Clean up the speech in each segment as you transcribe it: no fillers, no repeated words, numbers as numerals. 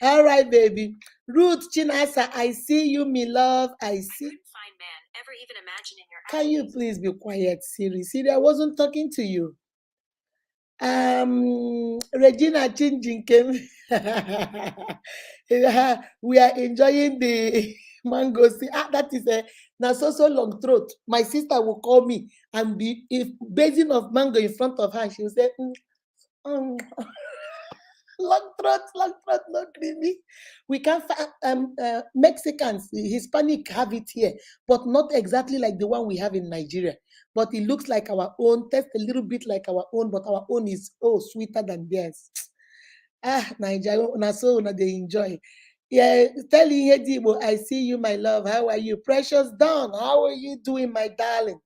All right, baby. Ruth Chinasa, I see you, me love. I see. Can you please be quiet, Siri? Siri, I wasn't talking to you. Regina Chinjin came. We are enjoying the mango. See, that is a now so long throat. My sister will call me and be if basin of mango in front of her, she will say, um, long throat, not really. We can Mexicans, Hispanic have it here, but not exactly like the one we have in Nigeria. But it looks like our own, tastes a little bit like our own, but our own is sweeter than theirs. Nigeria, na so na they enjoy. Yeah, tell you Hedibo, I see you, my love. How are you? Precious Dawn, how are you doing, my darling?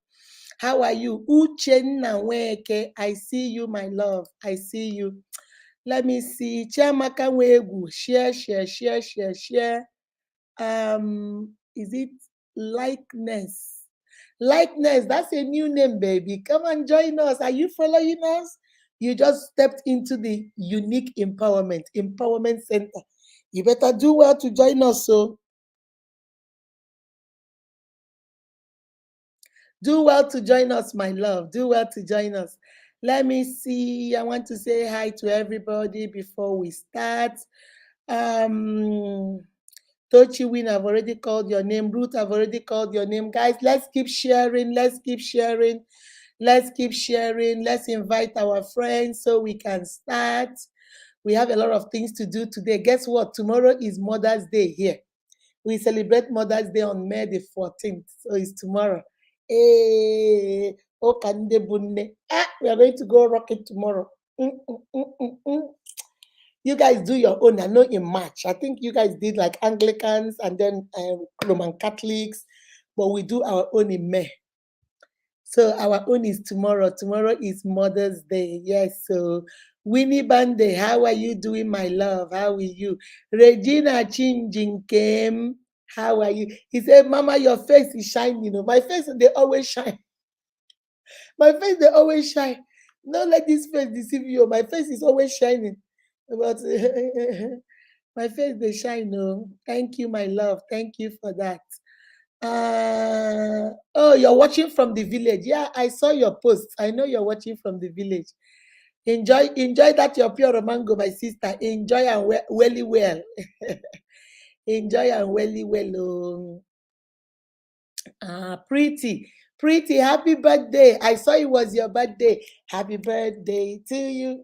How are you? Uchenna Weke, I see you, my love. I see you. Let me see. Chiamaka Wegu. Share. Is it likeness? Likeness. That's a new name, baby. Come and join us. Are you following us? You just stepped into the unique empowerment center. You better do well to join us. So do well to join us, my love. Do well to join us. Let me see. I want to say hi to everybody before we start. Um, Tochi Win, I've already called your name. Ruth, I've already called your name. Guys, let's keep sharing. Let's keep sharing. Let's keep sharing. Let's invite our friends so we can start. We have a lot of things to do today. Guess what? Tomorrow is Mother's Day here. We celebrate Mother's Day on May the 14th. So it's tomorrow. Hey, oh, we are going to go rock it tomorrow. Mm, mm, mm, mm, mm. You guys do your own. I know in March. I think you guys did like Anglicans and then Roman Catholics, but we do our own in May. So our own is tomorrow. Tomorrow is Mother's Day. Yes. So Winnie Bande, how are you doing, my love? How are you? Regina Chinjin came. How are you? He said, Mama, your face is shining. You know, my face, they always shine. My face, they always shine. Don't let this face deceive you. My face is always shining. But my face, they shine. No, thank you, my love. Thank you for that. Oh, you're watching from the village. Yeah, I saw your post. I know you're watching from the village. Enjoy that your pure mango, my sister. Enjoy and welly well. Enjoy and welly well. Oh. Pretty, happy birthday. I saw it was your birthday. Happy birthday to you.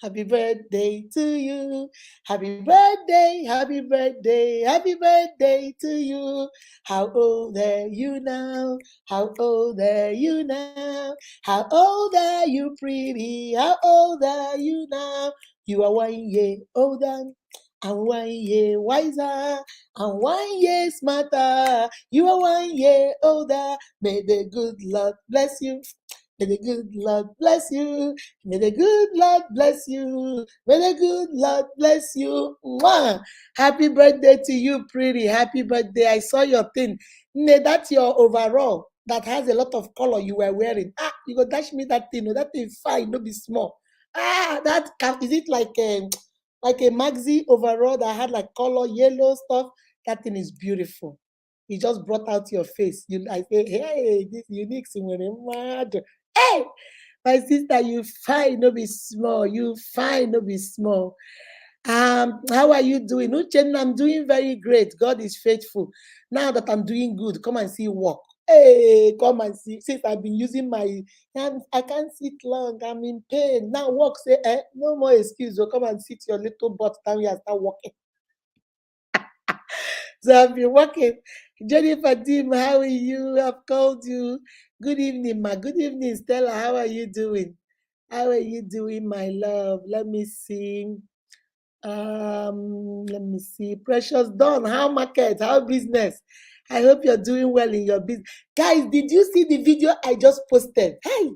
Happy birthday to you. Happy birthday, happy birthday, happy birthday to you. How old are you now? How old are you now? How old are you, pretty? How old are you now? You are 1 year older and 1 year wiser and 1 year smarter. You are 1 year older. May the good Lord bless you. May the good Lord bless you. May the good Lord bless you. May the good Lord bless you. Mwah! Happy birthday to you, pretty. Happy birthday. I saw your thing. That's your overall that has a lot of color you were wearing. You go dash me that thing. No, that thing fine. No be small. That is it like a maxi overall that had like color yellow stuff? That thing is beautiful. You just brought out your face. I say, hey, this unique thing mad. Hey, my sister, you fine, no be small. You fine, no be small. How are you doing? Uchenna, I'm doing very great. God is faithful. Now that I'm doing good, come and see work. Hey, come and see. Since I've been using my hands, I can't sit long. I'm in pain. Now work, say, no more excuse. So come and sit your little butt down here and start working. So I've been working. Jennifer Dim, how are you? I've called you. Good evening, ma. Good evening, Stella. How are you doing? How are you doing, my love? Let me see. Let me see. Precious Dawn, how market? How business? I hope you're doing well in your business. Guys, did you see the video I just posted? Hey,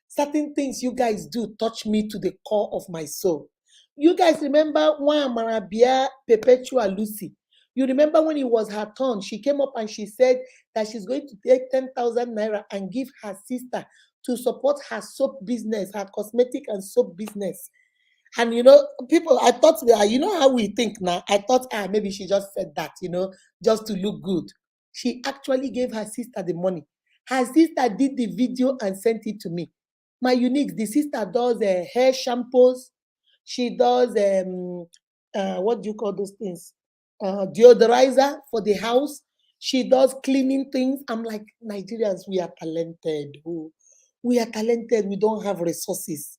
certain things you guys do touch me to the core of my soul. You guys remember one Marabia Perpetua Lucy? You remember when it was her turn, she came up and she said that she's going to take 10,000 naira and give her sister to support her soap business, her cosmetic and soap business. And people, I thought, how we think now. I thought, maybe she just said that, just to look good. She actually gave her sister the money. Her sister did the video and sent it to me. My unique, the sister does hair shampoos. She does what do you call those things? Deodorizer for the house. She does cleaning things. I'm like, Nigerians, we are talented. Oh, we are talented. We don't have resources.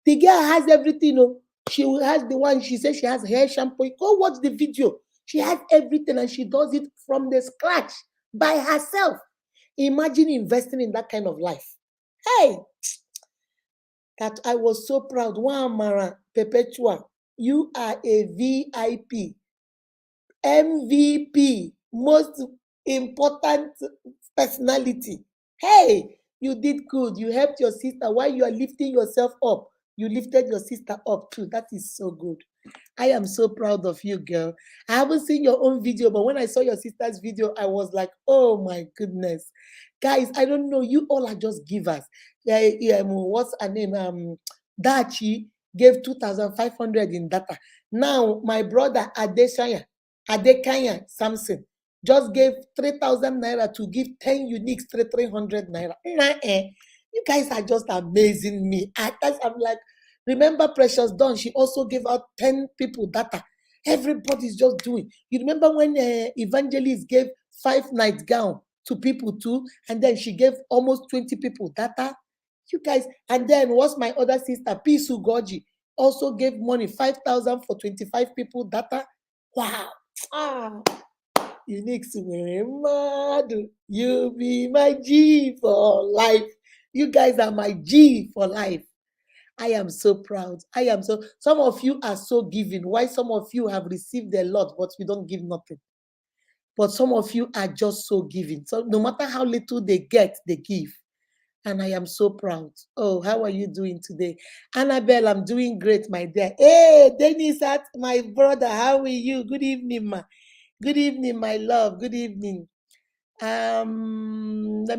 The girl has everything. Oh. She has the one, she says she has hair shampoo. Go watch the video. She has everything and she does it from the scratch by herself. Imagine investing in that kind of life. Hey, that I was so proud. Mara Perpetua, you are a VIP, MVP, most important personality. Hey, you did good. You helped your sister while you are lifting yourself up. You lifted your sister up too. That is so good. I am so proud of you, girl. I haven't seen your own video, but when I saw your sister's video, I was like, oh my goodness. Guys, I don't know. You all are just givers. What's her name? Dachi gave 2,500 in data. Now, my brother Adekanya Samson just gave 3,000 naira to give 10 uniques, 300 naira. Nah, you guys are just amazing me. I'm like, remember Precious Dawn? She also gave out 10 people data. Everybody's just doing. You remember when Evangelist gave 5 night gown to people too, and then she gave almost 20 people data. You guys, and then what's my other sister, Pisu Goji, also gave money 5,000 for 25 people data. Wow. Ah, unique mad. You be my G for life. You guys are my G for life. I am so proud. I am so. Some of you are so giving. Why some of you have received a lot, but you don't give nothing. But some of you are just so giving. So no matter how little they get, they give. And I am so proud. Oh, how are you doing today? Annabelle, I'm doing great, my dear. Hey, Dennis, my brother, how are you? Good evening, ma. Good evening, my love. Good evening. Let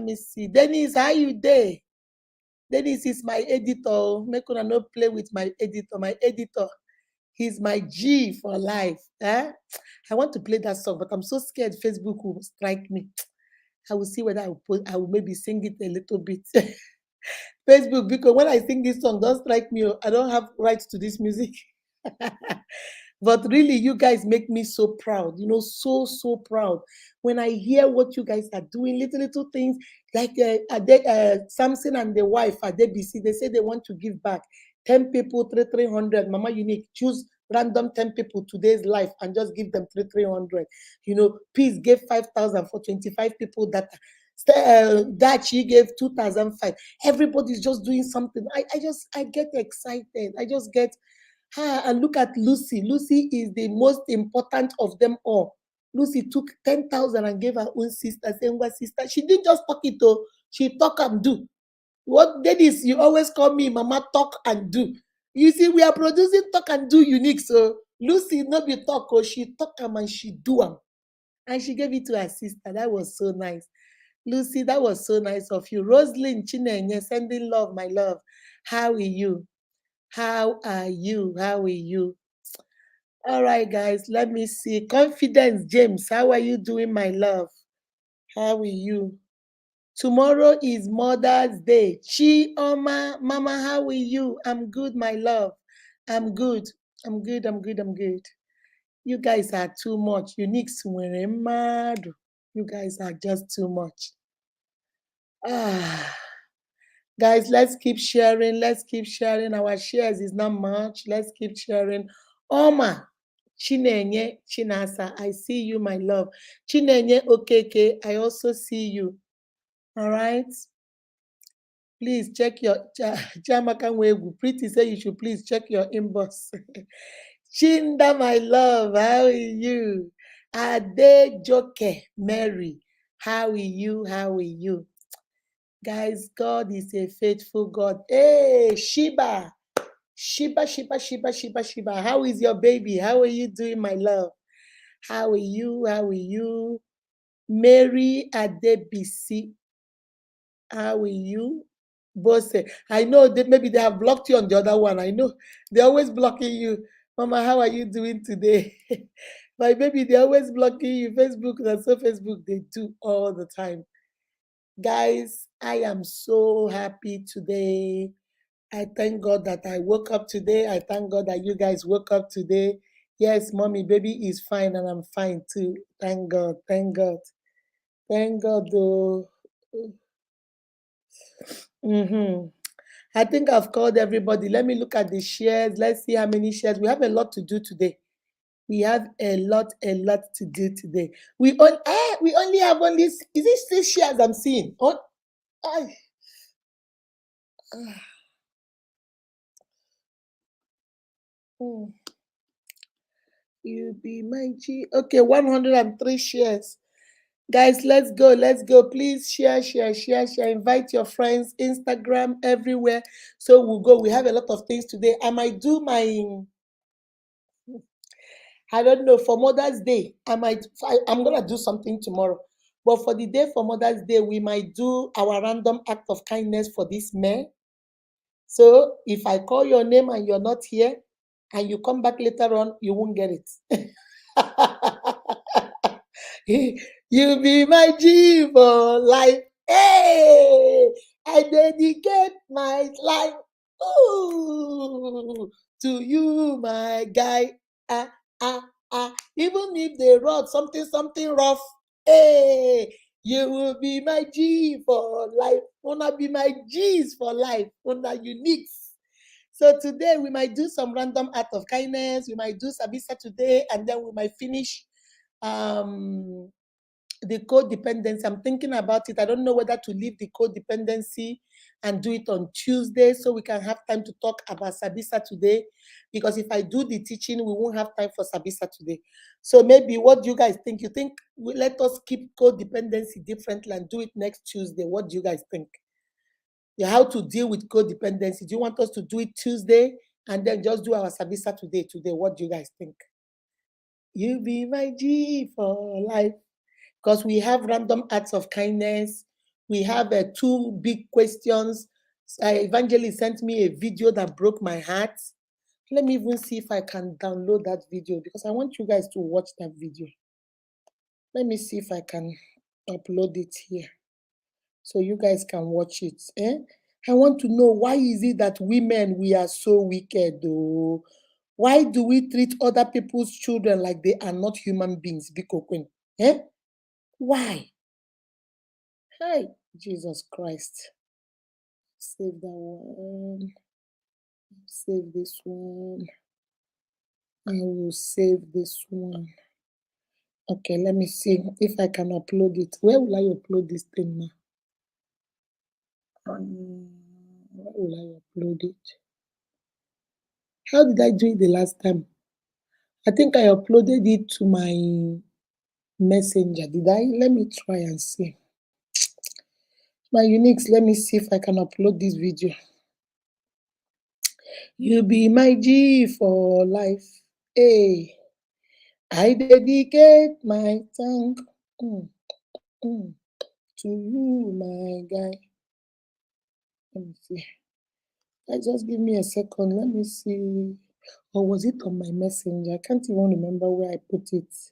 me see. Dennis, how you there? Dennis is my editor. Make una no play with my editor. My editor, he's my G for life. Eh? I want to play that song, but I'm so scared Facebook will strike me. I will see whether I will maybe sing it a little bit. Facebook, because when I sing this song, don't strike me. I don't have rights to this music. But really, you guys make me so proud, so proud. When I hear what you guys are doing, little things, like Samson and the wife at DBC, they say they want to give back 10 people, 300. Mama Unique, choose random 10 people today's life and just give them 300. Peace gave 5,000 for 25 people that she gave 2,005. Everybody's just doing something. I get excited. I just get and look at Lucy. Lucy is the most important of them all. Lucy took 10,000 and gave her own sister, saying, "What sister?" She didn't just talk it, though. She talk and do. What that is, you always call me Mama Talk and Do. You see, we are producing Talk and Do unique. So Lucy not be talk, oh, she talk them and she do them. And she gave it to her sister. That was so nice. Lucy, that was so nice of you. Rosalind Chinenye, sending love, my love. How are you? How are you? How are you? All right, guys, let me see. Confidence, James, how are you doing, my love? How are you? Tomorrow is Mother's Day. Chioma, Mama, how are you? I'm good, my love. I'm good. I'm good. I'm good. I'm good. You guys are too much. Unique swere mad. You guys are just too much. Ah. Guys, let's keep sharing. Let's keep sharing. Our shares is not much. Let's keep sharing. Oma, Chinenye, Chinasa, I see you, my love. Chinenye, okay, I also see you. All right. Please check your Jamaka Wegu. Pretty say you should please check your inbox. Chinda, my love, how are you? Adejoke Mary, how are you? How are you? Guys, God is a faithful God. Hey, Sheba. Sheba. How is your baby? How are you doing, my love? How are you? How are you? Mary Adebisi. How are you? Both say, I know that maybe they have blocked you on the other one. I know they're always blocking you. Mama, how are you doing today? My baby, they're always blocking you. Facebook, that's so Facebook, they do all the time. Guys, I am so happy today. I thank God that I woke up today. I thank God that you guys woke up today. Yes, mommy, baby is fine and I'm fine too. Thank God. Thank God. Thank God, though. I think I've called everybody. Let me look at the shares. Let's see how many shares. We have a lot to do today. We have a lot to do today. We only have only, is it 6 shares I'm seeing? Oh, I, you be my G. Okay, 103 shares. Guys, let's go. Let's go. Please share. Invite your friends, Instagram, everywhere. So we'll go. We have a lot of things today. I might do my, I don't know, for Mother's Day. I'm going to do something tomorrow. But for the day for Mother's Day, we might do our random act of kindness for this May. So if I call your name and you're not here and you come back later on, you won't get it. You be my G for life. Hey, I dedicate my life to you, my guy. Ah, ah, ah. Even if they wrote something rough, hey, you will be my G for life. Wanna be my G's for life. Wanna unique. So today we might do some random act of kindness. We might do Sabisa today, and then we might finish the codependency. I'm thinking about it. I don't know whether to leave the codependency and do it on Tuesday so we can have time to talk about Sabisa today. Because if I do the teaching, we won't have time for Sabisa today. So maybe what do you guys think? You think let us keep codependency differently and do it next Tuesday? What do you guys think? Yeah, how to deal with codependency? Do you want us to do it Tuesday and then just do our Sabisa today? What do you guys think? You be my G for life. Because we have random acts of kindness. We have 2 big questions. Evangelist sent me a video that broke my heart. Let me even see if I can download that video because I want you guys to watch that video. Let me see if I can upload it here so you guys can watch it. I want to know, why is it that women, we are so wicked though? Why do we treat other people's children like they are not human beings? Biko Queen. Why? Hi, Jesus Christ. Save that one. Save this one. I will save this one. Okay, let me see if I can upload it. Where will I upload this thing now? Where will I upload it? How did I do it the last time? I think I uploaded it to my messenger. Did I? Let me try and see. My Unix, let me see if I can upload this video. You be my G for life. Hey, I dedicate my thank to you, my guy. Let me see. Just give me a second. Let me see. Or was it on my messenger? I can't even remember where I put it.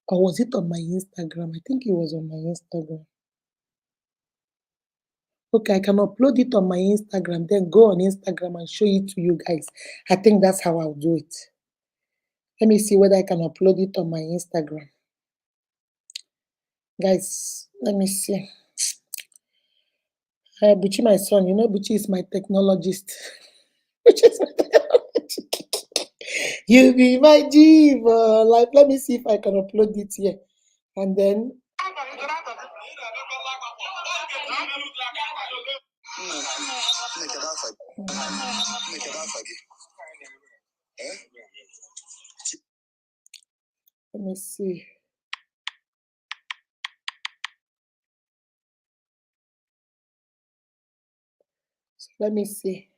Or was it on my Instagram? I think it was on my Instagram. Okay, I can upload it on my Instagram, then go on Instagram and show it to you guys. I think that's how I'll do it. Let me see whether I can upload it on my Instagram. Guys, let me see. Buchi, my son, you know Buchi is my technologist. Buchi is my technologist. You be my G for life. Let me see if I can upload it here. And then let me see. So let me see.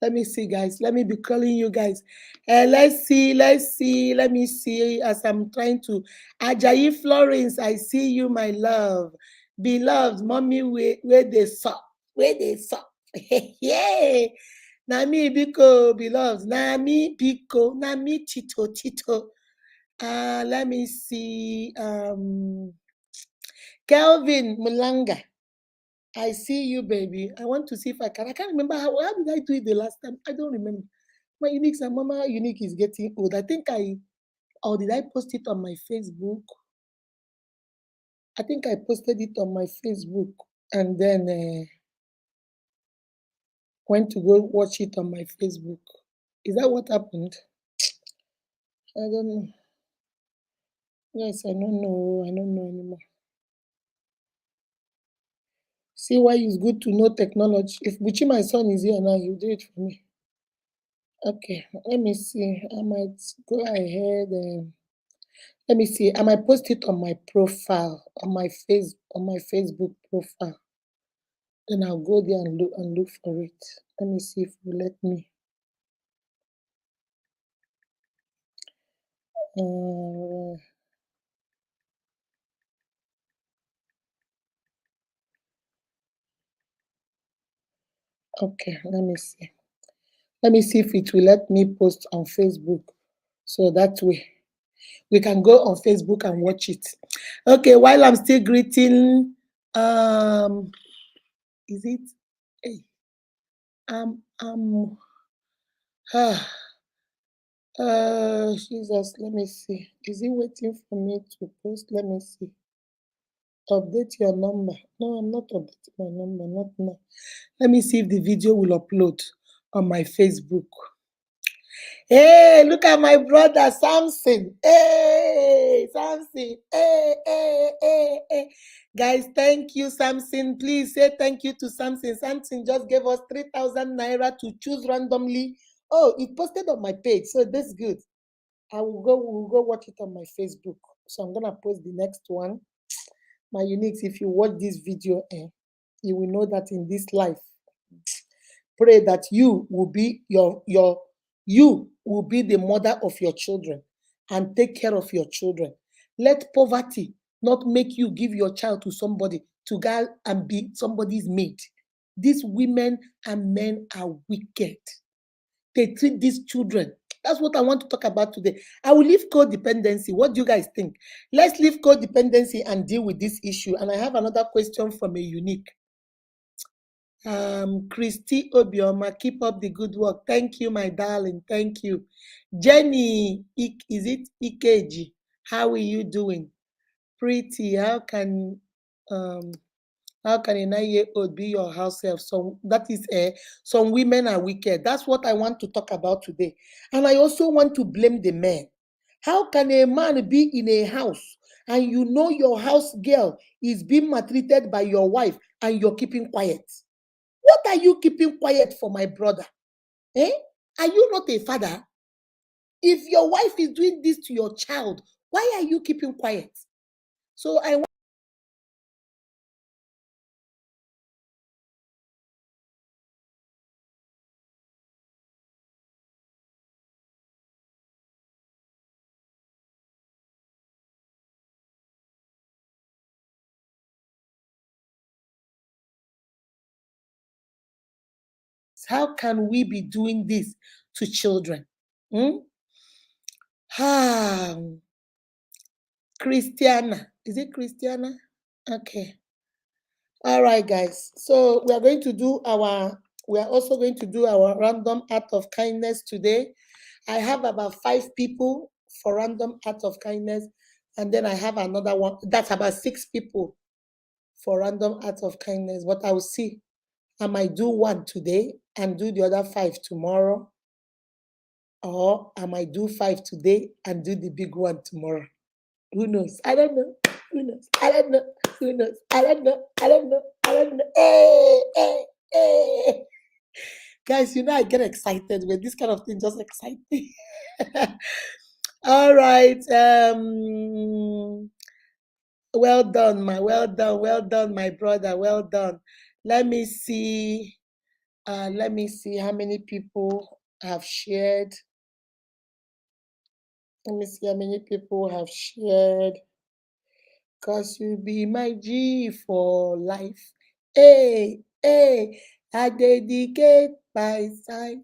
Let me see, guys. Let me be calling you guys. Let's see. Let me see as I'm trying to. Ajayi Florence, I see you, my love. Beloved, mommy, where they suck. Where they suck. Yeah. Nami Biko, beloved. Nami Biko. Nami Tito Tito. Let me see. Kelvin Mulanga. I see you, baby. I want to see if I can. I can't remember how did I do it the last time. I don't remember. My unique and Mama Unique is getting old. I think or did I post it on my Facebook? I think I posted it on my Facebook and then went to go watch it on my Facebook. Is that what happened? I don't know. Yes, I don't know. I don't know anymore. See why it's good to know technology. If Buchi, my son, is here now, he'll do it for me. Okay, let me see. I might go ahead and let me see. I might post it on my profile, on my Facebook profile. Then I'll go there and look for it. Let me see if you let me. Uh, okay, let me see. Let me see if it will let me post on Facebook. So that way we can go on Facebook and watch it. Okay, while I'm still greeting, is it? Hey, ah, Jesus, let me see. Is he waiting for me to post? Let me see. Update your number. No, I'm not updating my number, not now. Let me see if the video will upload on my Facebook. Hey, look at my brother Samson. Hey, Samson. Hey. Guys, thank you, Samson. Please say thank you to Samson. Samson just gave us 3,000 naira to choose randomly. Oh, it posted on my page, so that's good. We'll go watch it on my Facebook. So I'm gonna post the next one. My uniques, if you watch this video, you will know that in this life, pray that you will be you will be the mother of your children and take care of your children. Let poverty not make you give your child to somebody to go and be somebody's maid. These women and men are wicked. They treat these children. That's what I want to talk about today. I will leave codependency. What do you guys think? Let's leave codependency and deal with this issue. And I have another question from a unique. Christy Obioma, keep up the good work. Thank you, my darling. Thank you. Jenny, is it Ikeji? How are you doing? Pretty, how can a 9-year-old be your house help? So that is some women are wicked. That's what I want to talk about today. And I also want to blame the men. How can a man be in a house and you know your house girl is being maltreated by your wife and you're keeping quiet? What are you keeping quiet for, my brother? Eh? Are you not a father? If your wife is doing this to your child, why are you keeping quiet? So I want how can we be doing this to children? Hmm? Ah, Christiana. Is it Christiana? Okay. All right, guys. So we are also going to do our random act of kindness today. I have about 5 people for random act of kindness, and then I have another one. That's about 6 people for random act of kindness. But I will see. I might do one today and do the other 5 tomorrow, or I might do 5 today and do the big one tomorrow. Who knows? I don't know. Who knows? I don't know. Who knows? I don't know. I don't know. I don't know. Hey. Guys, I get excited when this kind of thing just excites me. All right. Well done, my brother. Well done. Let me see. Let me see how many people have shared. Let me see how many people have shared. 'cause you be my G for life. Hey, hey, I dedicate my life.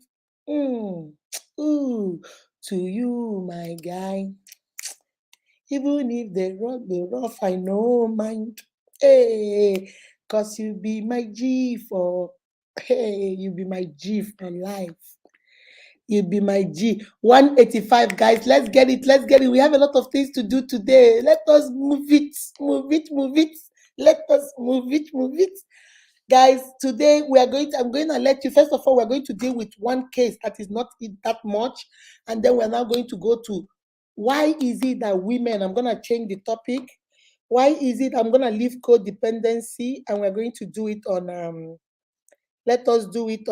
Ooh, to you, my guy. Even if the road be rough, I no mind. Hey, 'cause you be my G for, hey, you be my G for life. You be my G. 185, guys. Let's get it. Let's get it. We have a lot of things to do today. Let us move it. Move it. Move it. Let us move it. Move it. Guys, today I'm going to let you, first of all, we're going to deal with one case that is not that much. And then we're now going to go to why is it that women, I'm going to change the topic. Why is it, I'm going to leave codependency, and we're going to do it let us do it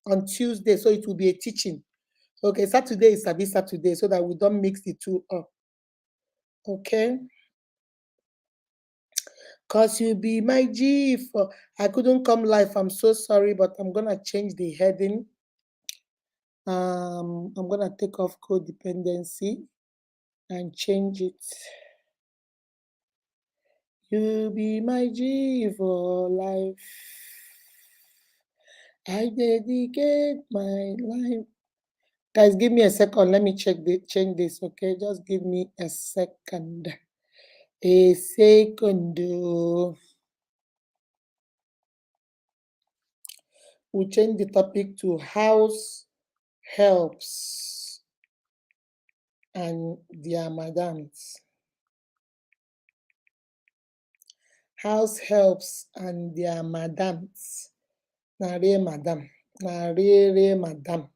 on Tuesday. So it will be a teaching. Okay, Saturday is Sabi Saturday, so that we don't mix the two up. Okay. Cause you be my G for, I couldn't come live. I'm so sorry, but I'm gonna change the heading. I'm gonna take off codependency and change it. You be my G for life. I dedicate my life. Guys, give me a second. Let me change this, okay? Just give me a second. A second. We change the topic to house helps and their madams. House helps and their madams. Nare madam. Nare madam.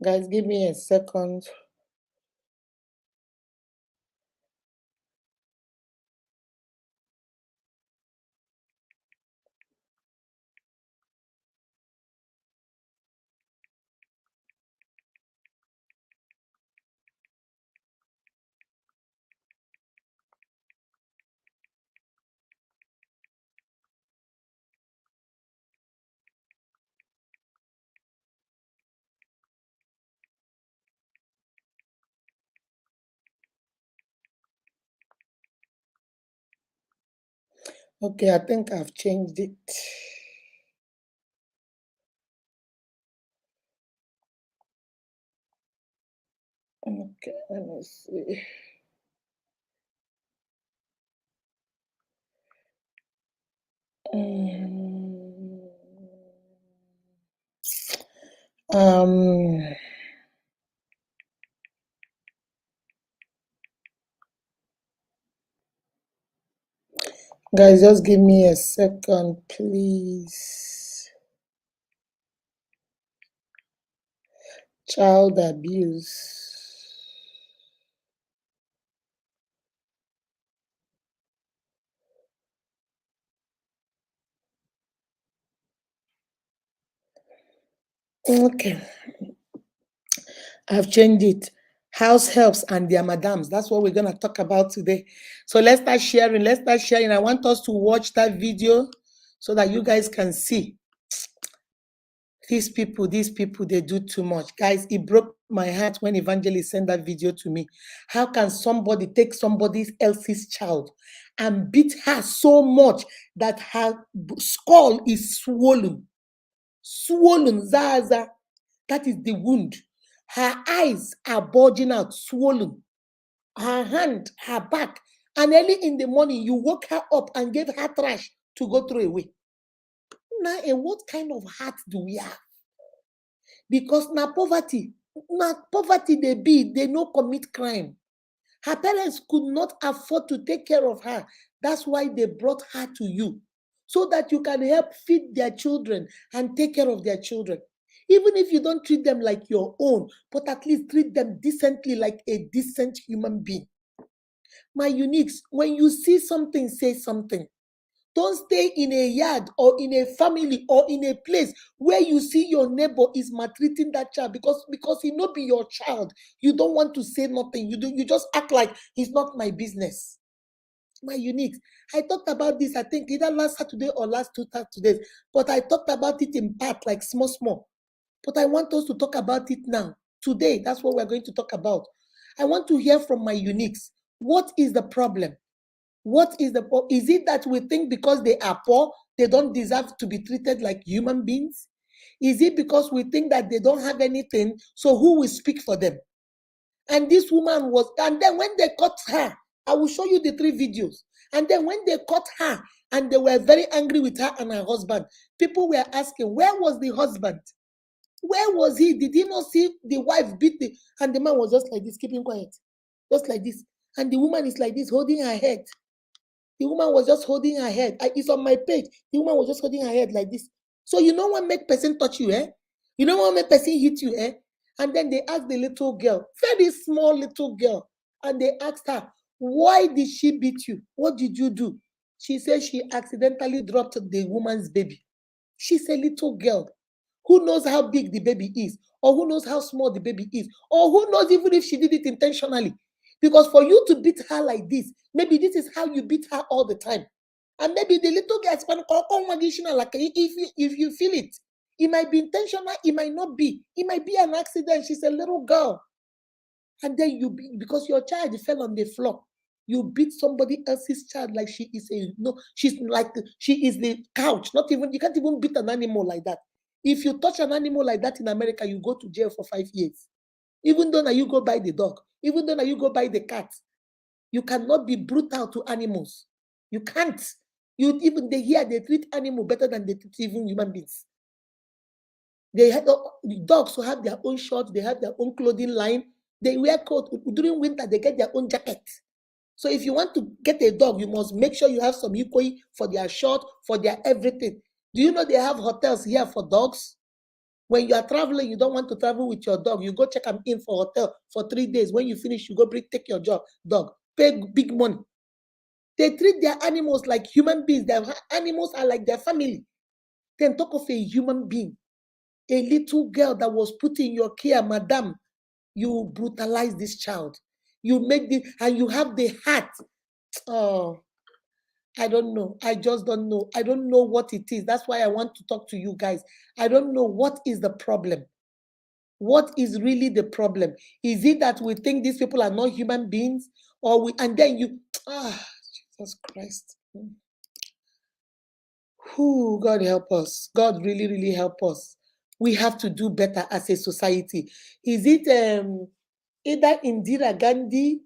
Guys, give me a second. Okay, I think I've changed it. Okay, let me see. Mm, Um, guys, just give me a second, please. Child abuse. Okay, I've changed it. House helps and their madams. That's what we're gonna talk about today. So let's start sharing. Let's start sharing. I want us to watch that video so that you guys can see. These people, they do too much. Guys, it broke my heart when Evangelist sent that video to me. How can somebody take somebody else's child and beat her so much that her skull is swollen? Swollen, Zaza. That is the wound. Her eyes are bulging out, swollen. Her hand, her back. And early in the morning, you woke her up and gave her trash to go throw away. Now, what kind of heart do we have? Because na poverty they no commit crime. Her parents could not afford to take care of her. That's why they brought her to you, so that you can help feed their children and take care of their children. Even if you don't treat them like your own, but at least treat them decently, like a decent human being. My uniques, when you see something, say something. Don't stay in a yard or in a family or in a place where you see your neighbor is maltreating that child because he not be your child. You don't want to say nothing. You just act like it's not my business. My unique. I talked about this, I think, either last Saturday or last two Saturdays, but I talked about it in part, like small, small. But I want us to talk about it now. Today, that's what we're going to talk about. I want to hear from my uniques. What is the problem? What is the is it that we think because they are poor, they don't deserve to be treated like human beings? Is it because we think that they don't have anything, so who will speak for them? And this woman was, and then when they caught her, I will show you the 3 videos. And then when they caught her and they were very angry with her and her husband, people were asking, where was the husband? Where was he? Did he not see the wife beat the, and the man was just like this, keeping quiet, just like this. And the woman is like this, holding her head. The woman was just holding her head. It's on my page. The woman was just holding her head like this. So you know what make person touch you, eh? You know what make person hit you, eh? And then they asked the little girl, very small little girl, and they asked her, why did she beat you? What did you do? She said she accidentally dropped the woman's baby. She's a little girl. Who knows how big the baby is, or who knows how small the baby is, or who knows even if she did it intentionally. Because for you to beat her like this, maybe this is how you beat her all the time. And maybe the little girl is like if you feel it might be intentional, it might not be. It might be an accident. She's a little girl. And then because your child fell on the floor, you beat somebody else's child like she is she's like she is the couch. Not even, you can't even beat an animal like that. If you touch an animal like that in America, you go to jail for 5 years. Even though now you go buy the dog, even though now you go buy the cat, you cannot be brutal to animals. You can't. They treat animal better than they treat even human beings. They have dogs who have their own shorts, they have their own clothing line, they wear coat. During winter, they get their own jacket. So if you want to get a dog, you must make sure you have some Yukoi for their short, for their everything. Do you know they have hotels here for dogs? When you are traveling, you don't want to travel with your dog, you go check them in for hotel for 3 days. When you finish, you go take your dog, pay big money. They treat their animals like human beings. Their animals are like their family. Then talk of a human being, a little girl that was put in your care, madam. You brutalize this child. You make the, and you have the heart. Oh, I don't know. I just don't know. I don't know what it is. That's why I want to talk to you guys. I don't know what is the problem. What is really the problem? Is it that we think these people are not human beings? Or we, and then you, Jesus Christ. Who, God help us. God really, really help us. We have to do better as a society. Is it either Indira Gandhi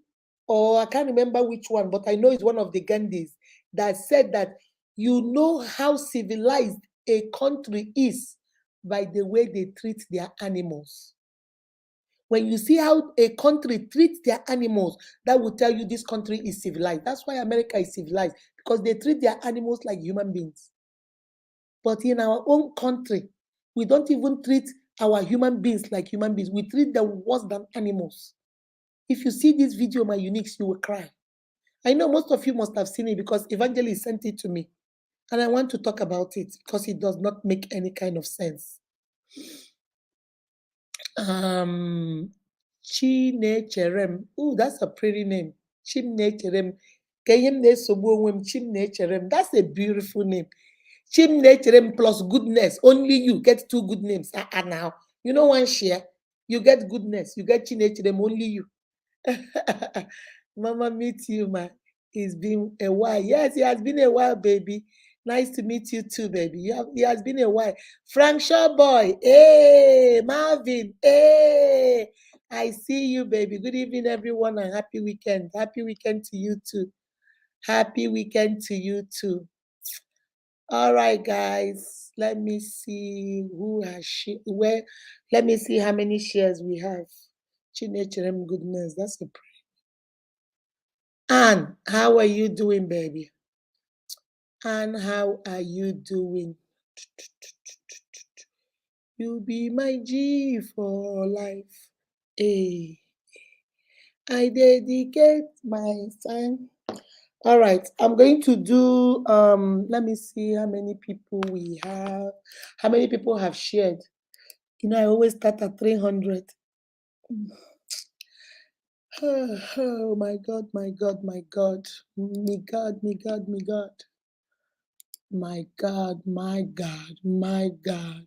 or I can't remember which one, but I know it's one of the Gandhis that said that you know how civilized a country is by the way they treat their animals. When you see how a country treats their animals, that will tell you this country is civilized. That's why America is civilized, because they treat their animals like human beings. But in our own country, we don't even treat our human beings like human beings. We treat them worse than animals. If you see this video, my uniques, you will cry. I know most of you must have seen it because Evangelist sent it to me. And I want to talk about it because it does not make any kind of sense. Chinecherem. Ooh, that's a pretty name. Chinecherem. That's a beautiful name. Chinecherem plus goodness. Only you get 2 good names. Now. You know one share. You get goodness. You get Chinecherem, only you. Mama, meet you, ma. It's been a while. Yes, it has been a while, baby. Nice to meet you too, baby. It has been a while. Frank Shawboy. Hey, Marvin. Hey, I see you, baby. Good evening, everyone, and happy weekend. Happy weekend to you too. Happy weekend to you too. All right, guys. Let me see who has where. Let me see how many shares we have. Chinecherem goodness. That's a Anne, how are you doing, baby? Anne, how are you doing? You be my G for life. Hey, I dedicate my time. All right, I'm going to do, let me see how many people we have, how many people have shared. You know, I always start at 300. Oh my God, my God, my God, me God, me God, me God, my God, my God, my God.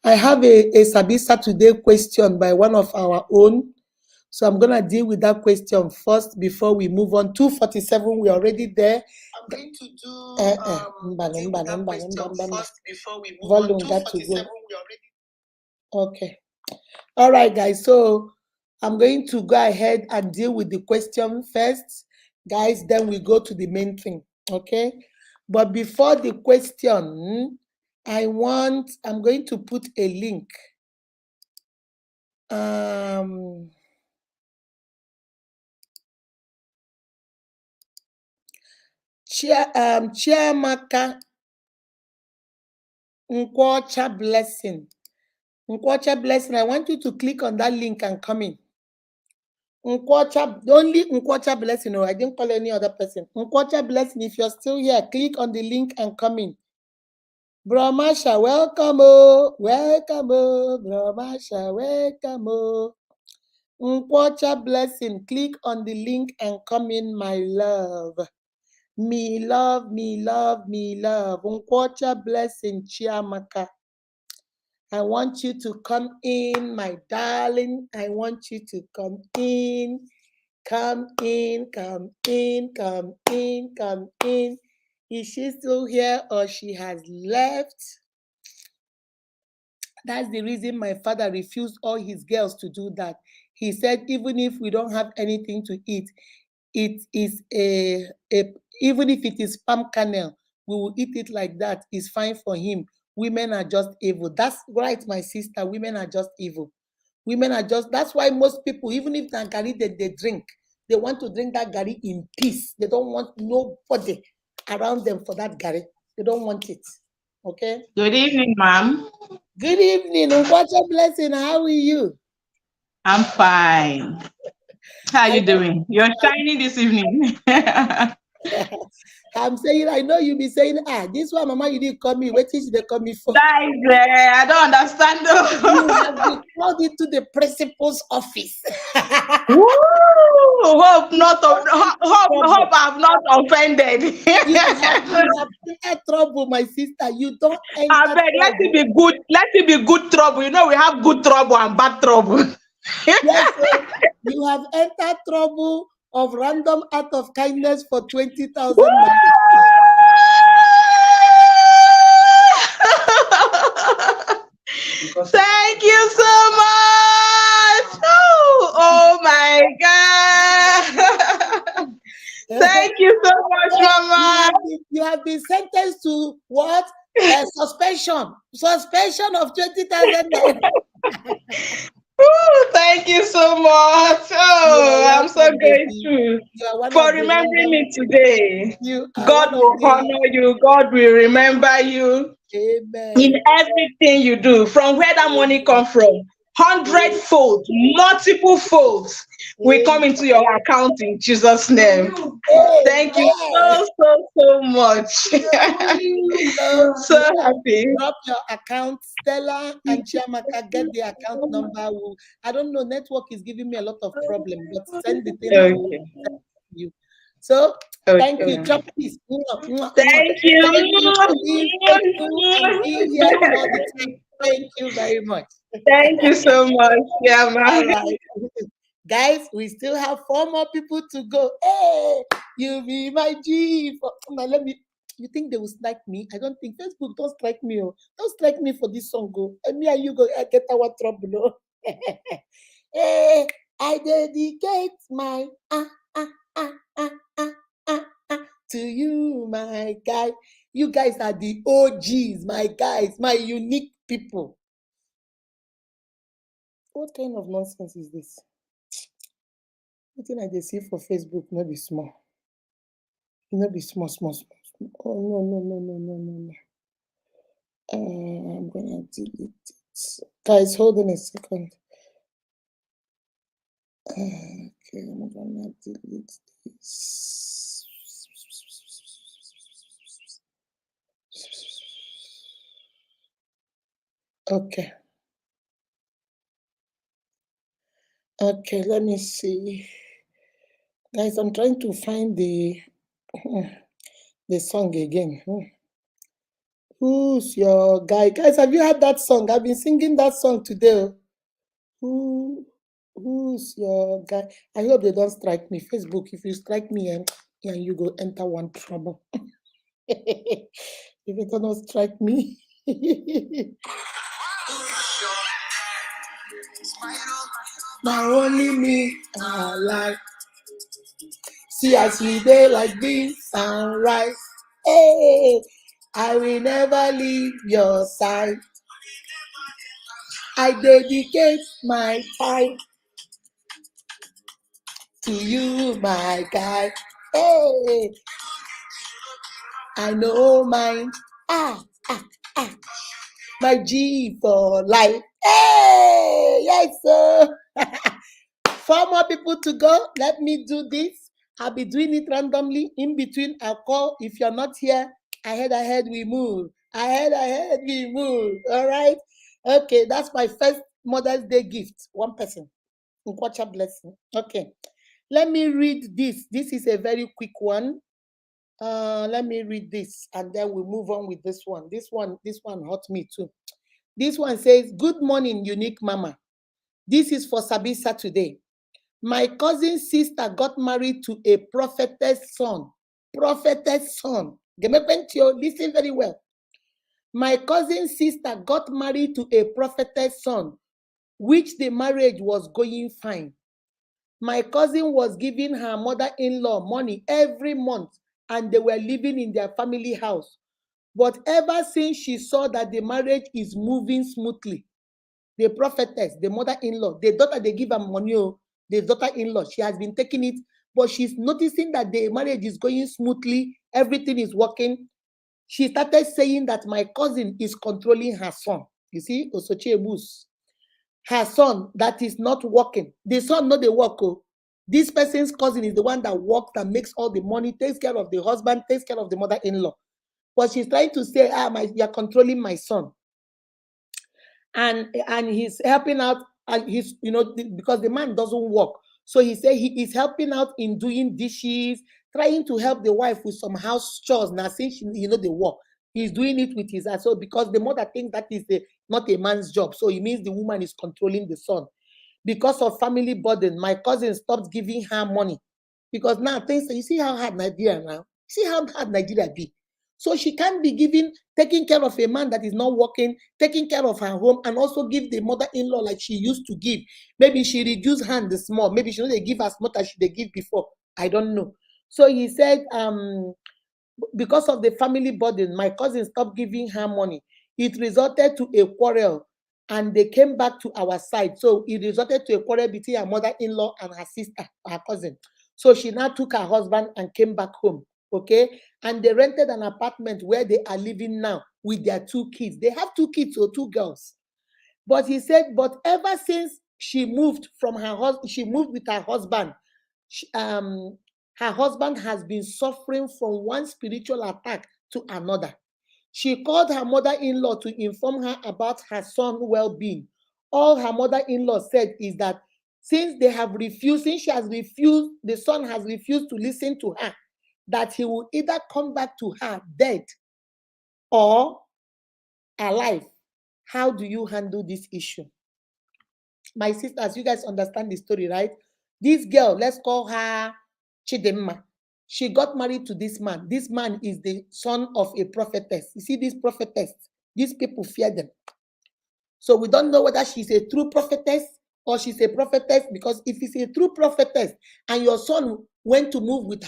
I have a Sabisa today question by one of our own. So I'm gonna deal with that question first before we move on. 247, we're already there. I'm going to do deal with that question first before we move on. 247, we're already. Okay. All right, guys. So I'm going to go ahead and deal with the question first, guys. Then we go to the main thing. Okay. But before the question, I'm going to put a link. Chiamaka Nkwocha Blessing. Nkwocha Blessing, I want you to click on that link and come in. Nkwocha, only Nkwocha Blessing. No, I didn't call any other person. Nkwocha Blessing, if you're still here, click on the link and come in. Brahmasha, welcome, oh, welcome, oh, Brahmasha, welcome, oh. Nkwocha Blessing, click on the link and come in, my love. Me love, me love, me love. Nkwocha Blessing, Chiamaka. I want you to come in, my darling. I want you to come in. Come in, come in, come in, come in. Is she still here or she has left? That's the reason my father refused all his girls to do that. He said, even if we don't have anything to eat, it is even if it is palm kernel, we will eat it like that. It's fine for him. Women are just evil. That's right, my sister. Women are just evil. Women are just, that's why most people, even if that gari they drink, they want to drink that gari in peace. They don't want nobody around them for that gari. They don't want it. Okay? Good evening, ma'am. Good evening. What a blessing. How are you? I'm fine. How are I you know, doing? You're shining this evening. I'm saying, I know you'll be saying, this one, Mama, you didn't call me. What is they call me for? That is, I don't understand You have though. been called into the principal's office. Woo! Hope not. Hope Trouble. I've not offended. You have entered trouble, my sister. You don't I enter beg. Let it trouble. be good. Let it be good trouble. You know we have good trouble and bad trouble. Yes, sir. You have entered trouble of random act of kindness for 20,000 naira. Thank you so much. Oh my God. Thank you so much, Mama. You have been sentenced to what? Suspension of 20,000 naira. Thank you so much. You are Oh, I'm so welcome, baby. grateful You are one for of the remembering random. me today. You are God one of will the. honor you. God will remember you in Amen. everything you do. From where that money come from, hundredfold, multiple folds will come Amen. into your account in Jesus' name. Thank you Amen. so much. So So happy. drop your account, Stella and Chiamaka, get the account number. I don't know, network is giving me a lot of problem, but send the thing I will Okay. send to you. So thank you. Okay. Chop this. Mwah, mwah, mwah. Thank you. Thank you for being faithful and being here all the time. Thank you very much. Thank you so much. Yeah, All ma. right. Guys, we still have 4 more people to go. Hey, you be my G. Now let me. You think they will strike me? I don't think Facebook don't strike me. Oh. Don't strike me for this song. Go. And me and you go get our trouble. Oh. Hey, I dedicate my ah ah ah ah to you, my guy. You guys are the OGs, my guys, my unique people. What kind of nonsense is this? Wetin I dey see for Facebook no be small. E no be small, small, small, small. Oh no, no, no, no, no, no, no. I'm gonna delete it. Guys, hold on a second. Okay, I'm gonna delete this. Okay. Okay, let me see. Guys, I'm trying to find the song again. Who's your guy? Guys, have you heard that song? I've been singing that song today. Who who's your guy? I hope they don't strike me. Facebook, if you strike me and you go enter one trouble. If it don't strike me. My only me, I like. See as we dey like beans and rice. Hey, I will never leave your side. I dedicate my time to you, my guy. Hey, I know mine. Ah, ah, ah. My G for life. Hey, yes, sir. 4 more people to go. Let me do this. I'll be doing it randomly. In between, I'll call. If you're not here, ahead, we move. Ahead, we move. All right. Okay, that's my first Mother's Day gift. One person. Nkwacha blessing. Okay. Let me read this. This is a very quick one. Let me read this and then we move on with this one. This one hurt me too. This one says, "Good morning, unique mama. This is for Sabisa today. My cousin's sister got married to a prophetess son. Prophetess son. Listen very well. My cousin's sister got married to a prophetess son, which the marriage was going fine. My cousin was giving her mother-in-law money every month and they were living in their family house. But ever since she saw that the marriage is moving smoothly, the prophetess, the mother-in-law, the daughter, they give her money, the daughter-in-law, she has been taking it, but she's noticing that the marriage is going smoothly, everything is working. She started saying that my cousin is controlling her son. You see, Osochi Ebus. Her son that is not working. The son not the work. Oh. This person's cousin is the one that works and makes all the money, takes care of the husband, takes care of the mother-in-law. But she's trying to say, you're controlling my son. And he's helping out, and he's, because the man doesn't work. So he said he is helping out in doing dishes, trying to help the wife with some house chores. Now, since they work, he's doing it with his eyes. So because the mother thinks that is not a man's job, so it means the woman is controlling the son. Because of family burden, my cousin stopped giving her money. Because now things, you see how hard Nigeria now. See how hard Nigeria be. So she can't be taking care of a man that is not working, taking care of her home, and also give the mother-in-law like she used to give. Maybe she reduced hand small. Maybe she they give as much as they give before. I don't know. So he said, because of the family burden, my cousin stopped giving her money. It resulted to a quarrel, and they came back to our side. So it resulted to a quarrel between her mother-in-law and her sister, her cousin. So she now took her husband and came back home. Okay, and they rented an apartment where they are living now with their 2 kids. They have 2 kids or 2 girls. But he said, but ever since she moved from her husband, she moved with her husband. Her husband has been suffering from one spiritual attack to another. She called her mother-in-law to inform her about her son's well-being. All her mother-in-law said is that since she has refused, the son has refused to listen to her, that he will either come back to her dead or alive. How do you handle this issue? My sisters, you guys understand the story, right? This girl, let's call her Chidemma. She got married to this man. This man is the son of a prophetess. You see, these prophetess, these people fear them. So we don't know whether she's a true prophetess or she's a prophetess, because if it's a true prophetess and your son went to move with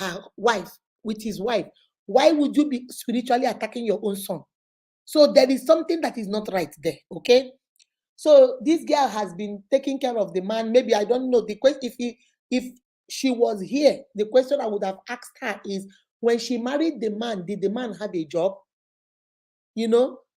his wife, why would you be spiritually attacking your own son? So there is something that is not right there, okay? So this girl has been taking care of the man. Maybe I don't know the question. If she was here, the question I would have asked her is, when she married the man, did the man have a job?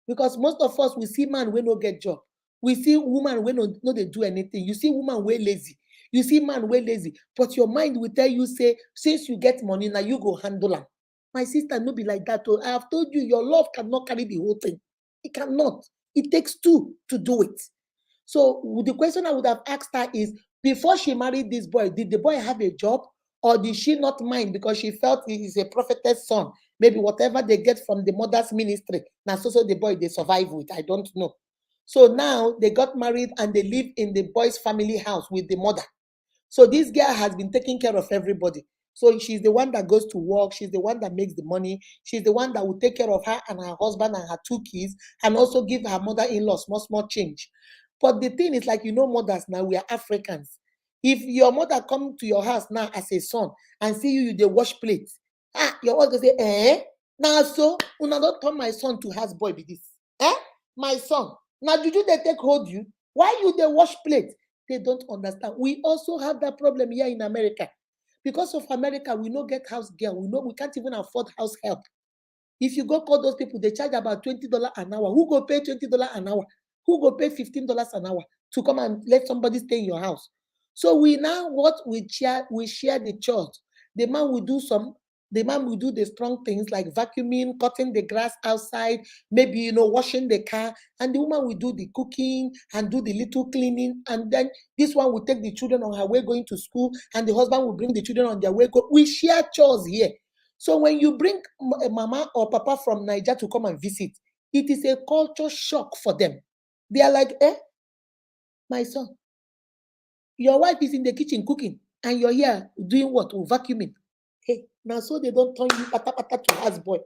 Because most of us, we see man when no get job. We see woman when no they do anything. You see woman way lazy. You see man wey lazy, but your mind will tell you say since you get money now you go handle am. My sister, no be like that. Oh, I have told you, your love cannot carry the whole thing. It cannot. It takes two to do it. So the question I would have asked her is, before she married this boy, did the boy have a job, or did she not mind because she felt he is a prophetess son? Maybe whatever they get from the mother's ministry, now so the boy they survive with. I don't know. So now they got married and they live in the boy's family house with the mother. So this girl has been taking care of everybody. So she's the one that goes to work. She's the one that makes the money. She's the one that will take care of her and her husband and her two kids, and also give her mother-in-law small, small change. But the thing is, like, mothers now, we are Africans. If your mother come to your house now as a son and see you, they wash plates. Your wife go say, now so, una don't turn my son to house boy be this. My son. Now, did you they take hold you? Why you they wash plates? They don't understand. We also have that problem here in America. Because of America, we no get house girl. We can't even afford house help. If you go call those people, they charge about $20 an hour. Who go pay $20 an hour? Who go pay $15 an hour to come and let somebody stay in your house? So we now we share the chores. The man will do some. The man will do the strong things like vacuuming, cutting the grass outside, maybe washing the car, and the woman will do the cooking and do the little cleaning. And then this one will take the children on her way going to school, and the husband will bring the children on their way. We share chores here. So when you bring a mama or papa from Niger to come and visit, it is a culture shock for them. They are like, my son, your wife is in the kitchen cooking, and you're here doing what? Vacuuming. Hey, now so they don't turn you pata pata to house boy.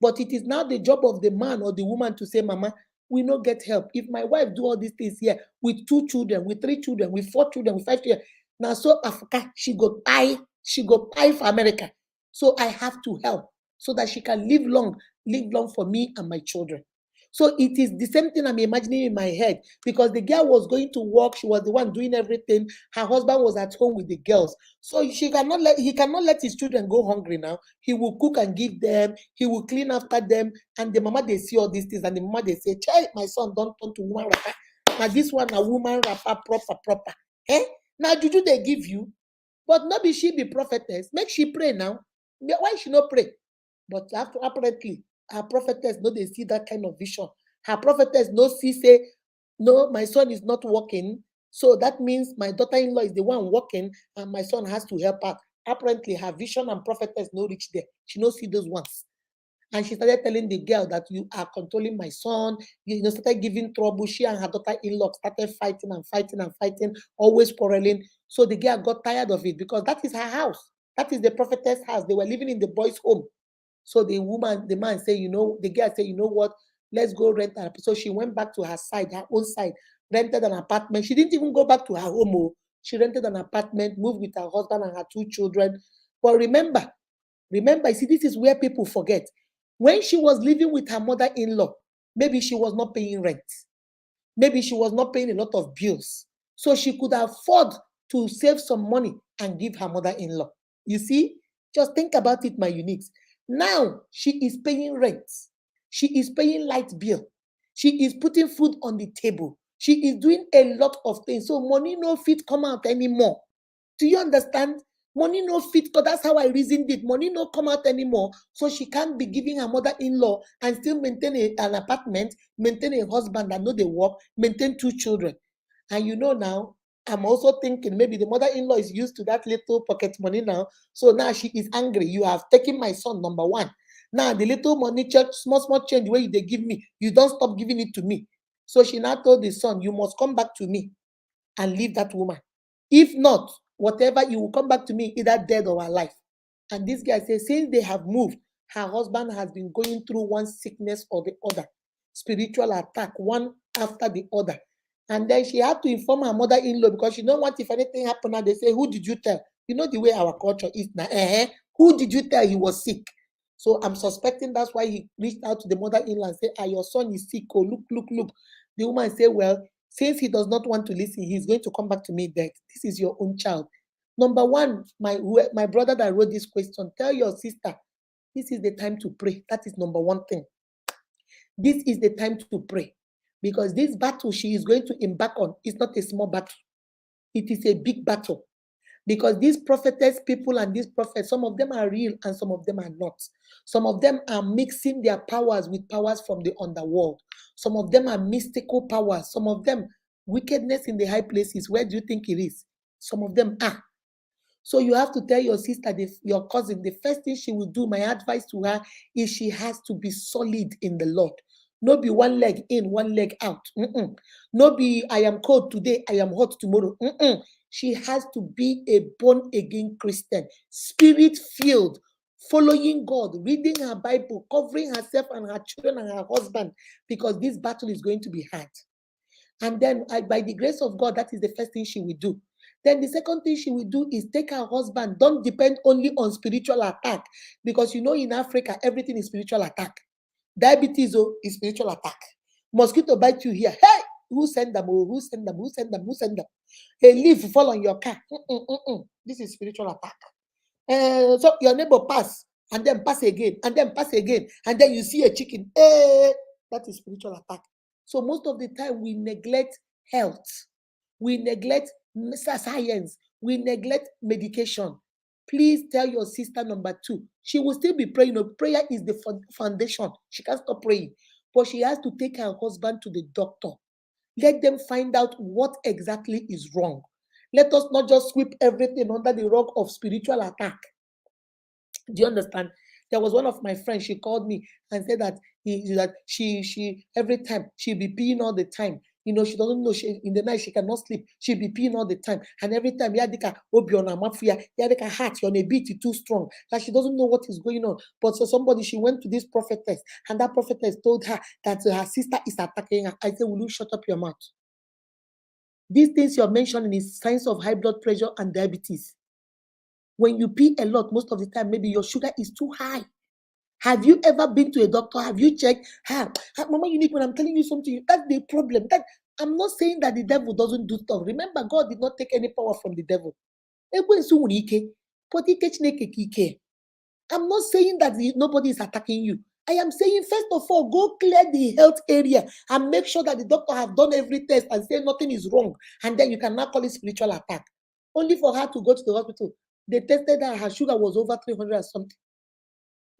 But it is now the job of the man or the woman to say, Mama, we no get help. If my wife do all these things here with 2 children, with 3 children, with 4 children, with 5 children, now so Africa, she go pie for America. So I have to help so that she can live long for me and my children. So it is the same thing I'm imagining in my head, because the girl was going to work, she was the one doing everything. Her husband was at home with the girls. So he cannot let his children go hungry now. He will cook and give them, he will clean after them, and the mama they see all these things, and the mama they say, "Child, my son, don't turn to woman rapper. Now this one a woman rapper proper. Now juju they give you, but not be she be prophetess. Make she pray now. Why she not pray? But apparently, her prophetess no they see that kind of vision. Her prophetess no see say, no, my son is not working. So that means my daughter-in-law is the one working, and my son has to help her. Apparently, her vision and prophetess no reach there. She no see those ones. And she started telling the girl that you are controlling my son. Started giving trouble. She and her daughter-in-law started fighting and fighting and fighting, always quarreling. So the girl got tired of it, because that is her house. That is the prophetess' house. They were living in the boys' home. So the man say, the girl say, you know what? Let's go rent an apartment. So she went back to her side, her own side, rented an apartment. She didn't even go back to her home. She rented an apartment, moved with her husband and her 2 children. But remember, you see, this is where people forget. When she was living with her mother-in-law, maybe she was not paying rent. Maybe she was not paying a lot of bills. So she could afford to save some money and give her mother-in-law. You see, just think about it, my uniques. Now she is paying rent. She is paying light bill. She is putting food on the table. She is doing a lot of things. So money no fit come out anymore. Do you understand? Money no fit, because that's how I reasoned it. Money no come out anymore. So she can't be giving her mother-in-law and still maintain an apartment, maintain a husband that know they work, maintain 2 children. And now, I'm also thinking maybe the mother-in-law is used to that little pocket money now. So now she is angry. You have taken my son, number one. Now the little money, small change where they give me, you don't stop giving it to me. So she now told the son, you must come back to me and leave that woman. If not, whatever, you will come back to me, either dead or alive. And this guy says, since they have moved, her husband has been going through one sickness or the other, spiritual attack, one after the other. And then she had to inform her mother-in-law, because she don't want, if anything happened, and they say, who did you tell? You know the way our culture is now. Who did you tell he was sick? So I'm suspecting that's why he reached out to the mother-in-law and said, your son is sick. Oh, look. The woman said, well, since he does not want to listen, he's going to come back to me dead. This is your own child. Number one, my brother that wrote this question, tell your sister, this is the time to pray. That is number one thing. This is the time to pray, because this battle she is going to embark on is not a small battle. It is a big battle because these prophetess people and these prophets, some of them are real and some of them are not. Some of them are mixing their powers with powers from the underworld. Some of them are mystical powers. Some of them wickedness in the high places. Where do you think it is? Some of them are. So you have to tell your sister, your cousin, the first thing she will do, my advice to her is she has to be solid in the Lord. No be one leg in, one leg out. No be I am cold today, I am hot tomorrow. She has to be a born again Christian, spirit filled, following God, reading her Bible, covering herself and her children and her husband, because this battle is going to be hard. And then, by the grace of God, that is the first thing she will do. Then the second thing she will do is take her husband. Don't depend only on spiritual attack, because you know in Africa everything is spiritual attack. Diabetes is spiritual attack. Mosquito bite you here. Hey, who send them? Oh, who send them? Who send them? Who send them? A leaf fall on your car. This is spiritual attack. So your neighbor pass and then pass again and then pass again and then you see a chicken. That is spiritual attack. So most of the time we neglect health, we neglect science, we neglect medication. Please tell your sister number 2. She will still be praying. Prayer is the foundation. She can't stop praying, but she has to take her husband to the doctor. Let them find out what exactly is wrong. Let us not just sweep everything under the rug of spiritual attack. Do you understand? There was one of my friends, she called me and said that she every time she'll be peeing all the time. You know, she doesn't know, in the night she cannot sleep. She'll be peeing all the time. And every time, Yadika Obiona Mafia, Yadika heart, on a beat too strong. That she doesn't know what is going on. But so somebody, she went to this prophetess, and that prophetess told her that her sister is attacking her. I said, will you shut up your mouth? These things you're mentioning is signs of high blood pressure and diabetes. When you pee a lot, most of the time, maybe your sugar is too high. Have you ever been to a doctor? Have you checked? Mama, Unique, when I'm telling you something, that's the problem. That I'm not saying that the devil doesn't do stuff. Remember, God did not take any power from the devil. I'm not saying that nobody is attacking you. I am saying, first of all, go clear the health area and make sure that the doctor have done every test and say nothing is wrong. And then you can now call it spiritual attack. Only for her to go to the hospital. They tested her sugar was over 300 or something.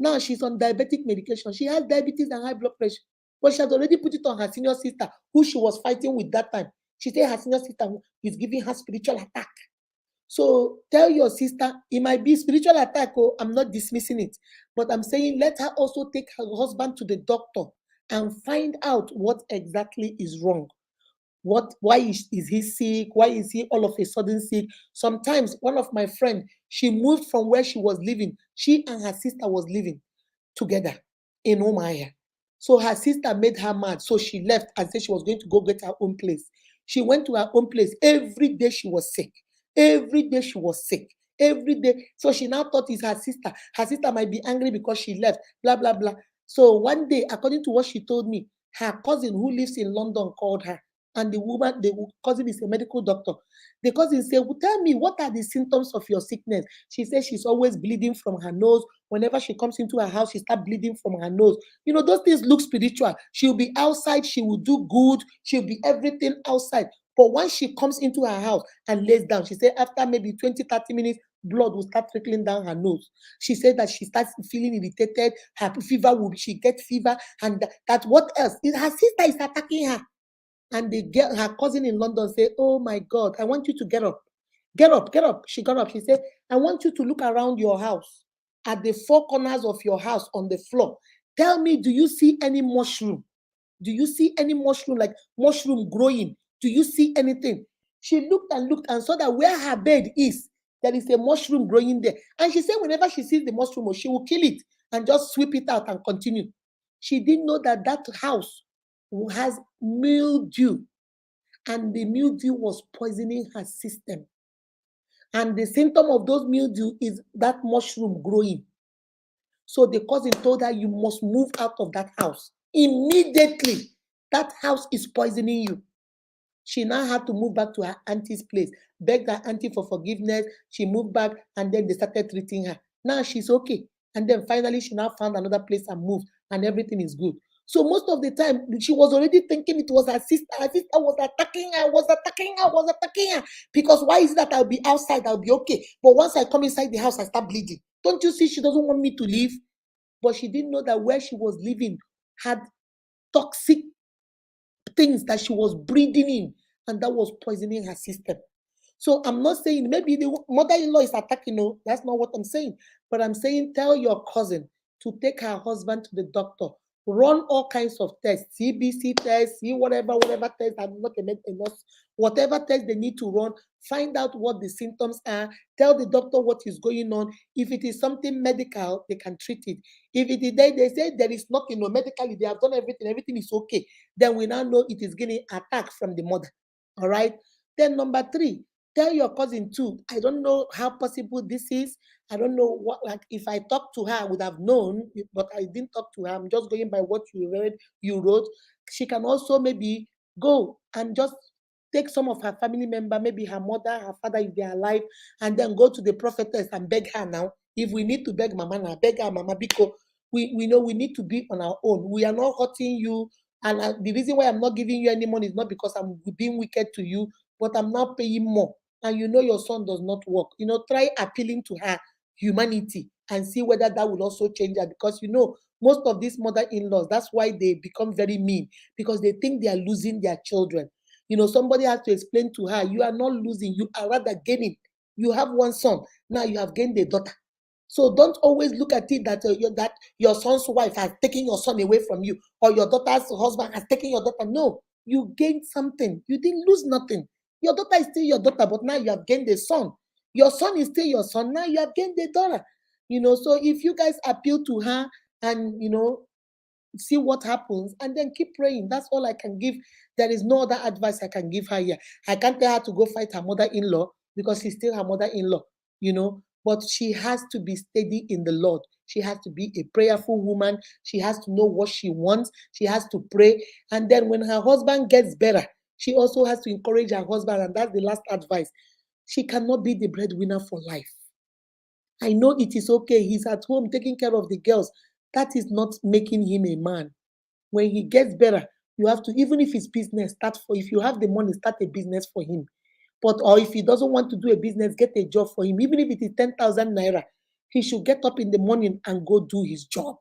Now she's on diabetic medication. She has diabetes and high blood pressure. But she has already put it on her senior sister, who she was fighting with that time. She said her senior sister is giving her spiritual attack. So tell your sister, it might be spiritual attack. I'm not dismissing it. But I'm saying let her also take her husband to the doctor and find out what exactly is wrong. Why is he sick? Why is he all of a sudden sick? Sometimes one of my friends, she moved from where she was living. She and her sister was living together in Omaya. So her sister made her mad. So she left and said she was going to go get her own place. She went to her own place. Every day she was sick. Every day she was sick. Every day. So she now thought it's her sister. Her sister might be angry because she left. Blah, blah, blah. So one day, according to what she told me, her cousin who lives in London called her. And the cousin is a medical doctor. The cousin said, well, tell me, what are the symptoms of your sickness? She says she's always bleeding from her nose. Whenever she comes into her house, she starts bleeding from her nose. You know, those things look spiritual. She'll be outside. She will do good. She'll be everything outside. But once she comes into her house and lays down, she said after maybe 20, 30 minutes, blood will start trickling down her nose. She said that she starts feeling irritated. Her fever she gets fever. And that what else? Her sister is attacking her. And her cousin in London say, oh my God, I want you to get up. Get up, get up. She got up. She said, I want you to look around your house at the four corners of your house on the floor. Tell me, do you see any mushroom? Do you see any mushroom, like mushroom growing? Do you see anything? She looked and saw that where her bed is, there is a mushroom growing there. And she said whenever she sees the mushroom, she will kill it and just sweep it out and continue. She didn't know that that house has mildew, and the mildew was poisoning her system. And the symptom of those mildew is that mushroom growing. So the cousin told her, you must move out of that house immediately. That house is poisoning you. She now had to move back to her auntie's place, begged her auntie for forgiveness. She moved back, and then they started treating her. Now she's okay. And then finally, she now found another place and moved, and everything is good. So most of the time, she was already thinking it was her sister. Her sister was attacking her, was attacking her. Because why is it that I'll be outside, I'll be okay. But once I come inside the house, I start bleeding. Don't you see she doesn't want me to leave? But she didn't know that where she was living had toxic things that she was breathing in, and that was poisoning her system. So I'm not saying maybe the mother-in-law is attacking. No, that's not what I'm saying. But I'm saying tell your cousin to take her husband to the doctor, run all kinds of tests, CBC tests, see whatever test. I'm not a nurse. Whatever test they need to run, find out what the symptoms are. Tell the doctor what is going on. If it is something medical, they can treat it. If it is they say there is nothing, no medically, they have done everything is okay. Then we now know it is getting attack from the mother. All right. Then number three, tell your cousin too. I don't know how possible this is. I don't know what, like, if I talked to her, I would have known, but I didn't talk to her. I'm just going by what you read, you wrote. She can also maybe go and just take some of her family member, maybe her mother, her father, if they are alive, and then go to the prophetess and beg her now. If we need to beg Mama now, beg her, Mama, because we know we need to be on our own. We are not hurting you. And the reason why I'm not giving you any money is not because I'm being wicked to you, but I'm not paying more. And you know your son does not work. Try appealing to her humanity and see whether that will also change her. Because most of these mother-in-laws, that's why they become very mean, because they think they are losing their children. Somebody has to explain to her, you are not losing, you are rather gaining. You have one son, now you have gained a daughter. So don't always look at it that your son's wife has taken your son away from you, or your daughter's husband has taken your daughter. No, you gained something. You didn't lose nothing. Your daughter is still your daughter, but now you have gained a son. Your son is still your son. Now you have gained a daughter. So if you guys appeal to her and see what happens, and then keep praying. That's all I can give. There is no other advice I can give her here. I can't tell her to go fight her mother-in-law because she's still her mother-in-law, but she has to be steady in the Lord. She has to be a prayerful woman. She has to know what she wants. She has to pray. And then when her husband gets better, she also has to encourage her husband. And that's the last advice. She cannot be the breadwinner for life. I know it is okay. He's at home taking care of the girls. That is not making him a man. When he gets better, you have to, even if it's business, if you have the money, start a business for him. Or if he doesn't want to do a business, get a job for him. Even if it is 10,000 naira, he should get up in the morning and go do his job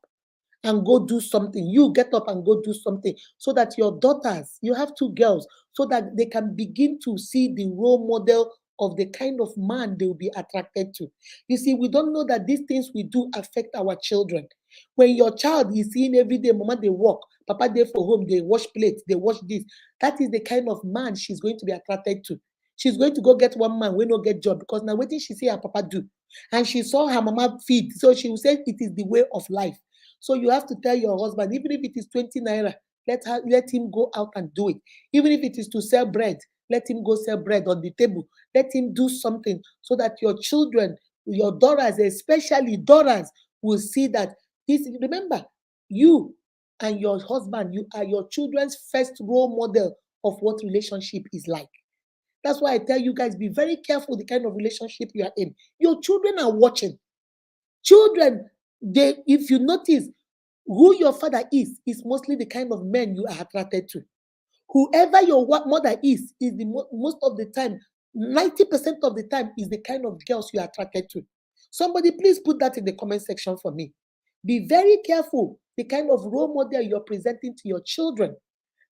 and go do something. You get up and go do something so that your daughters, you have two girls, so that they can begin to see the role model of the kind of man they will be attracted to. You see, we don't know that these things we do affect our children. When your child is seeing every day, Mama, they work, Papa, they for home, they wash plates, they wash this. That is the kind of man she's going to be attracted to. She's going to go get one man when no get job, because now what did she see her Papa do? And she saw her Mama feed. So she will say it is the way of life. So you have to tell your husband, even if it is 20 naira, let him go out and do it. Even if it is to sell bread, let him go sell bread on the table. Let him do something so that your children, your daughters, especially daughters, will see that this. Remember, you and your husband, you are your children's first role model of what relationship is like. That's why I tell you guys, be very careful the kind of relationship you are in. Your children are watching. Children, if you notice, who your father is mostly the kind of men you are attracted to. Whoever your mother is the most of the time, 90% of the time, is the kind of girls you are attracted to. Somebody please put that in the comment section for me. Be very careful the kind of role model you're presenting to your children,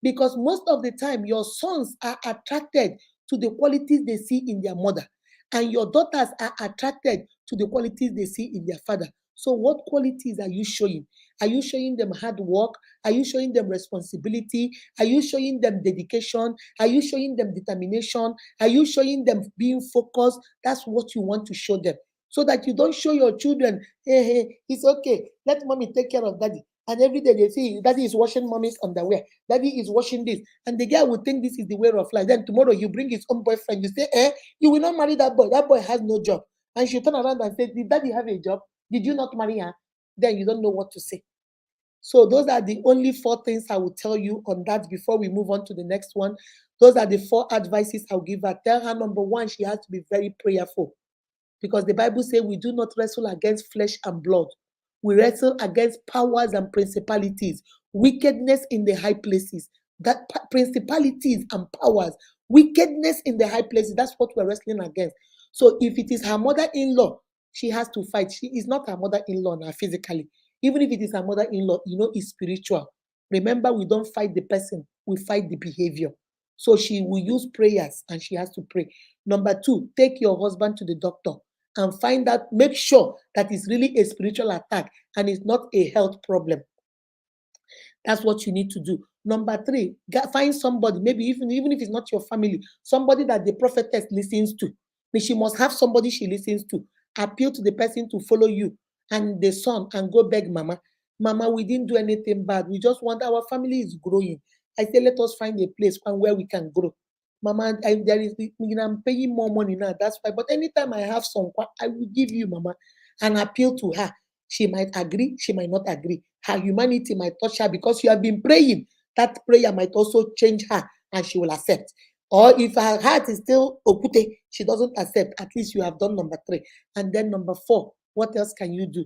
because most of the time your sons are attracted to the qualities they see in their mother, and your daughters are attracted to the qualities they see in their father. So what qualities are you showing? Are you showing them hard work? Are you showing them responsibility? Are you showing them dedication? Are you showing them determination? Are you showing them being focused? That's what you want to show them, so that you don't show your children, hey, it's okay, let mommy take care of daddy. And every day they see daddy is washing mommy's underwear, daddy is washing this, and the guy will think this is the way of life. Then tomorrow you bring his own boyfriend, you say, you will not marry that boy. That boy has no job. And she turn around and say, did daddy have a job? Did you not marry her? Then you don't know what to say. So those are the only 4 things I will tell you on that before we move on to the next one. Those are the 4 advices I'll give her. Tell her, number 1, she has to be very prayerful, because the Bible says we do not wrestle against flesh and blood. We wrestle against powers and principalities. wickedness in the high places, that principalities and powers, wickedness in the high places. That's what we're wrestling against. So if it is her mother-in-law, she has to fight. She is not her mother-in-law now physically. Even if it is her mother-in-law, it's spiritual. Remember, we don't fight the person, we fight the behavior. So she will use prayers and she has to pray. Number two, take your husband to the doctor and find out, make sure that it's really a spiritual attack and it's not a health problem. That's what you need to do. Number three, find somebody, maybe even if it's not your family, somebody that the prophetess listens to. But she must have somebody she listens to. Appeal to the person to follow you and the son and go beg mama. Mama, we didn't do anything bad. We just want our family is growing. I say, let us find a place where we can grow. Mama, I'm paying more money now. That's why. But anytime I have some, I will give you, mama, and appeal to her. She might agree, she might not agree. Her humanity might touch her because you have been praying. That prayer might also change her and she will accept. Or if her heart is still okute, she doesn't accept. At least you have done number three. And then number four, what else can you do?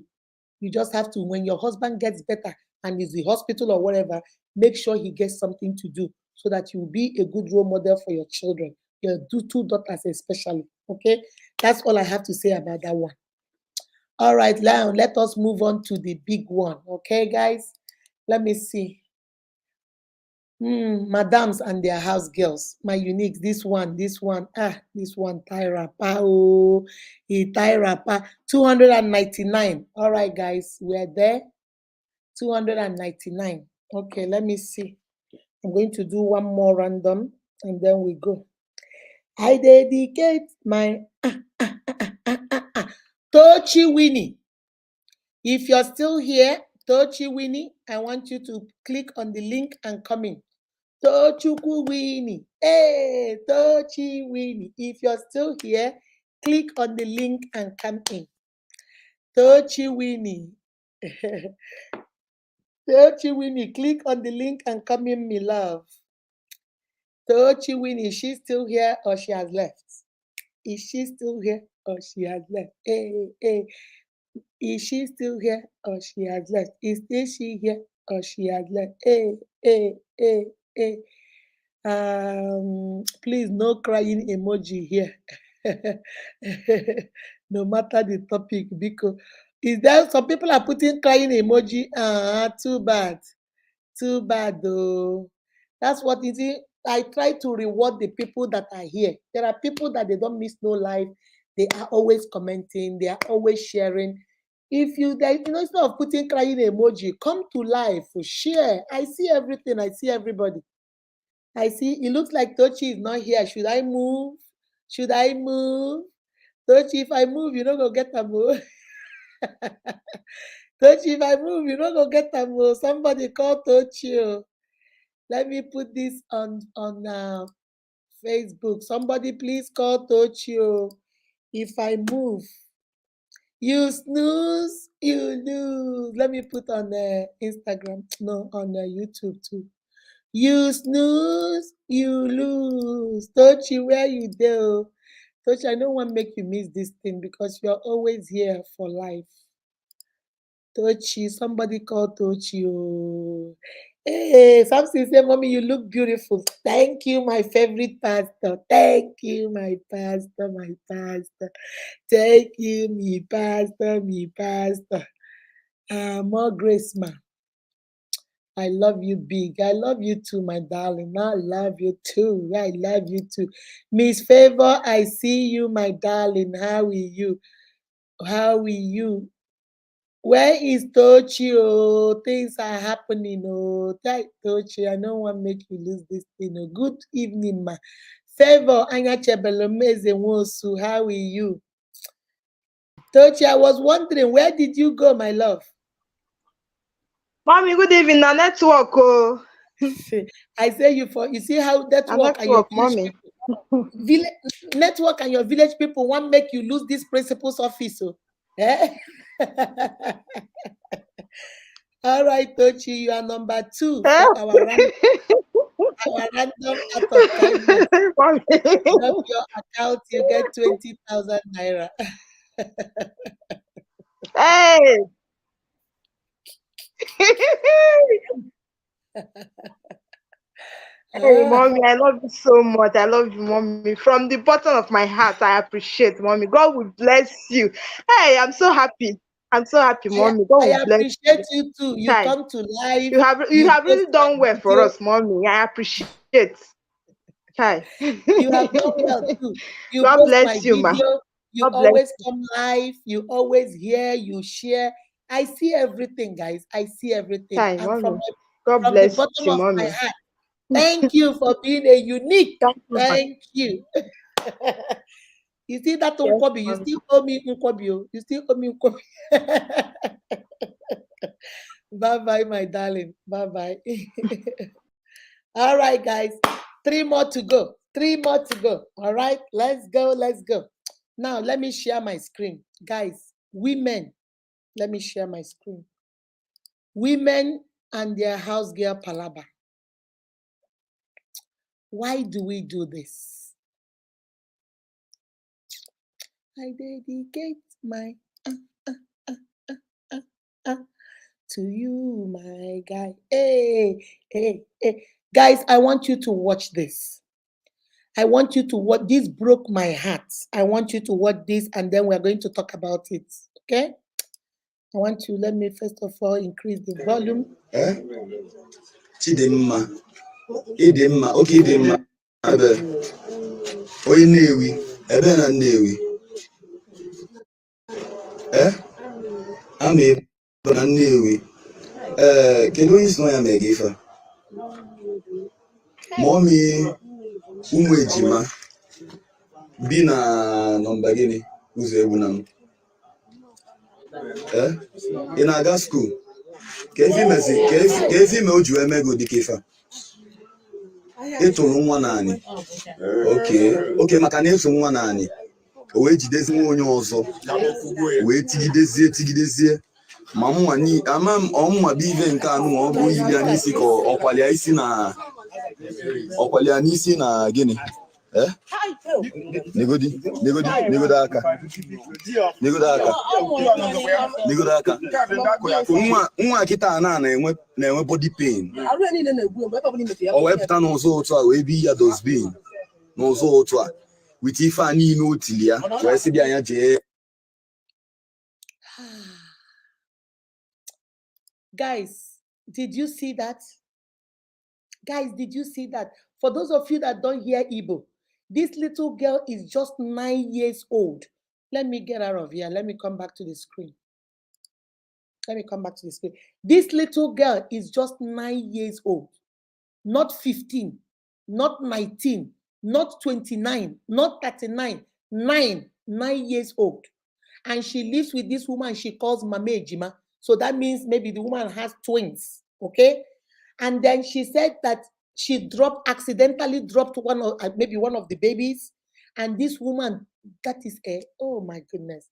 You just have to, when your husband gets better and is in the hospital or whatever, make sure he gets something to do so that you will be a good role model for your children, your two daughters especially. Okay, that's all I have to say about that one. All right, now let us move on to the big one. Okay, guys, let me see. Madams and their house girls, my uniques. This one, this one, Tyra Pa. Oh, Tyra Pa, 299. All right, guys, we're there. 299. Okay, let me see. I'm going to do one more random and then we go. I dedicate my Tochi Winnie. If you're still here, Tochi Winnie, I want you to click on the link and come in. Tochukwu Winnie. Hey, Tochi Winnie. If you're still here, click on the link and come in. Tochi Winnie. Tochi Winnie, click on the link and come in, me love. Tochi Winnie, is she still here or she has left? Is she still here or she has left? Hey, hey. Is she still here or she has left? Is she here or she has left? Hey, hey, hey, hey. Please, no crying emoji here. No matter the topic, because is there some people are putting crying emoji? Too bad. Too bad though. That's what it is. I try to reward the people that are here. There are people that they don't miss no life. They are always commenting. They are always sharing. If you, instead of putting crying emoji, come to life, share. I see everything. I see everybody. I see. It looks like Tochi is not here. Should I move? Should I move? Tochi, if I move, you don't go get a move. Tochi, if I move, you don't go get a move. Somebody call Tochi. Let me put this on Facebook. Somebody please call Tochi. If I move, you snooze, you lose. Let me put on Instagram. No, on YouTube too. You snooze, you lose. Tochi, where you do? Tochi, I don't want to make you miss this thing because you're always here for life. Tochi, somebody call Tochi. Oh. Hey, something say, Mommy, you look beautiful. Thank you, my favorite pastor. Thank you, my pastor, my pastor. Thank you, me pastor, me pastor. More grace, ma. I love you big. I love you too, my darling. I love you too. I love you too. Miss Favor, I see you, my darling. How are you? How are you? Where is Tochi? Oh, things are happening. Oh, Tochi, I don't want to make you lose this thing. Oh, good evening, ma. Favor, Anya Chebelomeze Wosu. How are you? Tochi, I was wondering, where did you go, my love? Mommy, good evening. Na network. Oh. I say you see how network and your village mommy. people, network and your village people want make you lose this principal's office. Oh. Eh? All right, Tochi, you are number 2 for our random out of kindness. Mommy. Drop your account, you get 20,000 naira. Hey. Hey, Ah, mommy, I love you so much. I love you, mommy. From the bottom of my heart, I appreciate, mommy. God will bless you. Hey, I'm so happy. I'm so happy, I, mommy. God I will bless appreciate you. you too. You Hi. come to life, You you have post really done my well for video. us, mommy. I appreciate. Hi. You have done well too. You God post my bless you, ma. video. You God bless always come live. You always hear. You share. I see everything, guys. I see everything. Hi, And mommy. God from the bless bottom you, of my mommy. heart, thank you for being a unique. Thank you, ma. Thank you. You see that Yes, Nkwobi? You mommy. still owe me Nkwobi. Oh. You still owe me Nkwobi. Bye bye, my darling. Bye bye. All right, guys. Three more to go. Three more to go. All right. Let's go. Let's go. Now, let me share my screen. Guys, women, let me share my screen. Women and their house girl palaba. Why do we do this? I dedicate my uh, to you, my guy. Hey, hey, hey. Guys, I want you to watch this. I want you to watch this broke my heart. I want you to watch this and then we're going to talk about it. Okay? I want to let me first of all increase the volume. Chidimma, Idimma, okay, Idimma, onye Nnewi, ebe na Nnewi, ama ebe na Nnewi, kedu onye isi na ya mere gị ife a? Mọmi ụmụ ejima bi na nọmba gịnị ụzọ egwu na m. Ị na-aga skuul? Ka efi ime o ji wee mee gị ụdịka ife a? Ịtụrụ nwa naanị. Oke maka na ịtụ nwa naanị o wee jidezi nwa onye ọzọ wee tigidezie ma mụnwa ama m ọmụnwa bụ ive nke anụ ọ bụ yiri ya n'isi ka ọkwalịa n'isi na gịnị negodo aka nwa kịta a na-enwe body pain o wee pụta n'ụzọ ụtụ a wee bi ya dosbin n'ụzọ ụtụ a wit ife a niile o tili ya wee sị bịa anya jee. Guys, did you see that? Guys, did you see that? For those of you that don't hear Igbo, this little girl is just 9 years old. Let me get out of here. Let me come back to the screen. This little girl is just 9 years old. Not 15, not 19, not 29, not 39, 9 years old. And she lives with this woman she calls Mame Ejima. So that means maybe the woman has twins, okay? And then she said that she accidentally dropped maybe one of the babies. And this woman, that is oh my goodness.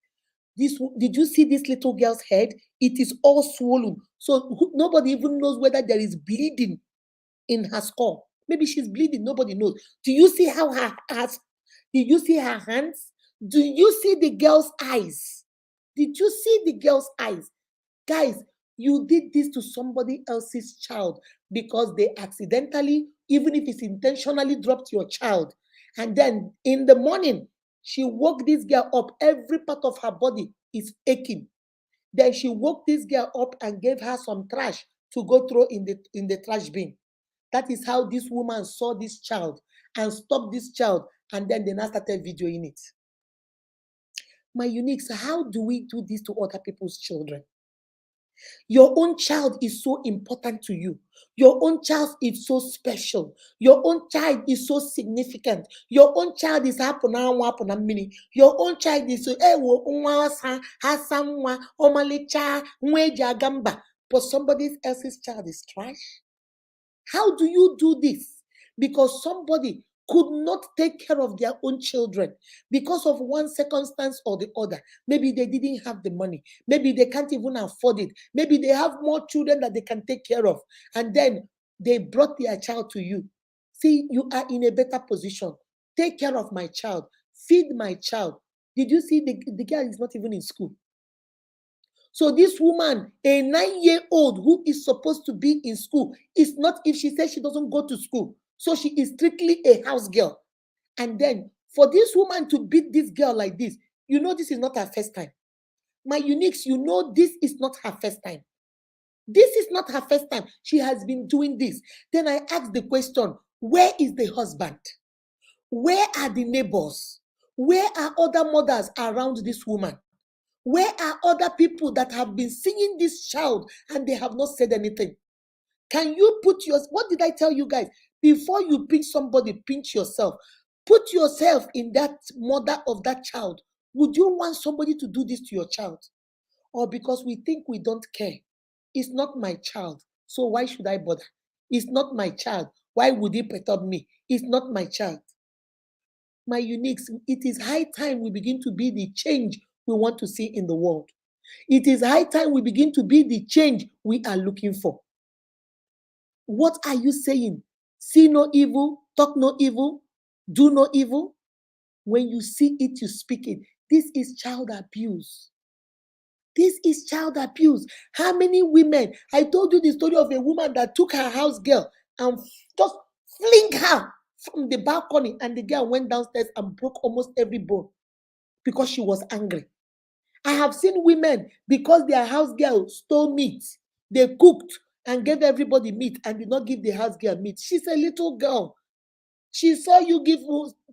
Did you see this little girl's head? It is all swollen. So nobody even knows whether there is bleeding in her skull. Maybe she's bleeding, nobody knows. Do you see how did you see her hands? Do you see the girl's eyes? Did you see the girl's eyes? Guys, you did this to somebody else's child because they accidentally, even if it's intentionally, dropped your child. And then in the morning, she woke this girl up. Every part of her body is aching. Then she woke this girl up and gave her some trash to go throw in the trash bin. That is how this woman saw this child and stopped this child. And then they now started videoing it. My uniques, how do we do this to other people's children? Your own child is so important to you. Your own child is so special. Your own child is so significant. Your own child is mini. Your own child is so but somebody else's child is trash. How do you do this? Because somebody could not take care of their own children because of one circumstance or the other. Maybe they didn't have the money. Maybe they can't even afford it. Maybe they have more children that they can take care of. And then they brought their child to you. See, you are in a better position. Take care of my child. Feed my child. Did you see the girl is not even in school? So this woman, a 9-year-old who is supposed to be in school, is not, if she says she doesn't go to school. So she is strictly a house girl. And then for this woman to beat this girl like this, you know this is not her first time. My uniques, you know this is not her first time. This is not her first time. She has been doing this. Then I asked the question, where is the husband? Where are the neighbors? Where are other mothers around this woman? Where are other people that have been seeing this child and they have not said anything? Can you put your, what did I tell you guys? Before you pinch somebody, pinch yourself. Put yourself in that mother of that child. Would you want somebody to do this to your child? Or because we think we don't care? It's not my child, so why should I bother? It's not my child. Why would he perturb me? It's not my child. My uniques, it is high time we begin to be the change we want to see in the world. It is high time we begin to be the change we are looking for. What are you saying? See no evil, talk no evil, do no evil. When you see it, you speak it. This is child abuse. This is child abuse. How many women? I told you the story of a woman that took her house girl and just fling her from the balcony, and the girl went downstairs and broke almost every bone because she was angry. I have seen women, because their house girl stole meat, they cooked and gave everybody meat and did not give the house girl meat. She's a little girl. She saw you give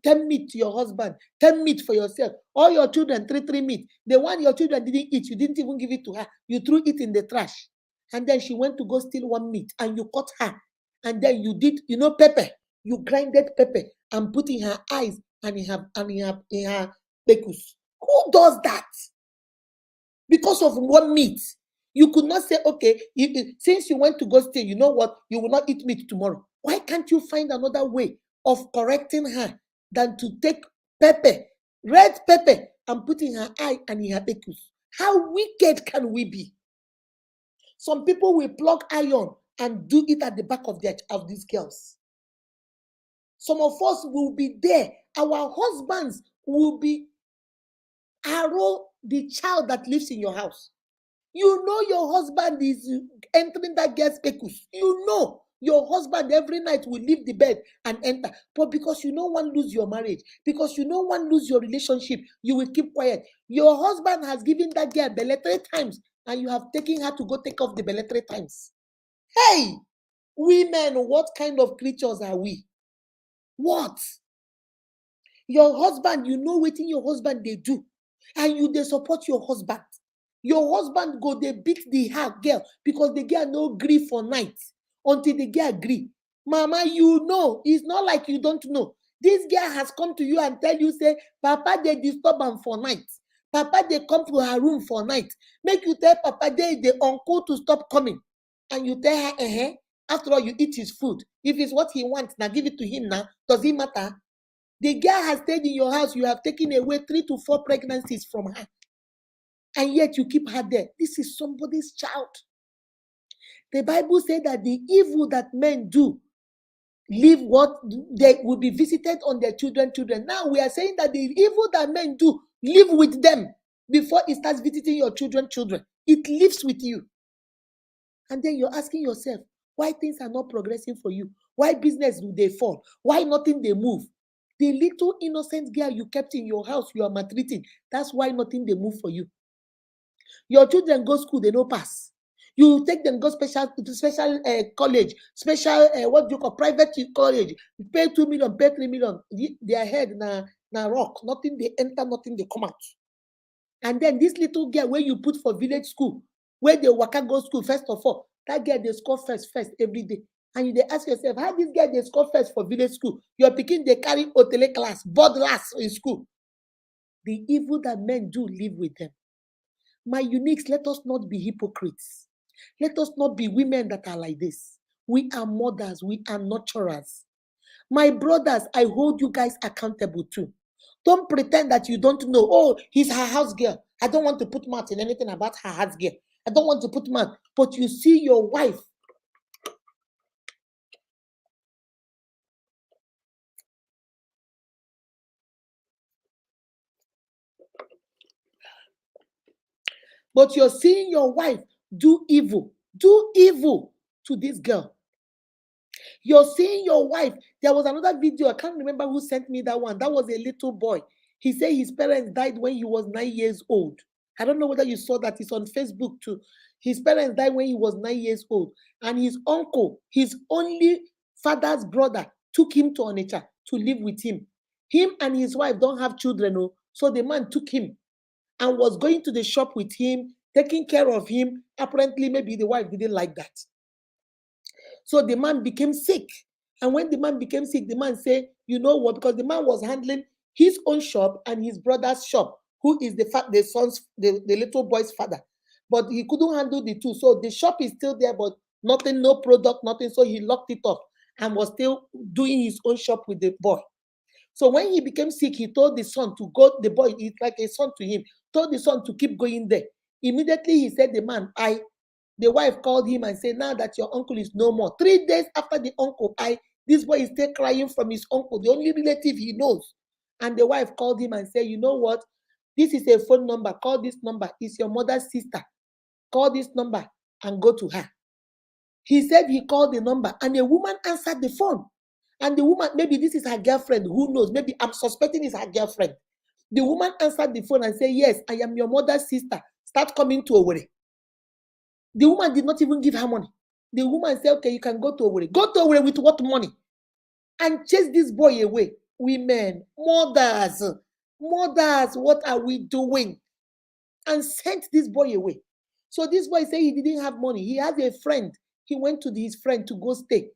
10 meat to your husband, 10 meat for yourself. All your children, three meat. The one your children didn't eat, you didn't even give it to her. You threw it in the trash. And then she went to go steal one meat and you caught her. And then you did, pepper. You grinded pepper and put in her eyes and in her pecus. Who does that? Because of one meat. You could not say, okay, since you went to go steal, you know what? You will not eat meat tomorrow. Why can't you find another way of correcting her than to take pepper, red pepper, and put in her eye and in her pecus? How wicked can we be? Some people will plug iron and do it at the back of these girls. Some of us will be there. Our husbands will be arrow the child that lives in your house. You know your husband is entering that girl's pecus. You know your husband every night will leave the bed and enter. But because you don't want to lose your marriage, because you don't want to lose your relationship, you will keep quiet. Your husband has given that girl belly 3 times and you have taken her to go take off the belly 3 times. Hey, women, what kind of creatures are we? What? Your husband, you know what your husband they do, and they support your husband. Your husband go, they beat the girl because the girl no agree for night until the girl agree. Mama, you know, it's not like you don't know. This girl has come to you and tell you, say, Papa, they disturb him for night. Papa, they come to her room for night. Make you tell Papa, the uncle to stop coming. And you tell her, after all, you eat his food. If it's what he wants, now give it to him now. Does it matter? The girl has stayed in your house. You have taken away 3 to 4 pregnancies from her. And yet you keep her there. This is somebody's child. The Bible said that the evil that men do, leave what they will be visited on their children. Now we are saying that the evil that men do, live with them before it starts visiting your children. It lives with you. And then you're asking yourself, why things are not progressing for you? Why business do they fall? Why nothing they move? The little innocent girl you kept in your house, you are maltreating. That's why nothing they move for you. Your children go school, they no pass. You take them go special college, special what do you call private college. You pay 2 million, pay 3 million. Their head na rock. Nothing they enter, nothing they come out. And then this little girl where you put for village school, where they waka go school first of all, that girl they score first every day. And you they ask yourself, how this girl they score first for village school? Your pikin they carry hotelier class, board last in school. The evil that men do live with them. My uniques, let us not be hypocrites. Let us not be women that are like this. We are mothers, we are nurturers. My brothers, I hold you guys accountable too. Don't pretend that you don't know. Oh, he's her house girl. I don't want to put mouth in anything about her house girl. I don't want to put mouth. But you see your wife. But you're seeing your wife do evil to this girl. You're seeing your wife. There was another video. I can't remember who sent me that one. That was a little boy. He said his parents died when he was 9 years old. I don't know whether you saw that. It's on Facebook too. His parents died when he was 9 years old. And his uncle, his only father's brother, took him to Onitsha to live with him. Him and his wife don't have children, oh, so the man took him and was going to the shop with him, taking care of him. Apparently, maybe the wife didn't like that. So the man became sick. And when the man became sick, the man said, you know what? Because the man was handling his own shop and his brother's shop, who is the little boy's father. But he couldn't handle the two. So the shop is still there, but nothing, no product, nothing. So he locked it up and was still doing his own shop with the boy. So when he became sick, he told the son to go. The boy is like a son to him. Told the son to keep going there. Immediately he said, the man, the wife called him and said, now that your uncle is no more. 3 days after the uncle, this boy is still crying from his uncle, the only relative he knows. And the wife called him and said, you know what? This is a phone number. Call this number. It's your mother's sister. Call this number and go to her. He said he called the number and a woman answered the phone. And the woman, maybe this is her girlfriend, who knows? Maybe I'm suspecting it's her girlfriend. The woman answered the phone and said, yes, I am your mother's sister. Start coming to Owerri. The woman did not even give her money. The woman said, okay, you can go to Owerri. Go to Owerri with what money? And chase this boy away. Women, mothers, what are we doing? And sent this boy away. So this boy said he didn't have money. He has a friend. He went to his friend to go stay.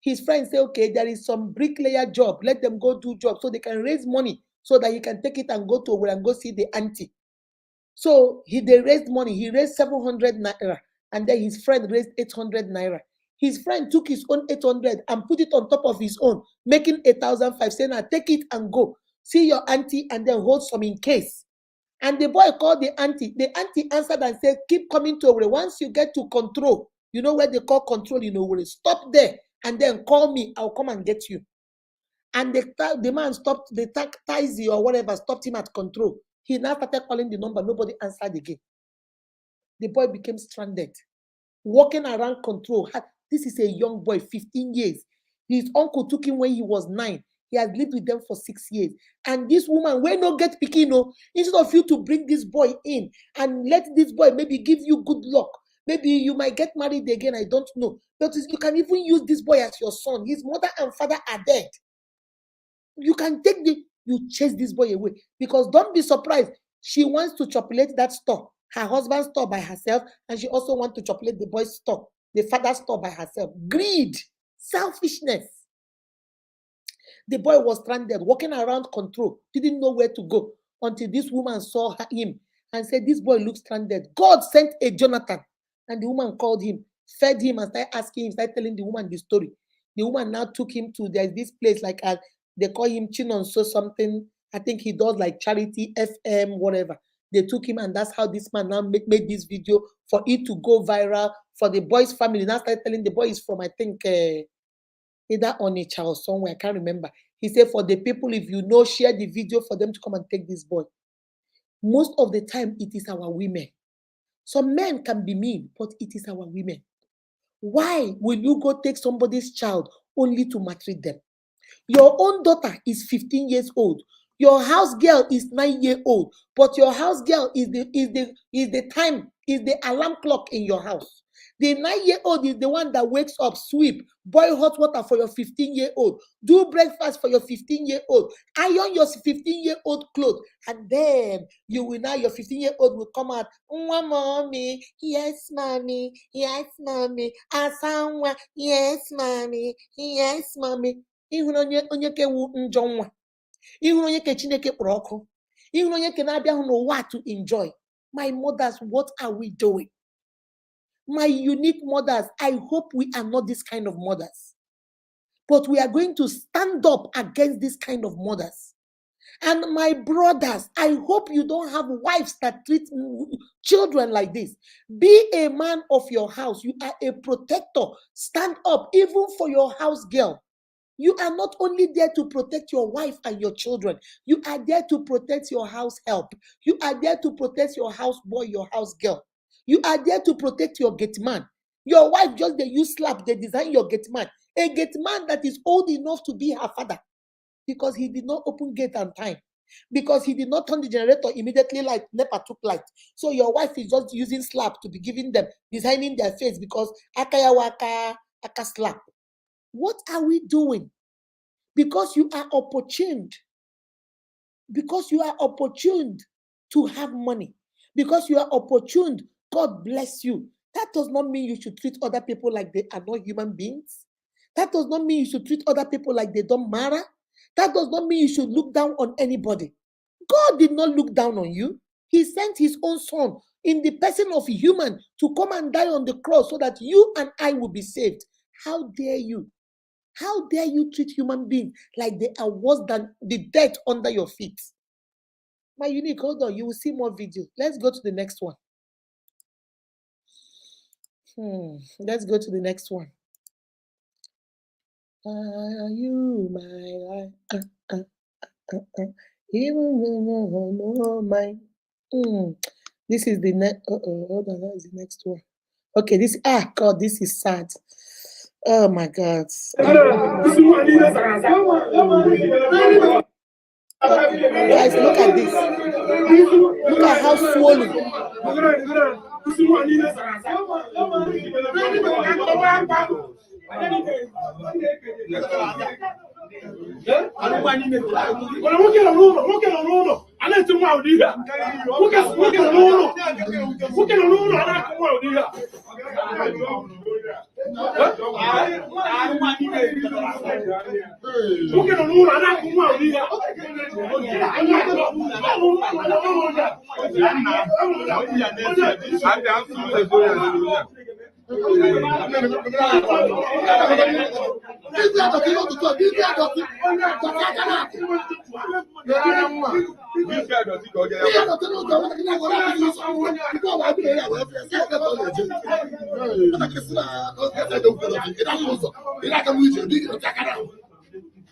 His friend said, okay, there is some bricklayer job. Let them go do job so they can raise money so that he can take it and go to Owerri and go see the auntie. So they raised money. He raised 700 naira. And then his friend raised 800 naira. His friend took his own 800 and put it on top of his own, making 1,005, saying, now take it and go. See your auntie and then hold some in case. And the boy called the auntie. The auntie answered and said, keep coming to Owerri. Once you get to control, you know where they call control in Owerri, stop there and then call me. I'll come and get you. And the man stopped, the taxi or whatever stopped him at control. He now started calling the number. Nobody answered again. The boy became stranded, walking around control. This is a young boy, 15 years. His uncle took him when he was 9. He has lived with them for 6 years. And this woman, when no get pikin, instead of you to bring this boy in and let this boy maybe give you good luck, maybe you might get married again, I don't know. But you can even use this boy as your son. His mother and father are dead. You can you chase this boy away. Because don't be surprised, she wants to chocolate that store, her husband's store by herself, and she also wants to chocolate the boy's store, the father's store by herself. Greed, selfishness. The boy was stranded, walking around control, didn't know where to go until this woman saw him and said, this boy looks stranded. God sent a Jonathan. And the woman called him, fed him, and started asking him, started telling the woman the story. The woman now took him to, there's this place like they call him Chinonso something. I think he does like charity, FM, whatever. They took him, and that's how this man now made this video for it to go viral for the boy's family. Now started telling the boy is from, I think, either Onitsha or somewhere, I can't remember. He said, for the people, if you know, share the video for them to come and take this boy. Most of the time, it is our women. Some men can be mean, but it is our women. Why will you go take somebody's child only to maltreat them? Your own daughter is 15 years old. Your house girl is 9 years old. But your house girl is the alarm clock in your house. The 9-year-old is the one that wakes up, sweep, boil hot water for your 15-year-old, do breakfast for your 15-year-old, iron your 15-year-old clothes, and then your 15-year-old will come out, mommy, yes, mommy, asanwa, yes, mommy, yes, mommy. Ịhụrụ onye ke wu njọ nwa, ịhụrụ onye ke Chineke kpọrọ ọkụ, ịhụrụ onye ke na-abịa hụ n'ụwa to enjoy. My mothers, what are we doing? My unique mothers, I hope we are not this kind of mothers. But we are going to stand up against this kind of mothers. And my brothers, I hope you don't have wives that treat children like this. Be a man of your house. You are a protector. Stand up, even for your house girl. You are not only there to protect your wife and your children. You are there to protect your house help. You are there to protect your house boy, your house girl. You are there to protect your gate man. Your wife just they use slap, they design your gate man. A gate man that is old enough to be her father because he did not open gate on time. Because he did not turn the generator immediately like NEPA took light. So your wife is just using slap to be giving them, designing their face because akaya waka, aka slap. What are we doing? Because you are opportuned. Because you are opportuned to have money. Because you are opportuned, God bless you. That does not mean you should treat other people like they are not human beings. That does not mean you should treat other people like they don't matter. That does not mean you should look down on anybody. God did not look down on you. He sent his own son in the person of a human to come and die on the cross so that you and I will be saved. How dare you? How dare you treat human beings like they are worse than the death under your feet? My unique, hold on, you will see more videos. Let's go to the next one. Let's go to the next one. Are you my life? Even mine. This is the next. Hold on, that is the next one. Okay, this. God, this is sad. Oh my God. Guys, look at this. Look at how swollen.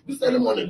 This early morning.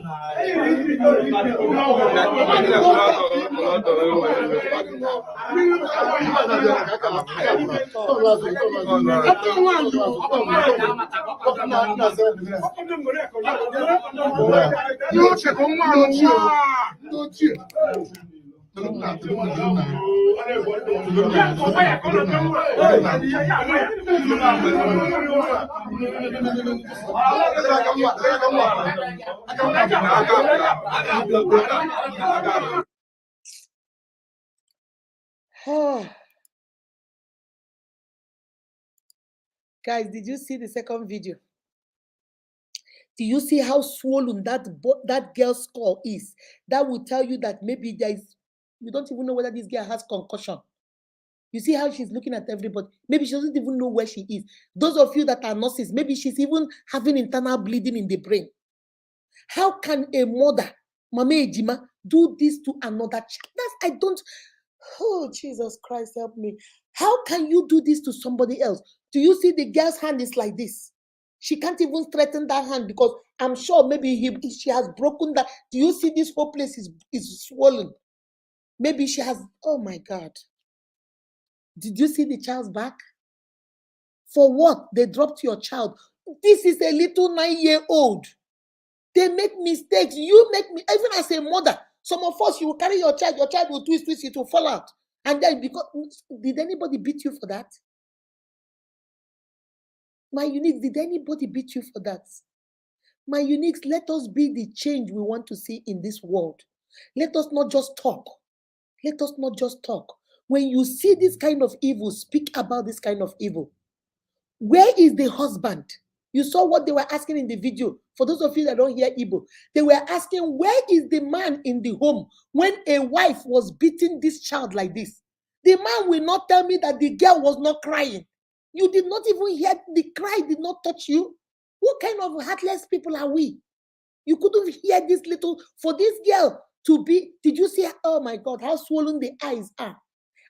Guys, did you see the second video? Do you see how swollen that girl's skull is? That will tell you that maybe you don't even know whether this girl has concussion. You see how she's looking at everybody. Maybe she doesn't even know where she is. Those of you that are nurses, maybe she's even having internal bleeding in the brain. How can a mother, Mama Ejima, do this to another child? Oh, Jesus Christ, help me. How can you do this to somebody else? Do you see the girl's hand is like this? She can't even straighten that hand because I'm sure maybe she has broken that. Do you see this whole place is swollen? Maybe she has, oh my God. Did you see the child's back? For what? They dropped your child. This is a little 9-year-old. They make mistakes. You make me, even as a mother, some of us, you will carry your child will twist, it will fall out. And then did anybody beat you for that? My uniques, did anybody beat you for that? My uniques, let us be the change we want to see in this world. Let us not just talk. Let us not just talk. When you see this kind of evil, speak about this kind of evil. Where is the husband? You saw what they were asking in the video. For those of you that don't hear Igbo, they were asking, where is the man in the home when a wife was beating this child like this? The man will not tell me that the girl was not crying. You did not even hear the cry, did not touch you. What kind of heartless people are we? You couldn't hear this little, for this girl to be, did you see, oh my God, how swollen the eyes are?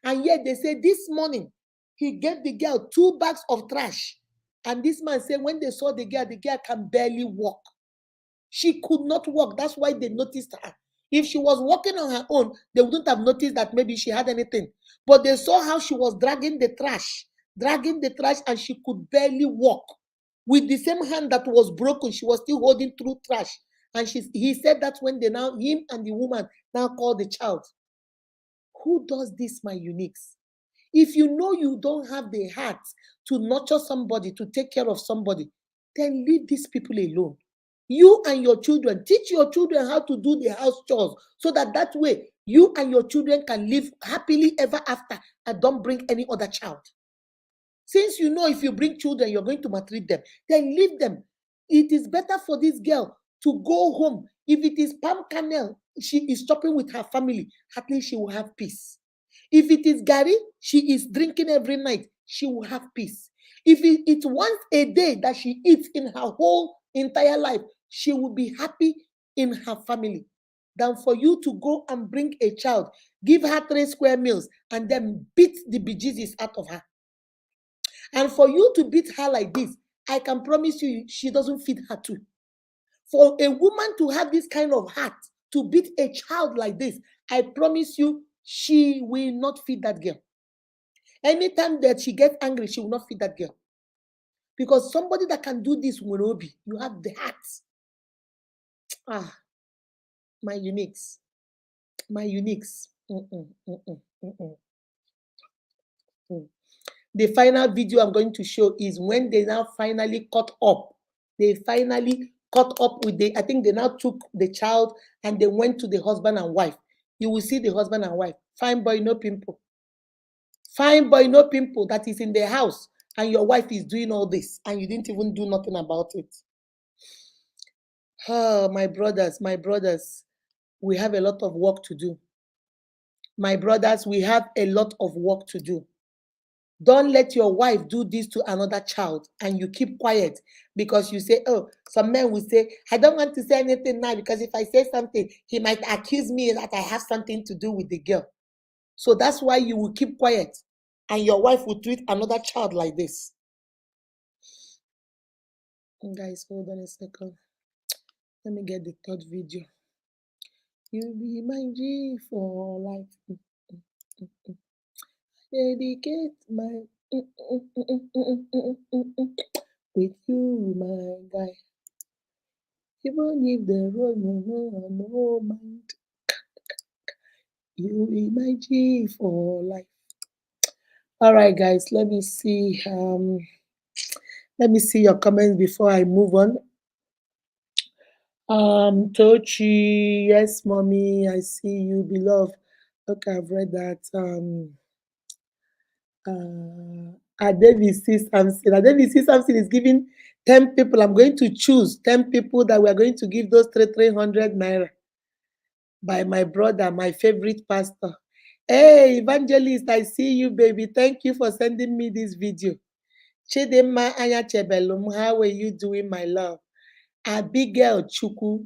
And yet they say this morning, he gave the girl 2 bags of trash. And this man said when they saw the girl can barely walk. She could not walk. That's why they noticed her. If she was walking on her own, they wouldn't have noticed that maybe she had anything. But they saw how she was dragging the trash, and she could barely walk. With the same hand that was broken, she was still holding through trash. And he said that when him and the woman now called the child. Who does this, my uniques? If you know you don't have the heart to nurture somebody, to take care of somebody, then leave these people alone. You and your children, teach your children how to do the house chores so that way you and your children can live happily ever after and don't bring any other child. Since you know if you bring children, you're going to maltreat them, then leave them. It is better for this girl to go home. If it is palm kernel she is chopping with her family, at least she will have peace. If it is Gary she is drinking every night, she will have peace. If it's once a day that she eats in her whole entire life, she will be happy in her family. Than for you to go and bring a child, give her 3 square meals, and then beat the bejesus out of her. And for you to beat her like this, I can promise you, she doesn't feed her too. For a woman to have this kind of heart, to beat a child like this, I promise you, she will not feed that girl. Anytime that she gets angry, she will not feed that girl. Because somebody that can do this will be, you have the heart. My uniques. My uniques. The final video I'm going to show is when they now finally caught up. They finally caught up with I think they now took the child and they went to the husband and wife. You will see the husband and wife. Fine boy, no pimple. Fine boy, no pimple, that is in the house, and your wife is doing all this, and you didn't even do nothing about it. Oh, my brothers, we have a lot of work to do. My brothers, we have a lot of work to do. Don't let your wife do this to another child and you keep quiet because you say, oh, some men will say, I don't want to say anything now because if I say something, he might accuse me that I have something to do with the girl. So that's why you will keep quiet and your wife will treat another child like this. Guys, hold on a second. Let me get the third video. You be my G for life. Dedicate my with you, my guy. Even if the road no mind, you be my G for life. All right, guys, let me see. Let me see your comments before I move on. Tochi, yes, mommy, I see you, beloved. Okay, I've read that. David C. Samson. David C. Samson is giving 10 people. I'm going to choose 10 people that we are going to give those 300 naira by my brother, my favorite pastor. Hey, Evangelist, I see you, baby. Thank you for sending me this video. Chidema Anya Chebelum, how are you doing, my love? Abigail Chuku.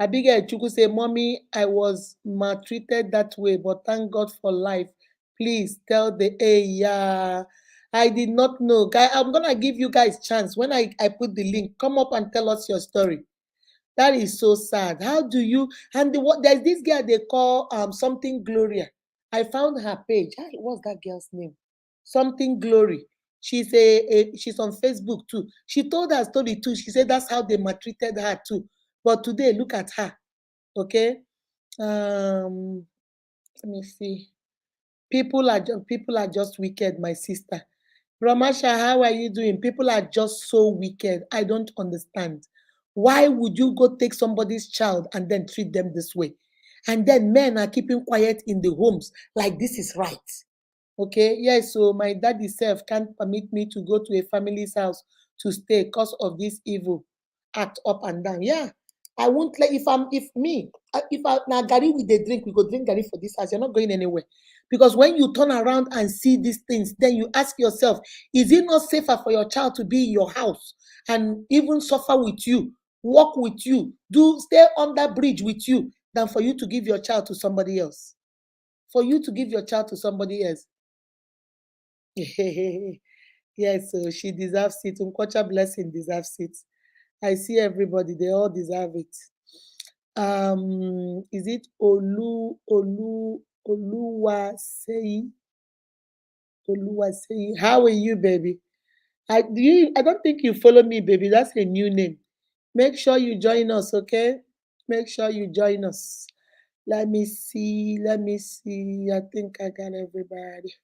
Abigail Chuku say, Mommy, I was maltreated that way, but thank God for life. Please tell the yeah. I did not know. Guy, I'm gonna give you guys chance. When I put the link, come up and tell us your story. That is so sad. How do you and there's this girl they call something Gloria. I found her page. What's that girl's name? Something Glory. She's she's on Facebook too. She told her story too. She said that's how they maltreated her too. But today, look at her. Okay. Let me see. People are just wicked, my sister. Ramasha, how are you doing? People are just so wicked. I don't understand. Why would you go take somebody's child and then treat them this way? And then men are keeping quiet in the homes like this is right. Okay, yes, so my daddy self can't permit me to go to a family's house to stay because of this evil act up and down. Yeah, I won't let if I now Gary with the drink, we go drink Gary for this house. You're not going anywhere. Because when you turn around and see these things, then you ask yourself, is it not safer for your child to be in your house and even suffer with you, walk with you, stay on that bridge with you, than for you to give your child to somebody else? For you to give your child to somebody else. Yes, so she deserves it. Unquestioned blessing deserves it. I see everybody. They all deserve it. Is it Oluwasei? Oluwasei. How are you, baby? I don't think you follow me, baby. That's a new name. Make sure you join us, okay? Make sure you join us. Let me see. Let me see. I think I got everybody.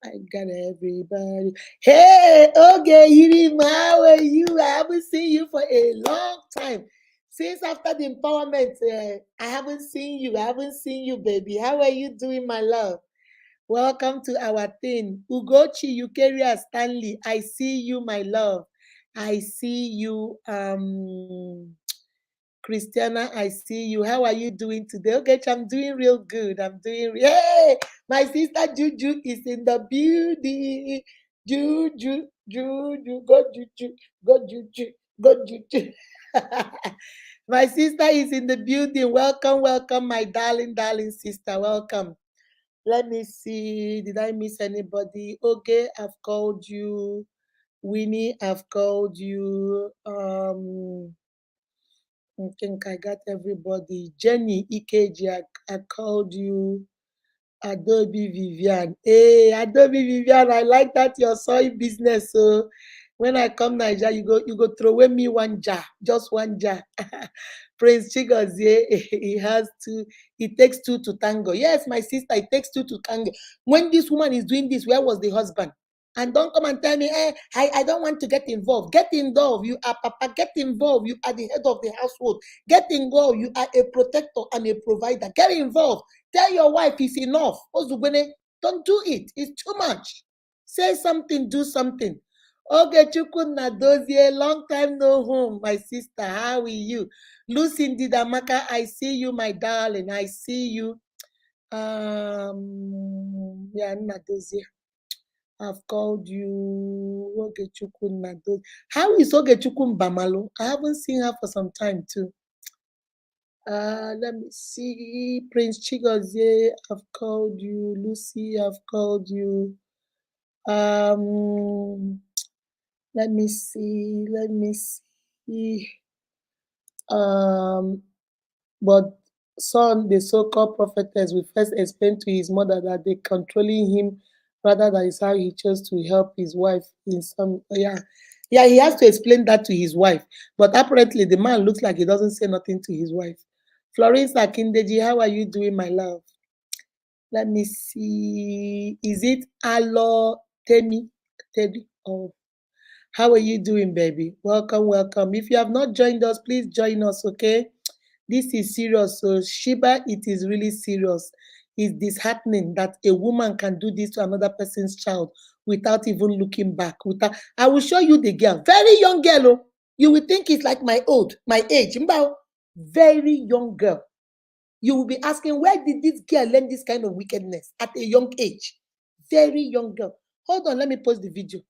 I got everybody. Hey, okay, Yirima, how are you? I haven't seen you for a long time. Since after the empowerment, I haven't seen you. I haven't seen you, baby. How are you doing, my love? Welcome to our thing. Ugochi Eukaria Stanley. I see you, my love. I see you, Christiana. I see you. How are you doing today? Okay, I'm doing real good. I'm doing. Hey, my sister Juju is in the building. Juju, Juju, go Juju, go Juju, go Juju. My sister is in the building. Welcome, welcome, my darling, darling sister. Welcome. Let me see. Did I miss anybody? Okay, I've called you. Winnie, I've called you. I think I got everybody. Jenny Ikeji, I called you. Adobe Vivian. Hey, Adobe Vivian, I like that your soy business. So when I come Nigeria, you go throw away me one jar, just one jar. Prince Chigozie, he has two, it takes two to tango. Yes, my sister, it takes two to tango. When this woman is doing this, where was the husband? And don't come and tell me, I don't want to get involved. Get involved. You are papa, get involved. You are the head of the household. Get involved. You are a protector and a provider. Get involved. Tell your wife it's enough. Ozugwene, don't do it. It's too much. Say something, do something. Okay, Chukwuna Dozie, long time no home, my sister. How are you? Lucy Didamaka, I see you, my darling. I see you. Yeah, Nadozie. I've called you. Ogechukwu Nadozie. How is Ogechukwu Bamalo? I haven't seen her for some time too. Let me see. Prince Chigozie, I've called you. Lucy, I've called you. Let me see. Let me see. But son, the so-called prophetess, will first explain to his mother that they controlling him rather that is how he chose to help his wife in some yeah, he has to explain that to his wife. But apparently the man looks like he doesn't say nothing to his wife. Florence Akindeji, how are you doing, my love? Let me see. Is it Alo Temi? Teddy? Oh, how are you doing, baby? Welcome, welcome. If you have not joined us, please join us, okay? This is serious. So, Shiba, it is really serious. It's disheartening that a woman can do this to another person's child without even looking back. I will show you the girl. Very young girl. Oh. You will think it's like my age. Very young girl. You will be asking, where did this girl learn this kind of wickedness at a young age? Very young girl. Hold on, let me post the video.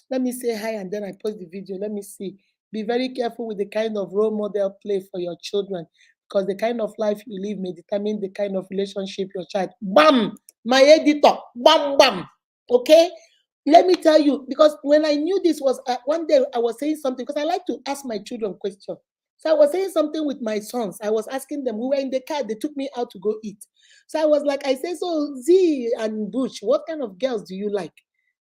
Let me say hi and then I post the video. Let me see. Be very careful with the kind of role model play for your children because the kind of life you live may determine the kind of relationship your child. Bam! My editor. Bam, bam. Okay? Let me tell you, because when I knew this was one day I was saying something because I like to ask my children questions. So I was saying something with my sons. I was asking them, we were in the car, they took me out to go eat. So I was like, I say, so Z and Bush, what kind of girls do you like?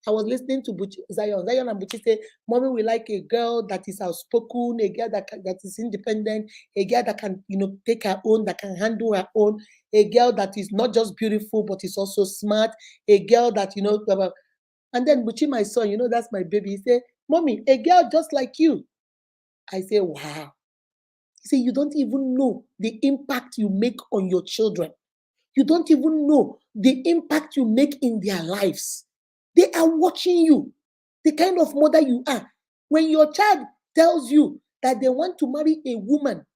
I was listening to Zion. Zion and Buchi say, Mommy, we like a girl that is outspoken, a girl that is independent, a girl that can, take her own, that can handle her own, a girl that is not just beautiful, but is also smart, a girl that, blah, blah. And then Buchi, my son, that's my baby. He said, Mommy, a girl just like you. I say, wow. He said, you don't even know the impact you make on your children. You don't even know the impact you make in their lives. They are watching you, the kind of mother you are. When your child tells you that they want to marry a woman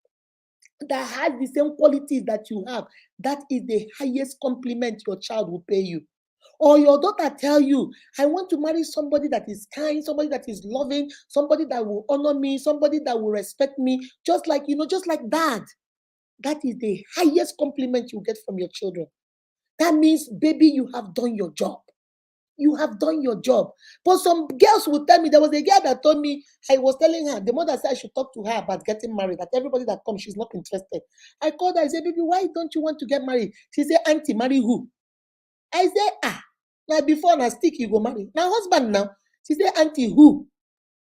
that has the same qualities that you have, that is the highest compliment your child will pay you. Or your daughter tell you, I want to marry somebody that is kind, somebody that is loving, somebody that will honor me, somebody that will respect me, just like dad. That is the highest compliment you get from your children. That means, baby, you have done your job. You have done your job. But some girls will tell me, there was a girl that told me, I was telling her, the mother said I should talk to her about getting married, that everybody that comes, she's not interested. I called her, I said, baby, why don't you want to get married? She said, auntie, marry who? I said, now before na stick you go marry. Now husband now. She said, auntie, who?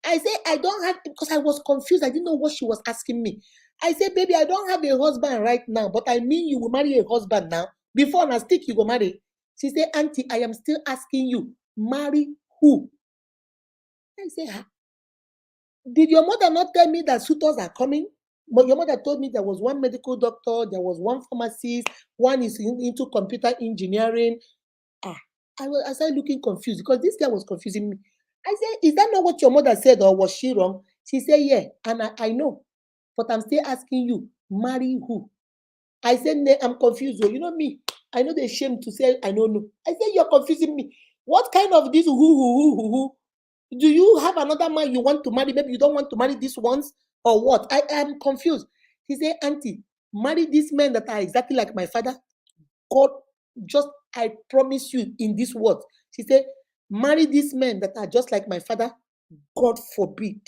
I said, I don't have, because I was confused. I didn't know what she was asking me. I said, baby, I don't have a husband right now, but I mean you will marry a husband now. Before na stick you go marry. She said, auntie, I am still asking you, marry who? I said, did your mother not tell me that suitors are coming? But your mother told me there was one medical doctor, there was one pharmacist, one is into computer engineering. I started looking confused because this girl was confusing me. I said, is that not what your mother said, or was she wrong? She said, yeah, and I know, but I'm still asking you, marry who? I said, I'm confused. You know me, I know they're ashamed to say I don't know. I said, you're confusing me. What kind of this who? Do you have another man you want to marry? Maybe you don't want to marry these ones, or what? I am confused. He said, auntie, marry these men that are exactly like my father. God, just I promise you in this word. She said, marry these men that are just like my father. God forbid.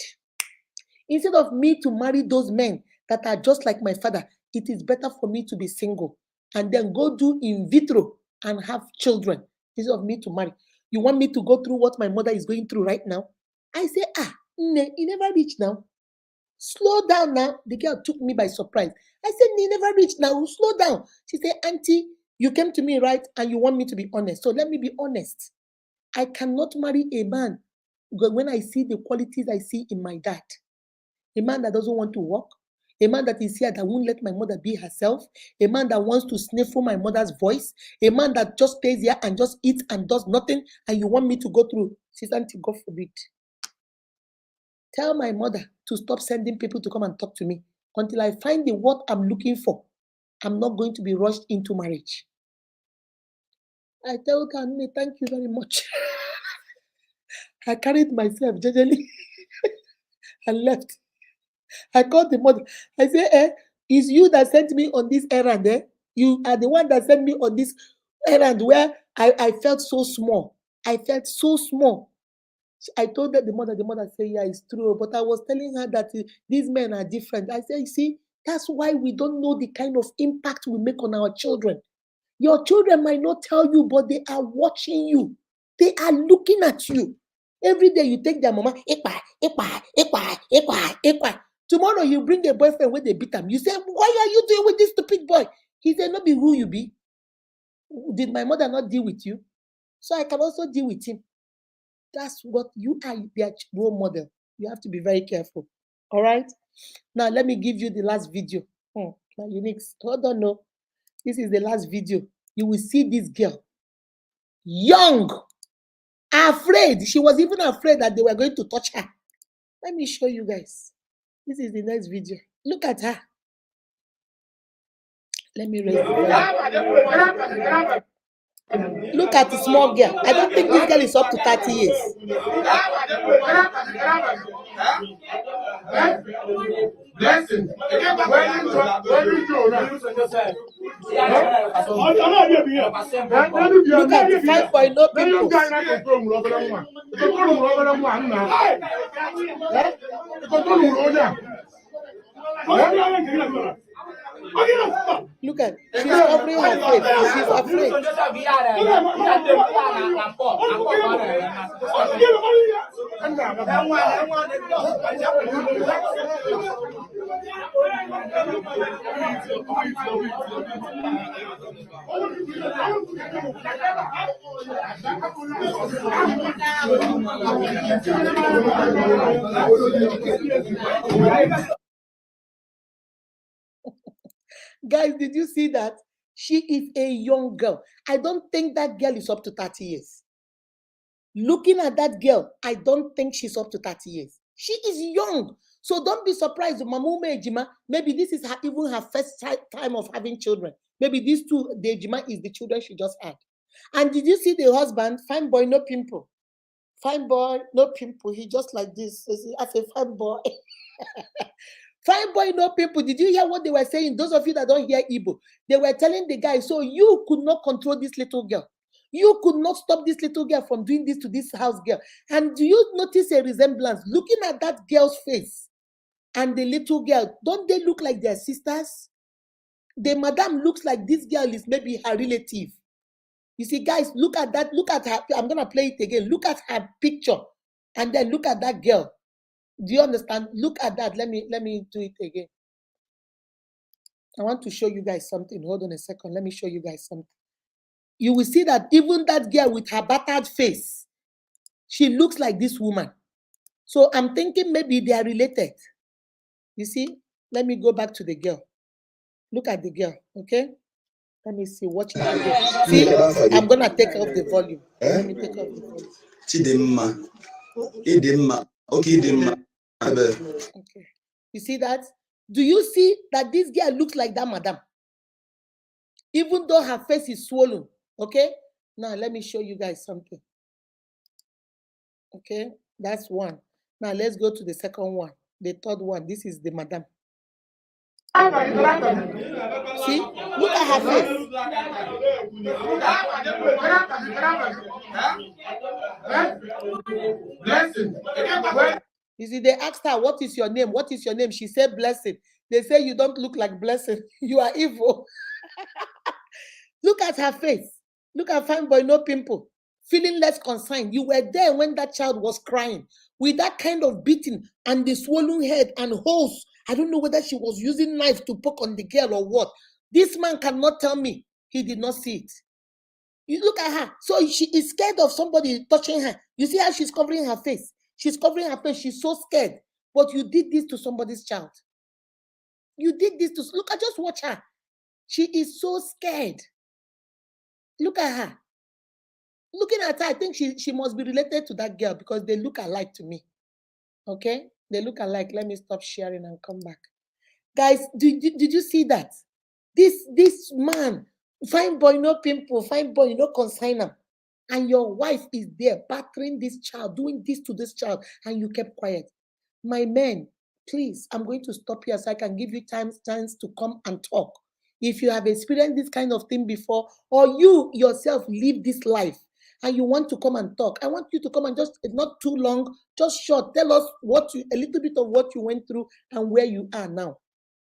Instead of me to marry those men that are just like my father, it is better for me to be single and then go do in vitro and have children instead of me to marry. You want me to go through what my mother is going through right now? I say, you never reach now. Slow down now. The girl took me by surprise. I said, you never reach now. Slow down. She said, auntie, you came to me, right? And you want me to be honest. So let me be honest. I cannot marry a man when I see the qualities I see in my dad. A man that doesn't want to work. A man that is here that won't let my mother be herself. A man that wants to sniffle my mother's voice. A man that just stays here and just eats and does nothing. And you want me to go through. She said, auntie, God forbid. Tell my mother to stop sending people to come and talk to me. Until I find the what I'm looking for, I'm not going to be rushed into marriage. I told her, thank you very much. I carried myself jejely and left. I called the mother. I said, it's you that sent me on this errand. You are the one that sent me on this errand where I felt so small. I felt so small. I told her, the mother said, yeah, it's true. But I was telling her that these men are different. I said, you see, that's why we don't know the kind of impact we make on our children. Your children might not tell you, but they are watching you. They are looking at you. Every day you take their mama, ekpa. Tomorrow you bring a boyfriend where they beat him. You say, what are you doing with this stupid boy? He said, not be who you be. Did my mother not deal with you? So I can also deal with him. That's what you are, their role model. You have to be very careful. All right. Now let me give you the last video. My uniques. Hold on, no. This is the last video. You will see this girl, young, afraid. She was even afraid that they were going to touch her. Let me show you guys. This is the next video. Look at her. Let me raise the volume. Look at the small girl. I don't think this girl is up to 30 years. Blessing. Look at the 5 no pimples. Look at, she's covering her face. She's afraid. Guys, did you see that? She is a young girl. I don't think that girl is up to 30 years. Looking at that girl, I don't think she's up to 30 years. She is young. So don't be surprised. Mamume Ejima, maybe this is even her first time of having children. Maybe these two, the Ejima is the children she just had. And did you see the husband? Fine boy, no pimple. Fine boy, no pimple. He just like this. I say, fine boy. Fine boy, no pimple. Did you hear what they were saying? Those of you that don't hear Igbo, they were telling the guy, so you could not control this little girl. You could not stop this little girl from doing this to this house girl. And do you notice a resemblance? Looking at that girl's face and the little girl, don't they look like their sisters? The madam looks like this girl is maybe her relative. You see, guys, look at that. Look at her. I'm going to play it again. Look at her picture. And then look at that girl. Do you understand? Look at that. Let me do it again. I want to show you guys something. Hold on a second. Let me show you guys something. You will see that even that girl with her battered face, she looks like this woman. So I'm thinking maybe they are related. You see? Let me go back to the girl. Look at the girl, okay? Let me see. Watch it again. See, I'm gonna take off the volume. Let me take off the volume. Chidemma. Idemma. Okay, Idemma. Okay. You see that? Do you see that this girl looks like that madam? Even though her face is swollen. Okay? Now let me show you guys something. Okay, that's one. Now let's go to the second one. The third one. This is the madam. See? Look at her face. Blessing. You see, they asked her, what is your name? What is your name? She said, Blessing. They say, you don't look like Blessing. You are evil. Look at her face. Look at fine boy, no pimple. Feeling less concerned. You were there when that child was crying. With that kind of beating and the swollen head and holes. I don't know whether she was using knife to poke on the girl or what. This man cannot tell me he did not see it. You look at her. So she is scared of somebody touching her. You see how she's covering her face. She's covering her face. She's so scared. But you did this to somebody's child. You did this to... Look, I just watch her. She is so scared. Look at her. Looking at her, I think she must be related to that girl because they look alike to me. Okay? They look alike. Let me stop sharing and come back. Guys, did you see that? This man, fine boy, no pimple, fine boy, no consigner. And your wife is there battering this child, doing this to this child, and you kept quiet. My men, please, I'm going to stop here so I can give you chance to come and talk. If you have experienced this kind of thing before, or you yourself live this life, and you want to come and talk, I want you to come and just, it's not too long, just short, tell us a little bit of what you went through and where you are now.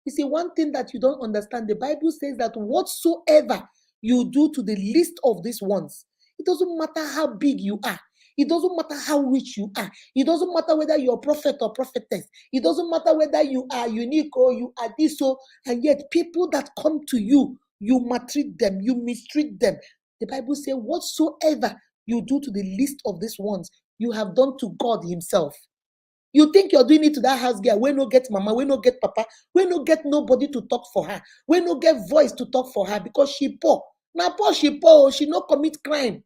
You see, one thing that you don't understand, the Bible says that whatsoever you do to the least of these ones, it doesn't matter how big you are. It doesn't matter how rich you are. It doesn't matter whether you're a prophet or prophetess. It doesn't matter whether you are unique or you are this so, and yet people that come to you, you maltreat them, you mistreat them. The Bible says, whatsoever you do to the least of these ones, you have done to God himself. You think you're doing it to that house girl, we no get mama, we no get papa, we no get nobody to talk for her, we no get voice to talk for her because she poor. Now poor, she no commit crime.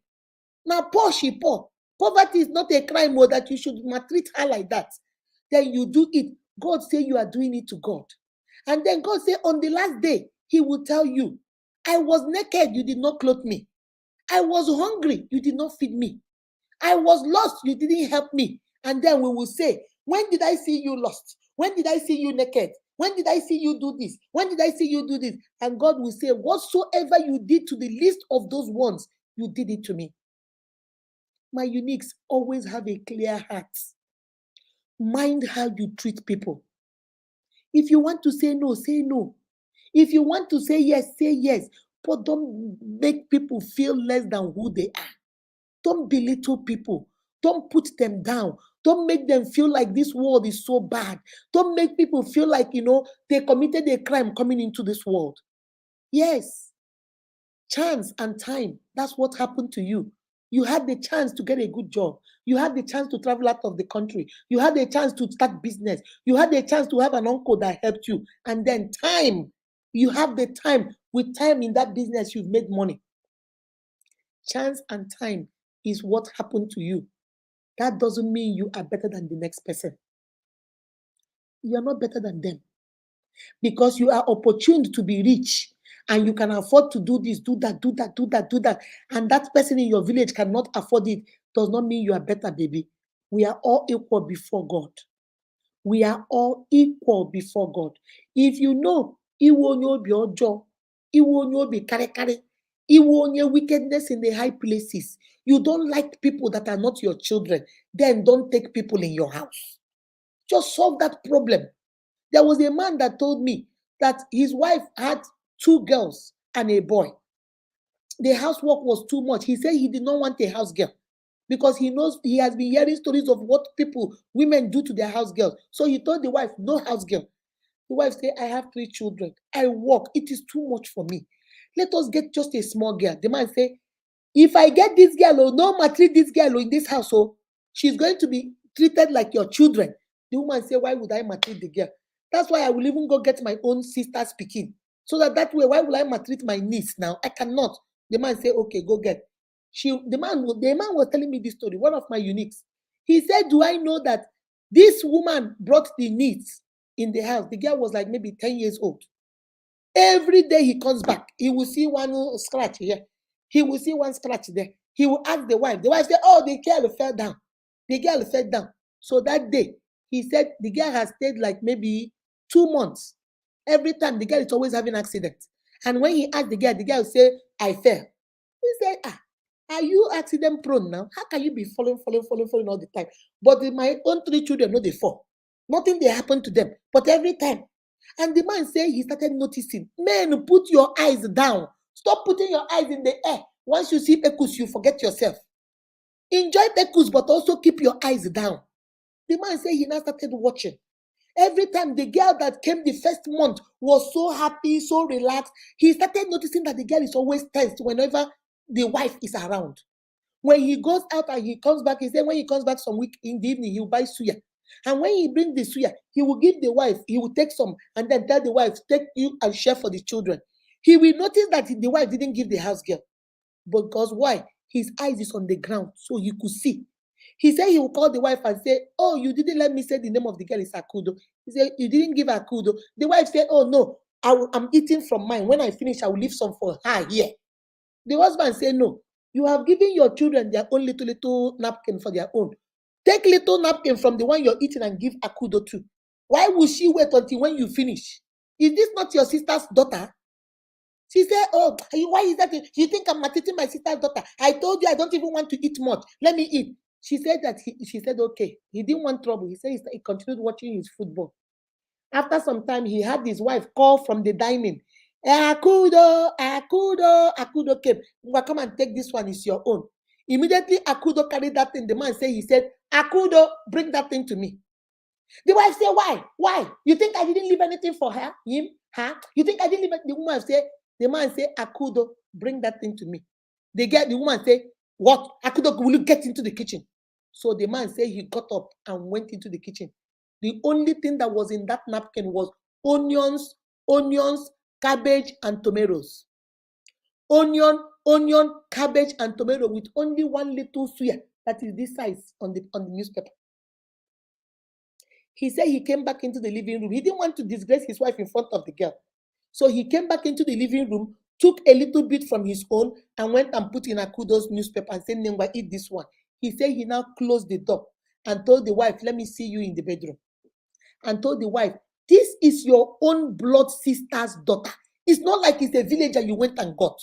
Now poor, she poor. Poverty is not a crime or that you should maltreat her like that. Then you do it. God say you are doing it to God. And then God say on the last day, he will tell you, I was naked, you did not clothe me. I was hungry, you did not feed me. I was lost, you didn't help me. And then we will say, when did I see you lost? When did I see you naked? When did I see you do this? When did I see you do this? And God will say, whatsoever you did to the least of those ones, you did it to me. My uniques always have a clear heart. Mind how you treat people. If you want to say no, say no. If you want to say yes, say yes. But don't make people feel less than who they are. Don't belittle people. Don't put them down. Don't make them feel like this world is so bad. Don't make people feel like, they committed a crime coming into this world. Yes. Chance and time. That's what happened to you. You had the chance to get a good job. You had the chance to travel out of the country. You had the chance to start business. You had the chance to have an uncle that helped you. And then time. You have the time. With time in that business, you've made money. Chance and time is what happened to you. That doesn't mean you are better than the next person. You are not better than them. Because you are opportuned to be rich and you can afford to do this, do that, do that, do that, do that. And that person in your village cannot afford it, does not mean you are better, baby. We are all equal before God. We are all equal before God. If you know, iwo nyo bi ojo, iwo nyo bi kare kare, Iwonye wickedness in the high places. You don't like people that are not your children. Then don't take people in your house. Just solve that problem. There was a man that told me that his wife had 2 girls and a boy. The housework was too much. He said he did not want a house girl because he knows he has been hearing stories of what women do to their house girls. So he told the wife, no house girl. The wife said, I have 3 children. I work. It is too much for me. Let us get just a small girl. The man said, if I get this girl, no matter treat this girl in this house, she's going to be treated like your children. The woman said, why would I maltreat the girl? That's why I will even go get my own sister speaking. So that way, why will I maltreat my niece now? I cannot. The man said, okay, go get. The man was telling me this story, one of my uniques. He said, do I know that this woman brought the niece in the house? The girl was like maybe 10 years old. Every day he comes back, he will see one scratch here. He will see one scratch there. He will ask the wife. The wife said, oh, the girl fell down. The girl fell down. So that day, he said the girl has stayed like maybe 2 months. Every time the girl is always having accidents. And when he asked the girl will say, I fell. He said, are you accident prone now? How can you be falling all the time? But my own 3 children, no, they fall. Nothing they happen to them. But every time. And the man said he started noticing, men, put your eyes down. Stop putting your eyes in the air. Once you see pekus, you forget yourself. Enjoy pekus, but also keep your eyes down. The man said he now started watching. Every time the girl that came the first month was so happy, so relaxed, he started noticing that the girl is always tensed whenever the wife is around. When he goes out and he comes back, he said when he comes back some week in the evening, he will buy suya. And when he brings the suya, he will give the wife, he will take some and then tell the wife, take you and share for the children. He will notice that the wife didn't give the house girl. Because why? His eyes is on the ground, so he could see. He said he will call the wife and say, oh, you didn't let me say the name of the girl is Akudo. He said, you didn't give her Akudo. The wife said, oh, no, I'm eating from mine. When I finish, I will leave some for her here. The husband said, no, you have given your children their own little napkin for their own. Take little napkin from the one you're eating and give Akudo to. Why will she wait until when you finish? Is this not your sister's daughter? She said, oh, why is that? You think I'm maltreating my sister's daughter? I told you I don't even want to eat much. Let me eat. She said that she said, okay. He didn't want trouble. He said he continued watching his football. After some time, he had his wife call from the dining. Akudo came. Come and take this one, it's your own. Immediately, Akudo carried that thing. The man said, he said, Akudo, bring that thing to me. The wife said, why? Why? You think I didn't leave anything for her? Him? Her? You think I didn't leave it? The man said, Akudo, bring that thing to me. The woman said, what? Akudo, will you get into the kitchen? So the man said he got up and went into the kitchen. The only thing that was in that napkin was onions, cabbage, and tomatoes. Onion, cabbage, and tomato with only one little suya that is this size on the newspaper. He said he came back into the living room. He didn't want to disgrace his wife in front of the girl. So he came back into the living room, took a little bit from his own, and went and put in Akudo's newspaper and said, Nengwa, eat this one. He said he now closed the door and told the wife, let me see you in the bedroom. And told the wife, this is your own blood sister's daughter. It's not like it's a villager you went and got.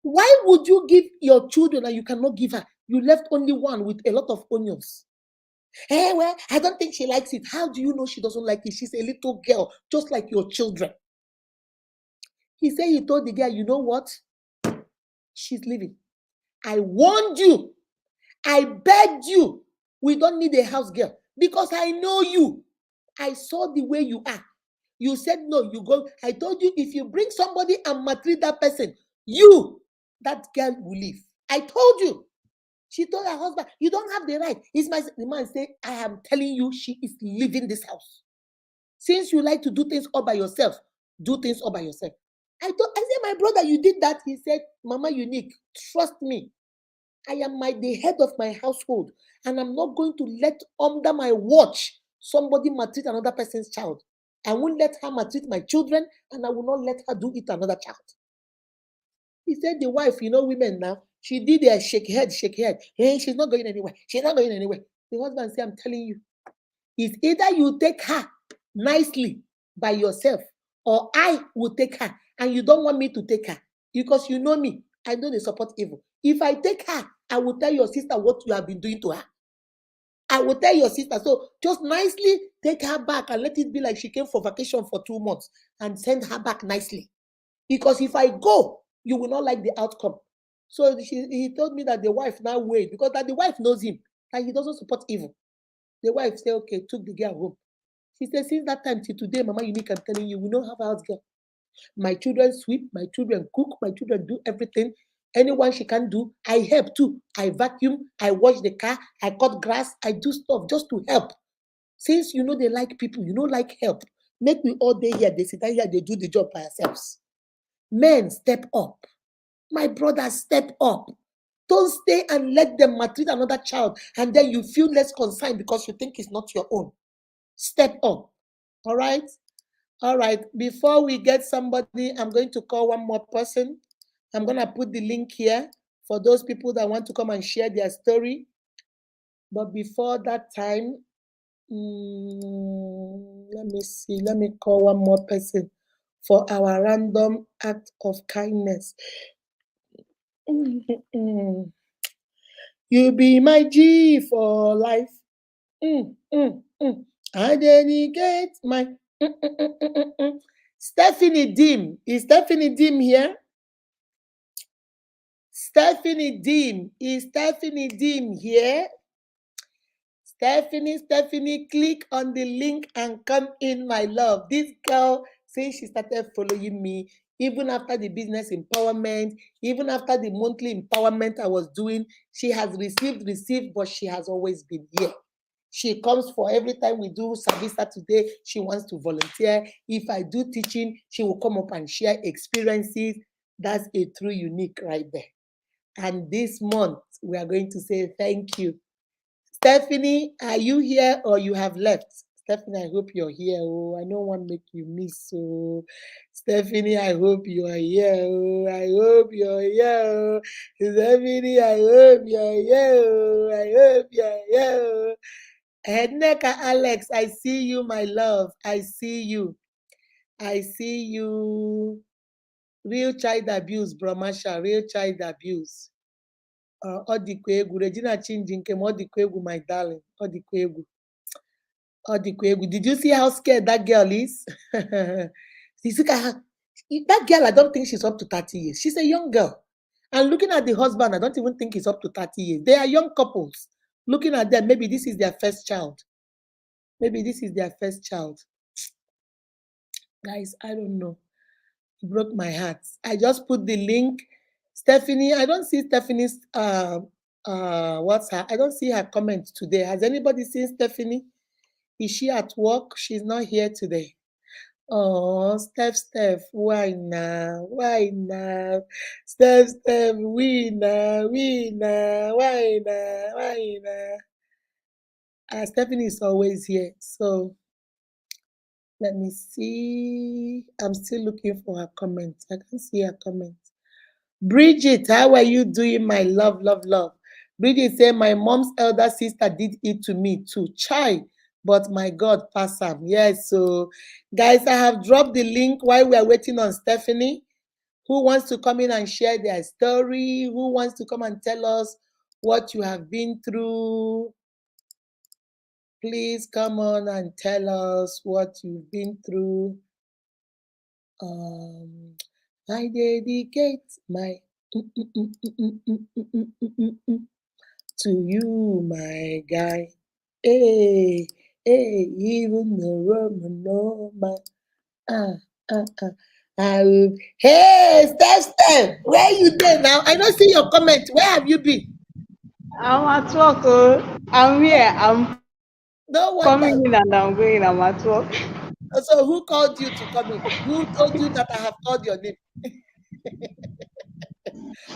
Why would you give your children and you cannot give her? You left only one with a lot of onions. Hey, well, I don't think she likes it. How do you know she doesn't like it? She's a little girl, just like your children. He said he told the girl, you know what? She's leaving. I warned you. I begged you. We don't need a house girl because I know you. I saw the way you are. You said no, you go. I told you if you bring somebody and maltreat that person, that girl will leave. I told you. She told her husband, you don't have the right. The man said, I am telling you, she is leaving this house. Since you like to do things all by yourself, do things all by yourself. I said, my brother, you did that. He said, Mama Unique, trust me. I am the head of my household, and I'm not going to let under my watch somebody maltreat another person's child. I won't let her maltreat my children, and I will not let her do it to another child. He said the wife, women now, she did a shake head. Hey, she's not going anywhere. She's not going anywhere. The husband said, I'm telling you, it's either you take her nicely by yourself, or I will take her, and you don't want me to take her because you know me. I know they support evil. If I take her, I will tell your sister what you have been doing to her. I will tell your sister. So just nicely take her back and let it be like she came for vacation for 2 months and send her back nicely. Because if I go, you will not like the outcome. So he told me that the wife now wait because that the wife knows him and he doesn't support evil. The wife said, okay, took the girl home. She said, since that time till today, Mama Unique, I'm telling you, we don't have a house girl. My children sweep, my children cook, my children do everything. Anyone she can do, I help too. I vacuum, I wash the car, I cut grass, I do stuff just to help. Since you know they like people, you know like help. Make me all day here, they sit down here, they do the job by ourselves. Men, step up. My brothers, step up. Don't stay and let them maltreat another child and then you feel less concerned because you think it's not your own. Step up. All right? All right. Before we get somebody, I'm going to call one more person. I'm going to put the link here for those people that want to come and share their story. But before that time, let me see. Let me call one more person for our random act of kindness. You be my G for life. I dedicate my Stephanie Dim. Is Stephanie Dim here? Stephanie Dim. Is Stephanie Dim here? Stephanie, click on the link and come in, my love. This girl, since she started following me, even after the business empowerment, even after the monthly empowerment I was doing, she has received, but she has always been here. She comes for every time we do service Saturday, she wants to volunteer. If I do teaching, she will come up and share experiences. That's a true unique right there. And this month, we are going to say thank you. Stephanie, are you here or you have left? Stephanie, I hope you're here. Oh, I don't want to make you miss. So, Stephanie, I hope you are here. Oh, I hope you're here. Oh. Stephanie, I hope you're here. Oh, I hope you're here. Oh. Hedneka Alex, I see you, my love. I see you. I see you. Real child abuse, Bromasha. Real child abuse. Odikwe Regina changing came Odikwe my darling. Odikwe Did you see how scared that girl is? That girl, I don't think she's up to 30 years. She's a young girl. And looking at the husband, I don't even think he's up to 30 years. They are young couples. Looking at them, maybe this is their first child. Maybe this is their first child. Guys, I don't know. It broke my heart. I just put the link. Stephanie, I don't see Stephanie's what's her? I don't see her comment today. Has anybody seen Stephanie? Is she at work? She's not here today. Oh, Steph, why now? Why now? Steph, we now, why now? Stephanie is always here. So let me see. I'm still looking for her comment. I can't see her comment. Bridget, how are you doing, my love? Bridget said, my mom's elder sister did it to me too. Chai, but my God, pass them. Yes, so guys, I have dropped the link while we are waiting on Stephanie. Who wants to come in and share their story? Who wants to come and tell us what you have been through? Please come on and tell us what you've been through. I dedicate my to you, my guy. Hey, even the Roman no man. I will. Hey, Steph, where you there now? I don't see your comment. Where have you been? I'm at work. Oh. I'm here. I'm No coming wonder. in and I'm going. I'm at work. So who called you to come in? Who told you that I have called your name?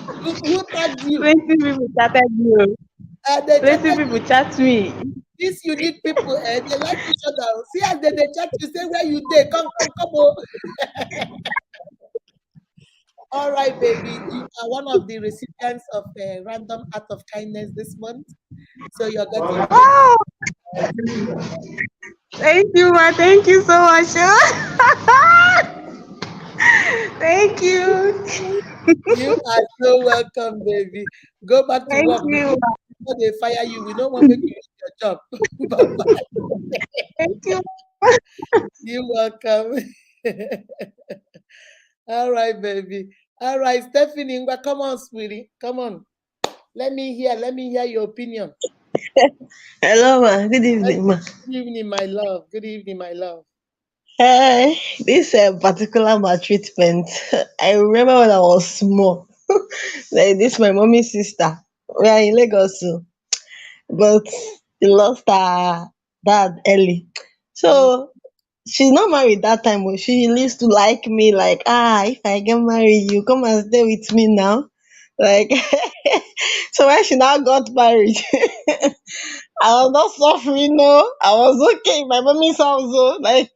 Who tagged you? 20 people chatted you. They 20 chatted people you. chat me. These unique people, they like each other. See as they chat you, say where you there? Come. Oh. All right, baby. You are one of the recipients of a random act of kindness this month. So you're getting 20. Oh, thank you, ma. Thank you so much. Thank you. You are so welcome, baby. Go back to Thank work you. before they fire you. We don't want to make you lose your job. Bye-bye. Thank you. You're welcome. All right, baby. All right, Stephanie, come on, sweetie. Come on. Let me hear your opinion. Hello, ma. Good evening, ma. Good evening, my love. Good evening, my love. This particular maltreatment, I remember when I was small. Like this, my mommy's sister. We are in Lagos, so, but she lost her dad early. Mm. So she's not married that time, but she used to like me, like, if I get married, you come and stay with me now. Like, so when she now got married, I was not suffering, no. I was okay in my mommy's house, so like,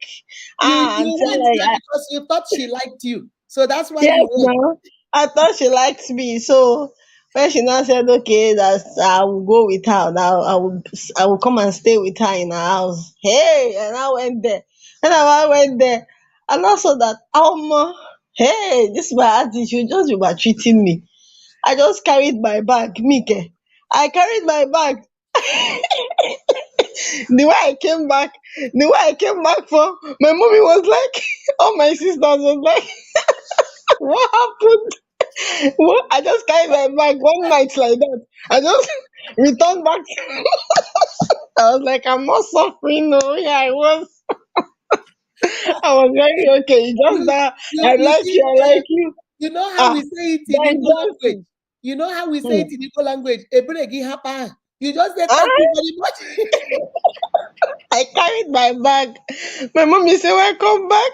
You until went like, there because you thought she liked you. So that's why yes, you went. now I thought she liked me. So when she now said, okay, that I will go with her, that I will come and stay with her in her house. Hey, and I went there. And I went there, and also that, hey, this is my attitude, just be treating me. I just carried my bag, Mike. I carried my bag. The way I came back for, my mommy was like, all my sisters was like, what happened? What? I just carried my bag one night like that. I just returned back. I was like, I'm not suffering. No, yeah, I was very okay. It's just You that you I you like see, you, I like you. you know how Ah, we say it in Ben Igbo language. Johnson. You know how we say Hmm. it in Igbo language. Ebregi hapa. You just say thank you Ah, very much. I carried my bag. My mommy said, welcome back.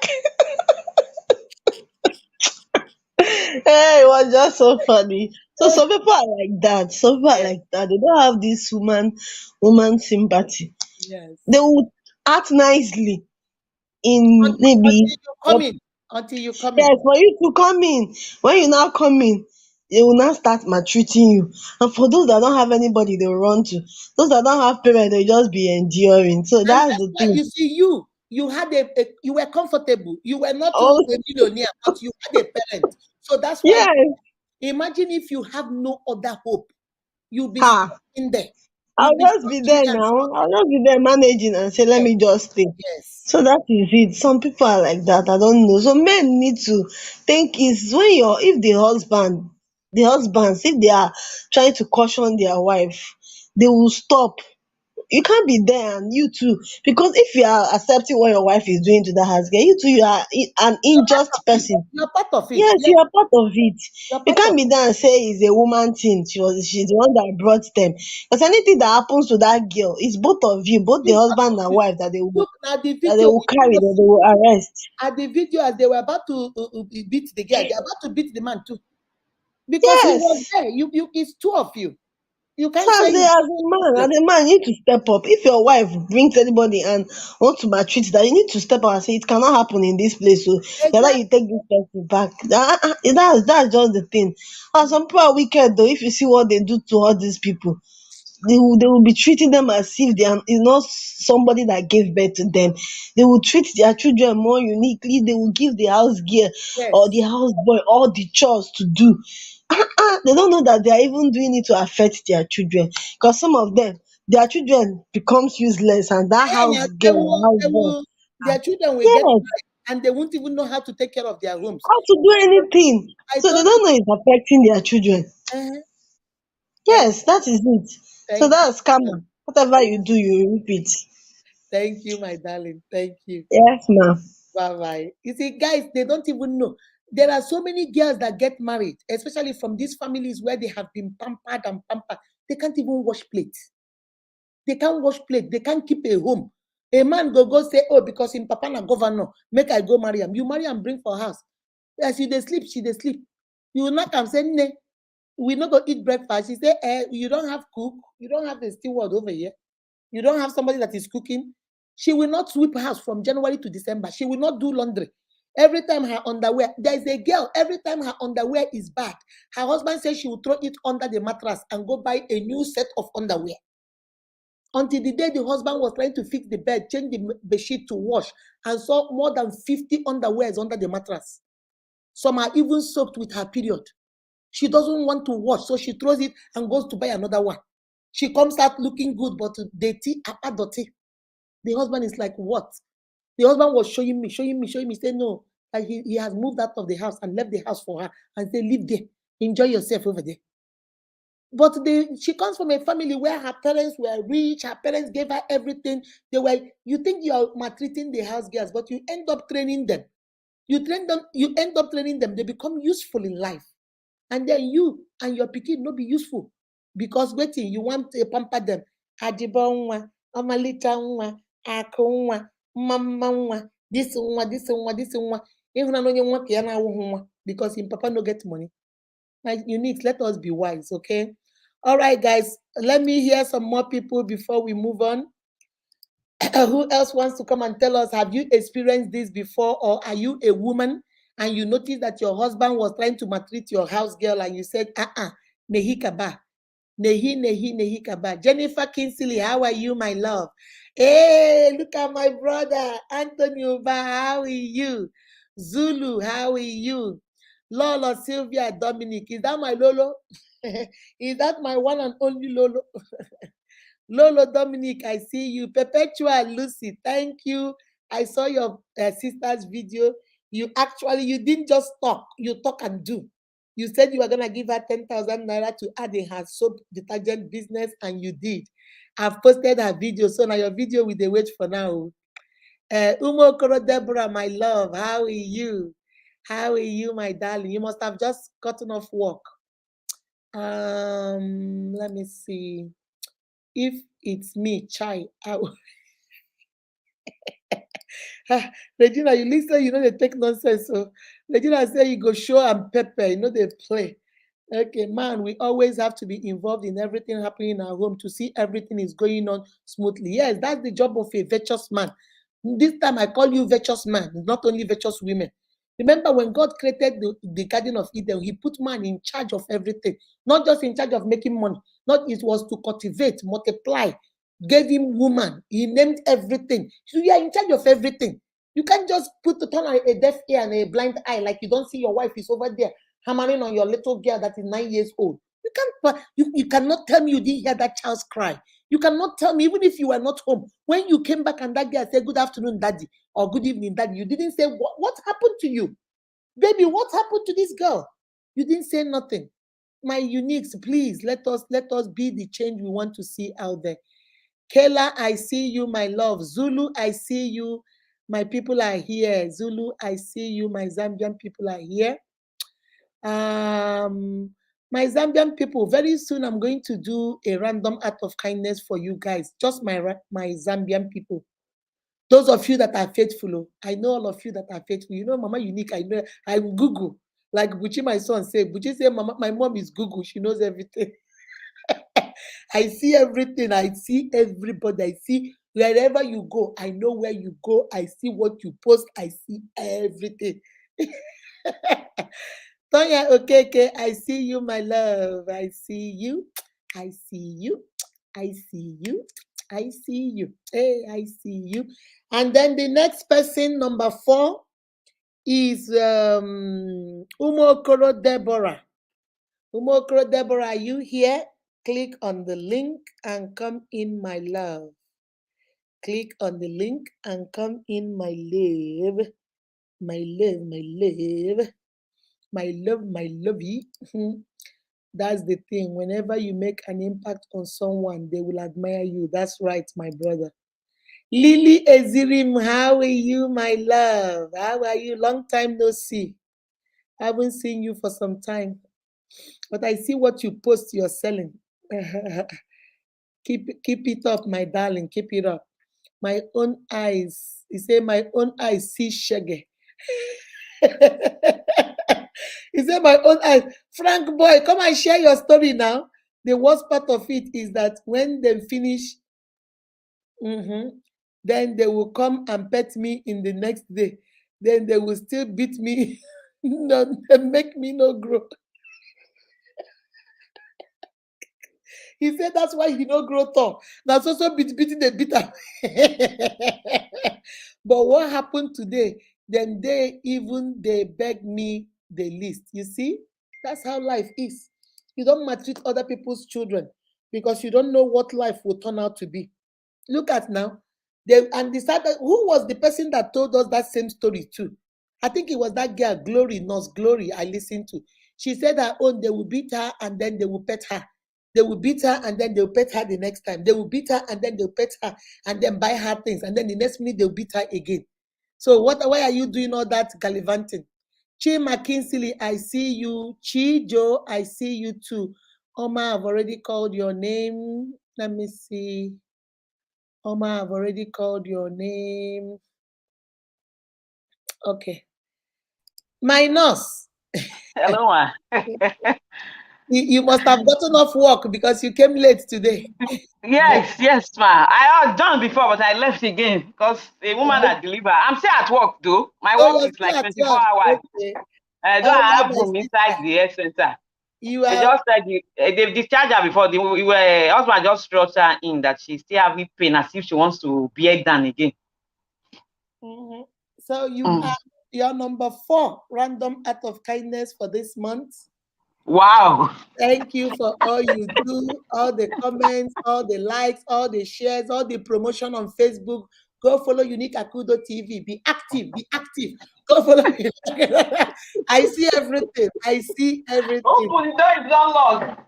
Hey, it was just so funny. So some people are like that. Some people are Yes, like that. They don't have this woman sympathy. yes. They would act nicely in Until maybe you come in. Until you come in. yes, for you to come in. When you now come in, they will now start maltreating you. And for those that don't have anybody they will run to, those that don't have parents, they'll just be enduring. So And that's that's the why thing. you see you had you were comfortable. You were not Oh, a millionaire, but you had a parent. So that's why yes. imagine if you have no other hope. You'll be Ha. stuck in there. I'll You'll be just stuck be in there there and now. I'll struggling. just be there managing and say, let Yes, me just stay. yes, So that is it. Some people are like that. I don't know. So men need to think is when if the husbands, if they are trying to caution their wife, they will stop. You can't be there and you too. Because if you are accepting what your wife is doing to the husband, you too, you are an you're part unjust of it. person. You're part of it. Yes, Yes, you are part of it. you're You part can't of be it. there and say it's a woman thing. She's the one that brought them. Because anything that happens to that girl, it's both of you, both the It's part husband of and you. wife that they will Look at the that they video. will carry, that they will arrest. At the video as they were about to beat the girl, they're about to beat the man too. Because he was Yes. there. It's two of you. You So can't say it's as useless. a man, you need to step up. If your wife brings anybody and want to maltreat that, you need to step up and say it cannot happen in this place. So that Exactly. you take this person back. That's just the thing. And some people are wicked though. If you see what they do to all these people, they will be treating them as if they are is not somebody that gave birth to them. They will treat their children more uniquely. They will give the house gear or Yes. the house boy all the chores to do. They don't know that they are even doing it to affect their children. Because some of them, their children becomes useless, and that house And girl or house boy, their children will get yes, married and they won't even know how to take care of their homes. how to do anything. I So they told you, don't know it's affecting their children. uh, thank Yes, that is it. So thank that's you. karma. Whatever you do, you repeat. Thank you, my darling. Thank you. Yes, ma'am. Bye bye. You see, guys, they don't even know. There are so many girls that get married, especially from these families where they have been pampered and pampered. They can't even wash plates. They can't wash plate. They can't keep a home. A man go say, oh, because in papa na governor, make I go marry him. You marry and bring for house. As she they sleep, she they sleep. You knock and say, ne, we not go eat breakfast. She say, you don't have cook. You don't have the steward over here. You don't have somebody that is cooking. She will not sweep house from January to December. She will not do laundry. Every time her underwear, there is a girl, every time her underwear is bad, her husband says she will throw it under the mattress and go buy a new set of underwear. Until the day the husband was trying to fix the bed, change the bedsheet to wash, and saw more than 50 underwears under the mattress. Some are even soaked with her period. She doesn't want to wash, so she throws it and goes to buy another one. She comes out looking good, but dirty, dirty. The husband is like, what? The husband was showing me. Say no, that he has moved out of the house and left the house for her and say, live there, enjoy yourself over there. But she comes from a family where her parents were rich, her parents gave her everything. You think you are maltreating the house girls, but you end up training them. You end up training them, they become useful in life. And then you and your pikin no be useful. Because waiting, you want to pamper them. Adibonwa, Amalita nwa, Akonwa, Mama this one. Even only one can because in papa no get money. Like unique, let us be wise, okay? All right, guys, let me hear some more people before we move on. Who else wants to come and tell us, have you experienced this before, or are you a woman and you noticed that your husband was trying to maltreat your house girl and you said, nehi kaba, nehi kaba. Jennifer Kinsley, how are you, my love? Hey, look at my brother, Anthony Uba, how are you? Zulu, how are you? Lolo, Sylvia, Dominic, is that my Lolo? Is that my one and only Lolo? Lolo Dominic, I see you. Perpetual Lucy, thank you. I saw your sister's video. You didn't just talk, you talk and do. You said you were going to give her 10,000 naira to add in her soap detergent business, and you did. I've posted her video, so now your video will they wait for now. Umo Koro Deborah, my love, how are you? How are you, my darling? You must have just gotten off work. Let me see. If it's me, chai, Regina, you listen, you know they take nonsense. So Regina say you go show and pepper, you know they play. Okay, man, we always have to be involved in everything happening in our home to see everything is going on smoothly. Yes, that's the job of a virtuous man. This time I call you virtuous man, not only virtuous women. Remember when God created the Garden of Eden, he put man in charge of everything, not just in charge of making money. Not it was to cultivate, multiply, gave him woman. He named everything. So you are in charge of everything. You can't just turn a deaf ear and a blind eye like you don't see your wife is over there hammering on your little girl that is 9 years old. You cannot tell me you didn't hear that child's cry. You cannot tell me, even if you were not home, when you came back and that girl said, good afternoon, daddy, or good evening, daddy, you didn't say, what happened to you? Baby, what happened to this girl? You didn't say nothing. My uniques, please, let us be the change we want to see out there. Kayla, I see you, my love. Zulu, I see you. My people are here. Zulu, I see you. My Zambian people are here. My Zambian people, very soon I'm going to do a random act of kindness for you guys. Just my Zambian people. Those of you that are faithful, I know all of you that are faithful. You know, Mama Unique, I know I'm Google. Like Buchi, my son, said. Buchi say, Mama, my mom is Google. She knows everything. I see everything. I see everybody. I see wherever you go. I know where you go. I see what you post. I see everything. Tonya okay, I see you, my love. I see you. I see you. I see you. I see you. Hey, I see you. And then the next person, number 4, is Umokoro Deborah. Umokoro Deborah, are you here? Click on the link and come in, my love. Click on the link and come in, my love. My love, my love. My love, my lovey. That's the thing. Whenever you make an impact on someone, they will admire you. That's right, my brother. Lily Ezirim, how are you, my love? How are you? Long time no see. I haven't seen you for some time. But I see what you post, you're selling. Keep it up, my darling. Keep it up. My own eyes. He said, my own eyes see shaggy. He said, my own eyes. Frank boy, come and share your story now. The worst part of it is that when they finish, then they will come and pet me in the next day. Then they will still beat me. No, they make me no grow. He said that's why he no grow tall. That's also beating the bitter. But what happened today? Then they beg me the list. You see? That's how life is. You don't maltreat other people's children because you don't know what life will turn out to be. Look at now. They and decided who was the person that told us that same story too. I think it was that girl, Glory, Nurse Glory, I listened to. She said her own, they will beat her and then they will pet her. They will beat her and then they'll pet her the next time. They will beat her and then they'll pet her and then buy her things. And then the next minute they'll beat her again. So why are you doing all that gallivanting? Chi McKinsley, I see you. Chi Joe, I see you too. Oma, I've already called your name. Let me see. Oma, I've already called your name. Okay. My nurse, Hello, ma. you must have gotten off work because you came late today. Yes, ma. I was done before, but I left again because a woman that deliver. I'm still at work though. My Oh, work you're is still like at 24 work. hours. Okay. I don't All right, have my room inside sister. the health center. You They are just said they've discharged her before. Husband just brought her in that she's still having pain as if she wants to bear down again. mhm. So you're number 4 random act of kindness for this month. Wow. Thank you for all you do, all the comments, all the likes, all the shares, all the promotion on Facebook. Go follow Unique Akudo TV. Be active, be active. Go follow me. I see everything. I see everything. Hopefully, the door is not locked.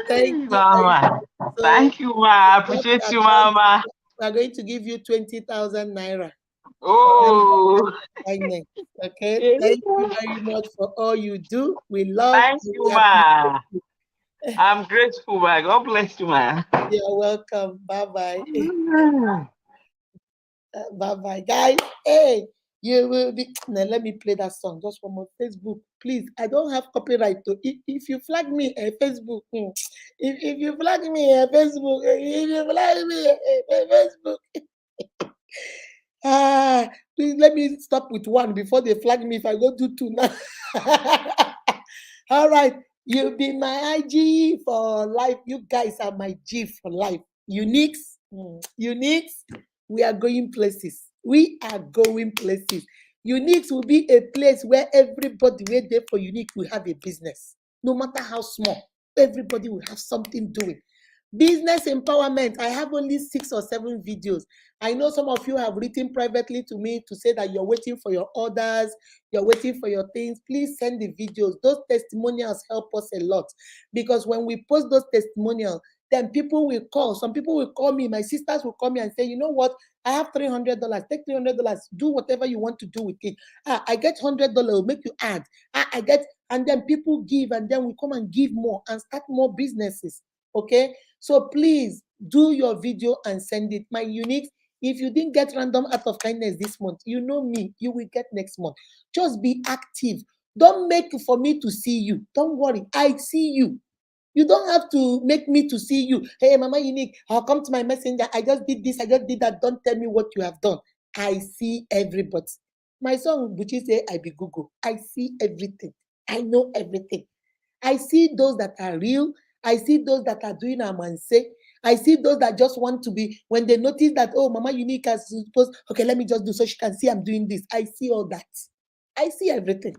Thank you very Mama. much. So Thank you, ma. I what appreciate you, account mama. we are going to give you 20,000 naira for Oh. kindness. Okay. Yeah. Thank you very much for all you do. We love Thank and you, we appreciate ma. you. I'm grateful, ma. God bless you, ma. You're welcome. Bye bye. Bye bye, guys. Hey, you will be. Now, let me play that song just from on Facebook, please. I don't have copyright. To if you flag me Facebook, if you flag me Facebook, if you flag me Facebook, please let me stop with one before they flag me. If I go do two now. All right, you be my IG for life. You guys are my G for life. Uniques, uniques. We are going places. We are going places. Uniques will be a place where everybody where there for unique will have a business, no matter how small. Everybody will have something doing. Business empowerment. I have only 6 or 7 videos. I know some of you have written privately to me to say that you're waiting for your orders, you're waiting for your things. Please send the videos. Those testimonials help us a lot because when we post those testimonials, then people will call. Some people will call me. My sisters will call me and say, you know what? I have $300. Take $300. Do whatever you want to do with it. I get $100. Will make you add. I get, and then people give, and then we come and give more and start more businesses. Okay. So please do your video and send it. My unique. If you didn't get random act of kindness this month, you know me, you will get next month. Just be active. Don't make it for me to see you. Don't worry, I see you. You don't have to make me to see you. Hey, Mama Unique, I'll come to my messenger. I just did this, I just did that. Don't tell me what you have done. I see everybody. My son Buchi say, I be Google. I see everything. I know everything. I see those that are real. I see those that are doing amanse. I see those that just want to be, when they notice that, oh, Mama Unique has supposed, okay, let me just do so she can see I'm doing this. I see all that. I see everything.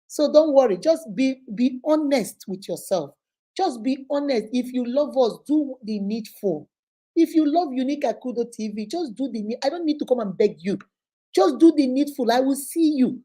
So don't worry. Just be honest with yourself. Just be honest. If you love us, do the needful. If you love Unique Akudo TV, just do the need. I don't need to come and beg you. Just do the needful. I will see you.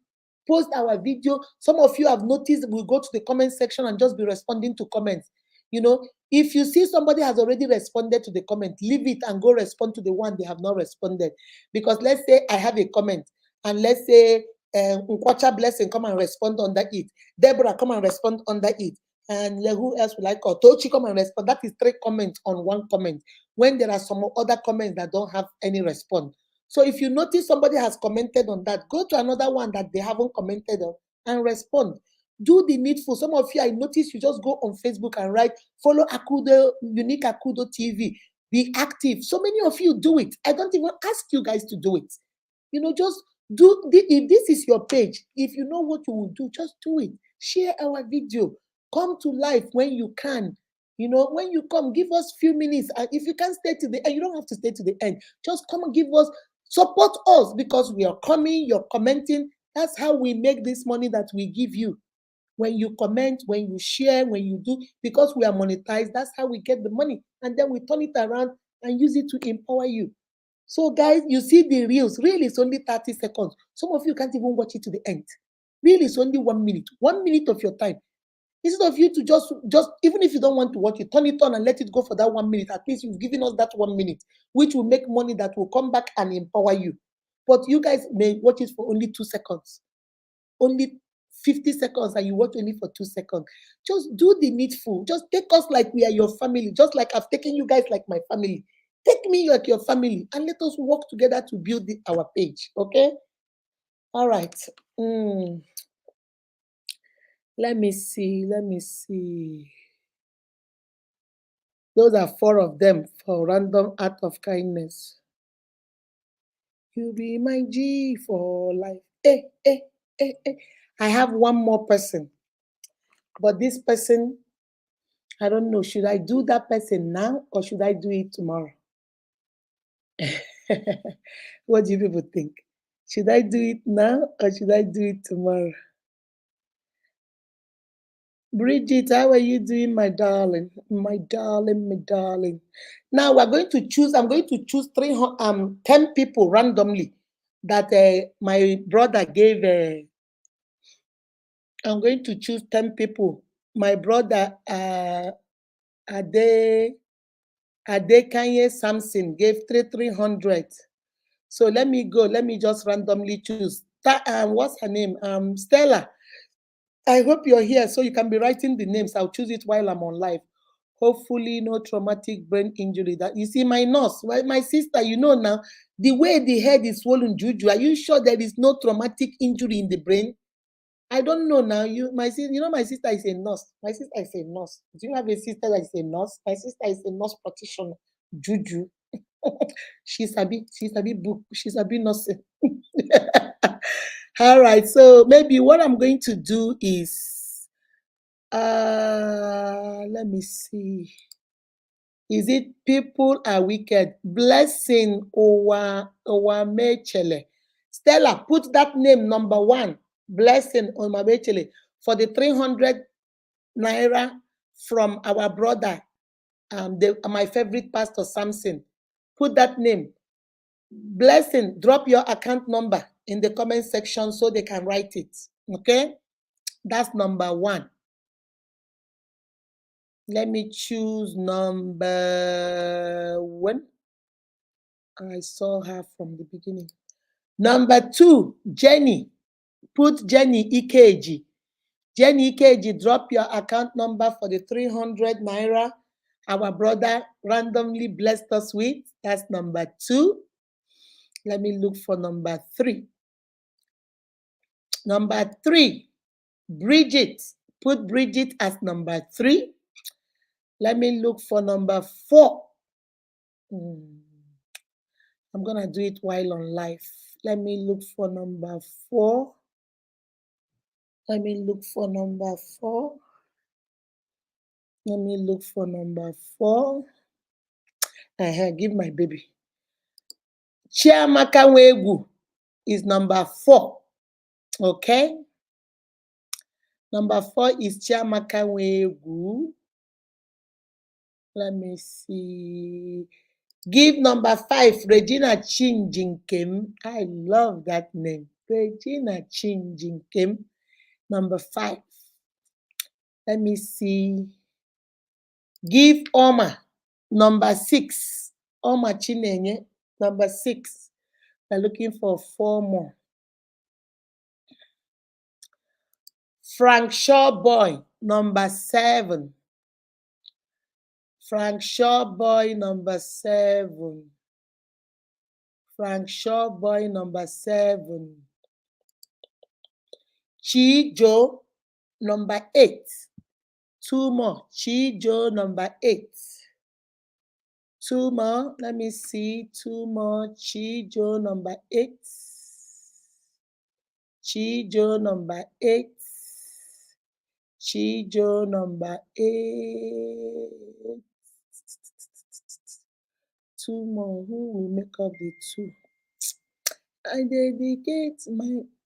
Post our video. Some of you have noticed we'll go to the comment section and just be responding to comments. You know, if you see somebody has already responded to the comment, leave it and go respond to the one they have not responded. Because let's say I have a comment and let's say Nkwacha Blessing come and respond under it. Deborah come and respond under it. And who else will I call? Tochi come and respond. That is 3 comments on 1 comment. When there are some other comments that don't have any response. So if you notice somebody has commented on that, go to another one that they haven't commented on and respond. Do the needful. Some of you, I notice you just go on Facebook and write, follow Akudo, Unique Akudo TV. Be active. So many of you do it. I don't even ask you guys to do it. You know, just do, if this is your page, if you know what you will do, just do it. Share our video. Come to life when you can. You know, when you come, give us few minutes. And if you can't stay to the end, you don't have to stay to the end. Just come and give us, support us because we are coming, you're commenting. That's how we make this money that we give you. When you comment, when you share, when you do, because we are monetized, that's how we get the money. And then we turn it around and use it to empower you. So, guys, you see the reels. Reel is only 30 seconds. Some of you can't even watch it to the end. Reel is only 1 minute. 1 minute of your time. Instead of you to just even if you don't want to watch it, turn it on and let it go for that 1 minute. At least you've given us that 1 minute, which will make money that will come back and empower you. But you guys may watch it for only 2 seconds. Only 50 seconds, and you watch only for 2 seconds. Just do the needful. Just take us like we are your family, just like I've taken you guys like my family. Take me like your family, and let us work together to build our page. Okay? All right. Let me see. Those are 4 of them for random act of kindness. You be my G for life. I have one more person. But this person, I don't know. Should I do that person now or should I do it tomorrow? What do you people think? Should I do it now or should I do it tomorrow? Bridget, how are you doing, my darling? My darling, my darling. Now we're going to choose, I'm going to choose 10 people randomly that my brother gave. I'm going to choose 10 people. My brother, Ade Kanye Samson gave 300. So let me go. Let me just randomly choose. What's her name? Stella. I hope you're here so you can be writing the names. I'll choose it while I'm on live. Hopefully, no traumatic brain injury. That you see, my nurse, my sister, you know now, the way the head is swollen, Juju. Are you sure there is no traumatic injury in the brain? I don't know now. My sister is a nurse. My sister is a nurse. Do you have a sister that is a nurse? My sister is a nurse practitioner. Juju. She's a bit book. She's a bit nursing. All right. So maybe what I'm going to do is let me see. Is it people are wicked? Blessing Owamechele. Stella, put that name number 1. Blessing Owamechele for the 300 naira from our brother, my favorite pastor Samson. Put that name. Blessing, drop your account number in the comment section so they can write it. Okay? That's number 1. Let me choose number 1. I saw her from the beginning. Number 2, Jenny. Put Jenny Ikeji. Jenny Ikeji, drop your account number for the 300 naira our brother randomly blessed us with. That's number 2. Let me look for number 3. Number 3, Bridget. Put Bridget as number 3. Let me look for number 4. I'm going to do it while on live. Let me look for number 4. Let me look for number 4. Let me look for number 4. Give my baby. Chiamaka Wegu is number 4. Okay? Number 4 is Chiamaka Wegu. Let me see. Give number 5, Regina Chinjinkem. I love that name. Regina Chinjinkem. Number 5. Let me see. Give Oma. Number 6. Oma Chinenye. Number 6. We're looking for 4 more. Frank Shawboy. Number 7. Frank Shawboy, number 7. Frank Shawboy, number 7. Chijo, number 8. 2 more. Chijo, number 8. 2 more. Let me see. 2 more. Chijo, number 8. Chijo, number 8. Chijo, number 8. 2 more. Who will make up the 2? I dedicate my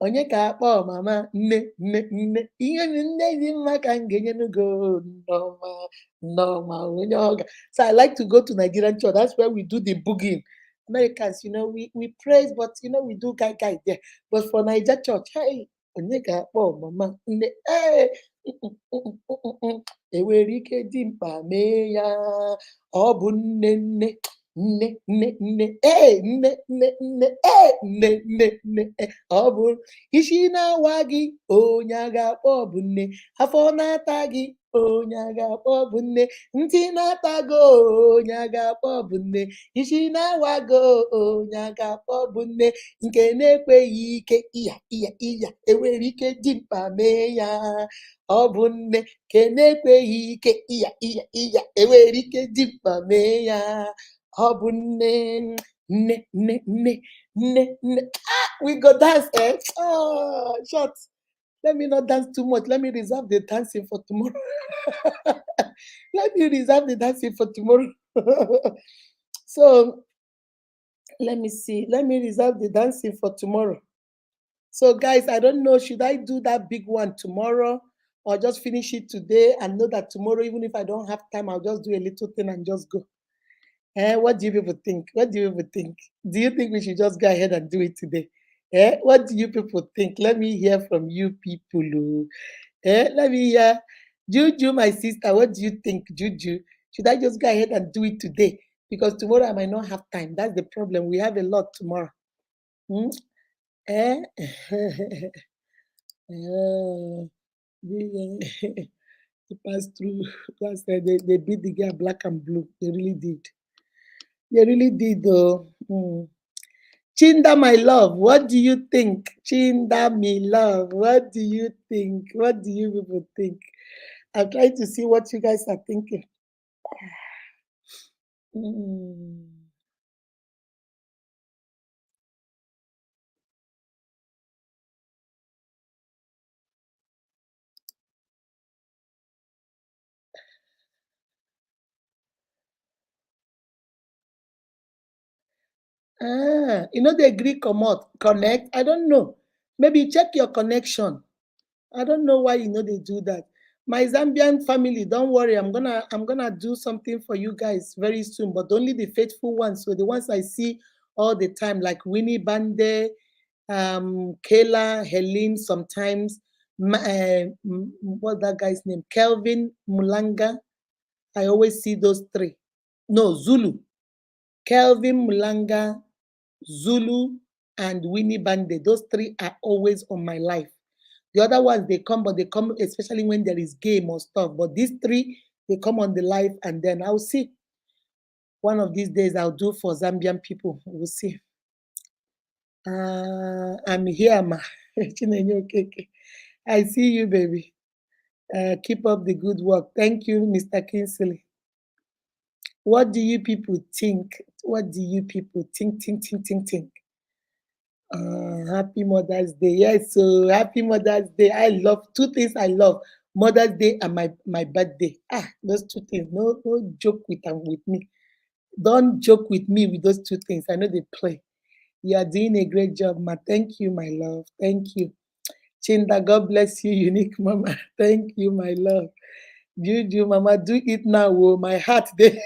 onye ka akpọ mama nne nne nne ihe nne dị mma ka m ga-enye n'ugo Nneoma onye ọga. So I like to go to Nigerian church. That's where we do the booging. Americans, we praise, but we do guy there. But for Niger church, hey, onye ka akpọ mama nne enwere ike dị mkpa mee ya ọ bụ nne nne nne nne nne nne nne nne nne nne nne ọ bụ isi na-awa gị onye a ga-akpọ bụ nne afọ na-ata gị onye a ga-akpọ bụ nne ntị na-ata gị onye a ga-akpọ bụ nne isi na-awa gị onye a ga-akpọ bụ nne nke na-ekweghị ike iya enwere ike dị mkpa mee ya ọ bụ nne nke na-ekweghị ike iya enwere ike dị mkpa mee ya ọ bụ nne nne nne nne nne nne. We go dance, eh? Oh, short. Let me not dance too much. Let me reserve the dancing for tomorrow. Let me reserve the dancing for tomorrow. So let me see. Let me reserve the dancing for tomorrow. So guys, I don't know, should I do that big one tomorrow or just finish it today and know that tomorrow, even if I don't have time, I'll just do a little thing and just go. What do you people think? What do you people think? Do you think we should just go ahead and do it today? What do you people think? Let me hear from you people. Let me hear. Juju, my sister, what do you think, Juju? Should I just go ahead and do it today? Because tomorrow I might not have time. That's the problem. We have a lot tomorrow. To pass through. They beat the girl black and blue. They really did. They really did, though. Chinda, my love, what do you think? Chinda, me love, what do you think? What do you people think? I'm trying to see what you guys are thinking. They agree connect. I don't know. Maybe check your connection. I don't know why they do that. My Zambian family, don't worry. I'm gonna do something for you guys very soon, but only the faithful ones. So the ones I see all the time, like Winnie Bande, Kayla, Helene, sometimes. What's that guy's name? Kelvin Mulanga. I always see those three. No, Zulu. Kelvin Mulanga, Zulu, and Winnie Bande. Those three are always on my life. The other ones, they come, but they come especially when there is game or stuff. But these three, they come on the live, and then I'll see. One of these days, I'll do for Zambian people. We'll see. I'm here, ma. I see you, baby. Keep up the good work. Thank you, Mr. Kinsley. What do you people think? What do you people think? Think. Happy Mother's Day. Yes, so happy Mother's Day. I love two things I love. Mother's Day and my birthday. Those two things. No joke with me. Don't joke with me with those two things. I know they play. You are doing a great job, ma. Thank you, my love. Thank you. Chinda, God bless you, unique mama. Thank you, my love. Juju, mama, do it now. Oh, my heart there.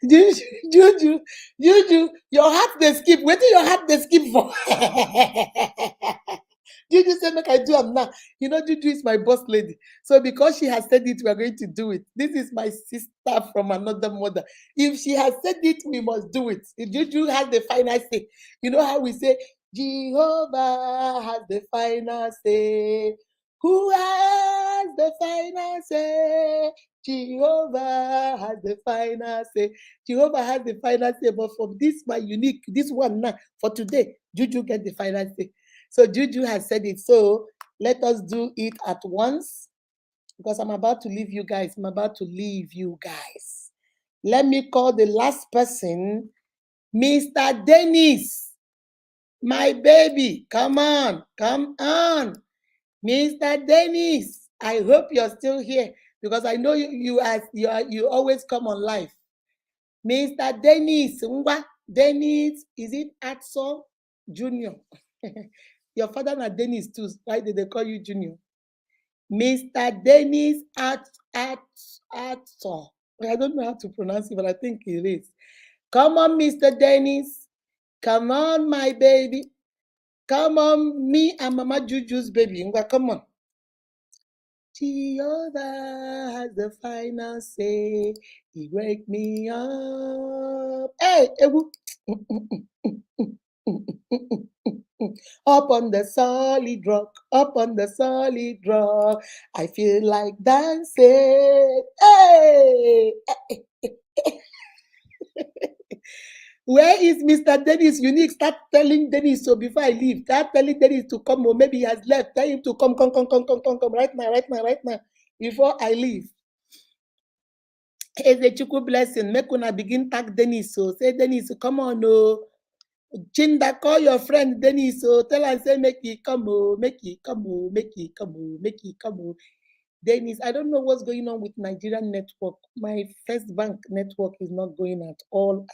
Juju, your heart they skip. Where do your heart they skip for? Juju said, "Make I do am now." Juju is my boss lady. So because she has said it, we are going to do it. This is my sister from another mother. If she has said it, we must do it. If Juju has the final say, you know how we say, Jehovah has the final say. Who has the final say? Jehovah has the final say. Jehovah has the final say. But from this, my unique, this one now, for today, Juju get the final say. So Juju has said it. So let us do it at once, because I'm about to leave you guys. Let me call the last person, Mr. Dennis. My baby, come on. Mr. Dennis, I hope you're still here, because I know you always come on live. Mr. Dennis, is it Atso Junior? Your father na Dennis too. Why did they call you Junior? Mr. Dennis Atso. I don't know how to pronounce it, but I think it is. Come on, Mr. Dennis. Come on, my baby. Come on, me and Mama Juju's baby. Come on. Jehovah has the final say. He wake me up. Hey, up on the solid rock, up on the solid rock. I feel like dancing. Hey! Where is Mr. Dennis Unique? Start telling Dennis so before I leave. Start telling Dennis to come, or maybe he has left. Tell him to come right now, before I leave. It's a chuku blessing. Make una begin tag Dennis. So say Dennis, come on, no. Chinda, call your friend Dennis. So tell her, say make he come, make he come, make he come, make he come. Dennis, I don't know what's going on with Nigerian network. My First Bank network is not going at all.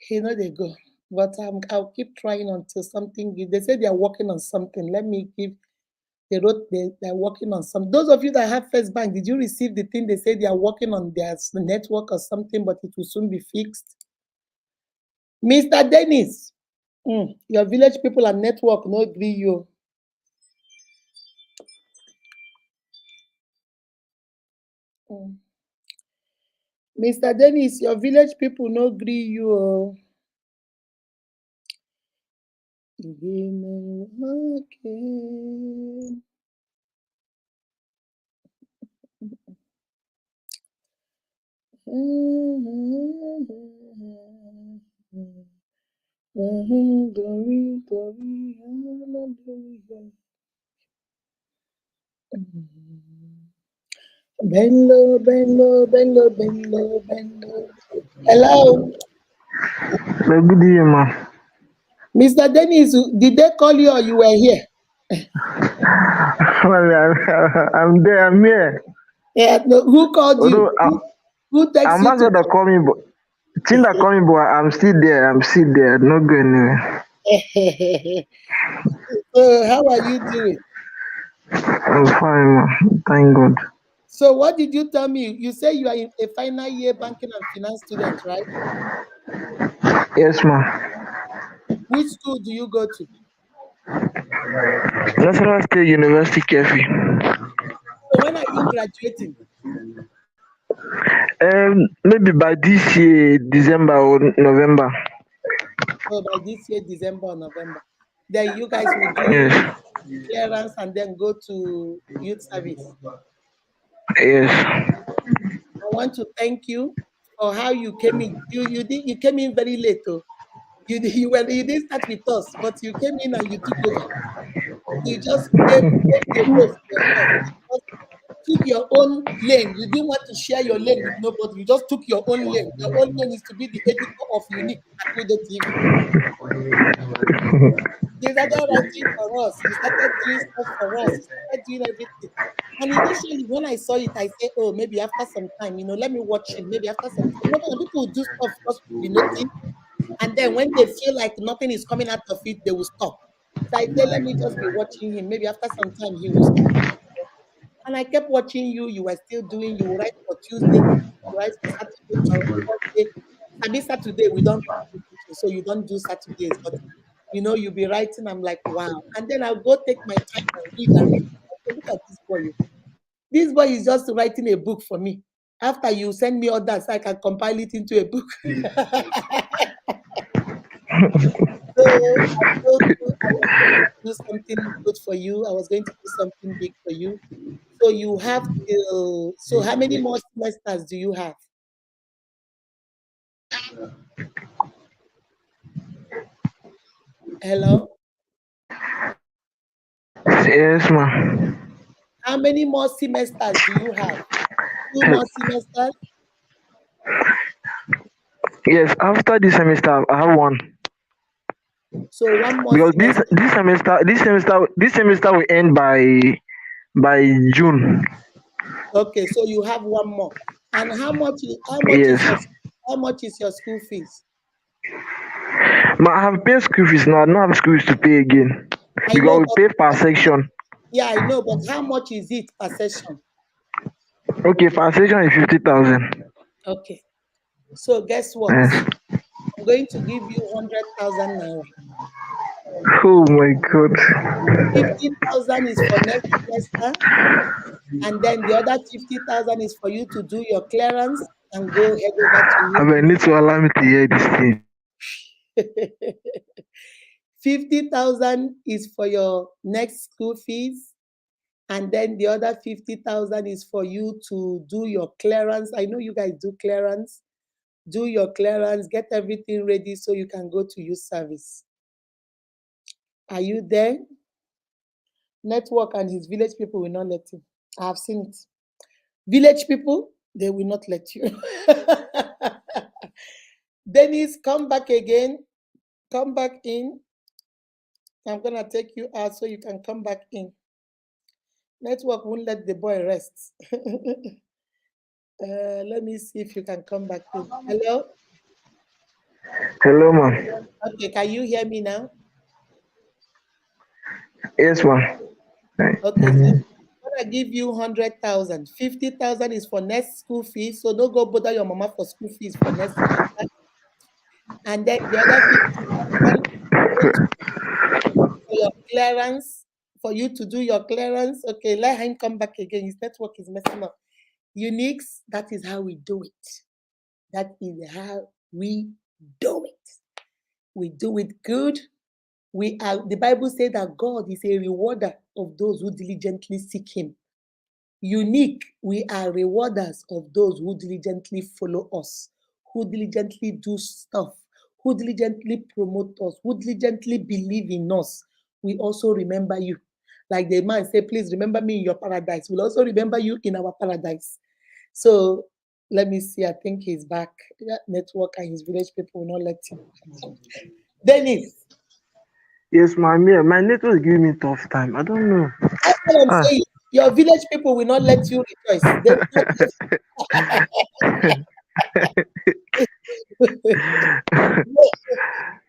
They go. But I'll keep trying until something. They say they are working on something. Let me give. They're working on some. Those of you that have First Bank, did you receive the thing they say they are working on their network or something, but it will soon be fixed? Mr. Dennis, your village people and network no agree you. Mr. Dennis, your village people no agree you. Okay. Glory, glory, hallelujah. Bend low, bend low, bend low, bend low, bend low. Hello, Good evening, ma. Mr. Dennis. Did they call you or you were here? Well, I'm there. I'm here. Yeah, no, who called you? Although Who texted you to ambassador call me, but Tinda call me, but I'm still there. I'm still there. Not going anywhere. So how are you doing? I'm fine, ma. Thank God. So what did you tell me? You say you are in a final year banking and finance student, right? Yes, ma. Which school do you go to? National State University, Kefi. So when are you graduating? Maybe by this year, December or November. So by this year, December or November. Then you guys will do Yes. clearance and then go to youth service. Yes. I want to thank you for how you came in. You came in very late, though. You didn't start with us, but you came in and you took over. You just gave the role for yourself. You just took your own lane. You didn't want to share your lane with nobody. You just took your own lane. Your own lane is to be the editor of Unique at Kudo TV. You started writing for us. You started doing stuff for us. You started doing everything. And initially, when I saw it, I said, "Oh, maybe after some time, let me watch him. Maybe after some time." Some people will do stuff just to be noticed, and then when they feel like nothing is coming out of it, they will stop. So I said, "Let me just be watching him. Maybe after some time, he will stop." And I kept watching you. You were still doing. You write for Tuesday, you write for Saturday, Thursday. Sabi Saturday we don't do teaching, so you don't do Saturdays, but you'll be writing. I'm like, wow. And then I'll go take my time and read and read. I say, look at this boy. This boy is just writing a book for me. After you send me others, I can compile it into a book. So I told you I was going to do something good for you. I was going to do something big for you. So you have till. So how many more semesters do you have? Hello? Yes, ma. How many more semesters do you have? 2 more semesters? Yes. After this semester, I have one. So 1 more Because semester. this semester will end by June. Okay, so you have 1 more. And how much Yes. is your school fees? But I have paid school fees now. I don't have school fees to pay again. I Because know, we but pay per section. yeah, I know, but how much is it per session? Okay, per section is 50,000. Okay. So guess what? Yes. I'm going to give you 100,000 naira. Oh my God. 50,000 is for next semester, and then the other 50,000 is for you to do your clearance and go head over to I you. will need to allow me to hear this thing. 50,000 is for your next school fees, and then the other 50,000 is for you to do your clearance. I know you guys do clearance. Do your clearance, get everything ready so you can go to youth service. Are you there? Network and his village people will not let him. I have seen it. Village people, they will not let you. Dennis, come back again. Come back in. I'm going to take you out so you can come back in. Network won't let the boy rest. Let me see if you can come back in. Hello? Hello, ma'am. Okay, can you hear me now? Yes, ma'am. Okay, so I'm gonna give you 100,000. 50,000 is for next school fees, so don't go bother your mama for school fees for next semester. And then the other 50,000 for your clearance, for you to do your clearance. Okay, let him come back again. His network is messing up. Uniques, that is how we do it. That is how we do it. We do it good. We are. The Bible says that God is a rewarder of those who diligently seek Him. Unique, we are rewarders of those who diligently follow us, who diligently do stuff, who diligently promote us, who diligently believe in us. We also remember you. Like the man said, please remember me in your paradise. We'll also remember you in our paradise. So let me see. I think he's back. That network and his village people will not let him. Dennis, Yes, ma'am. Yeah, my network is giving me tough time. I don't know. that's what I'm Ah. saying. Your village people will not let you rejoice. They will not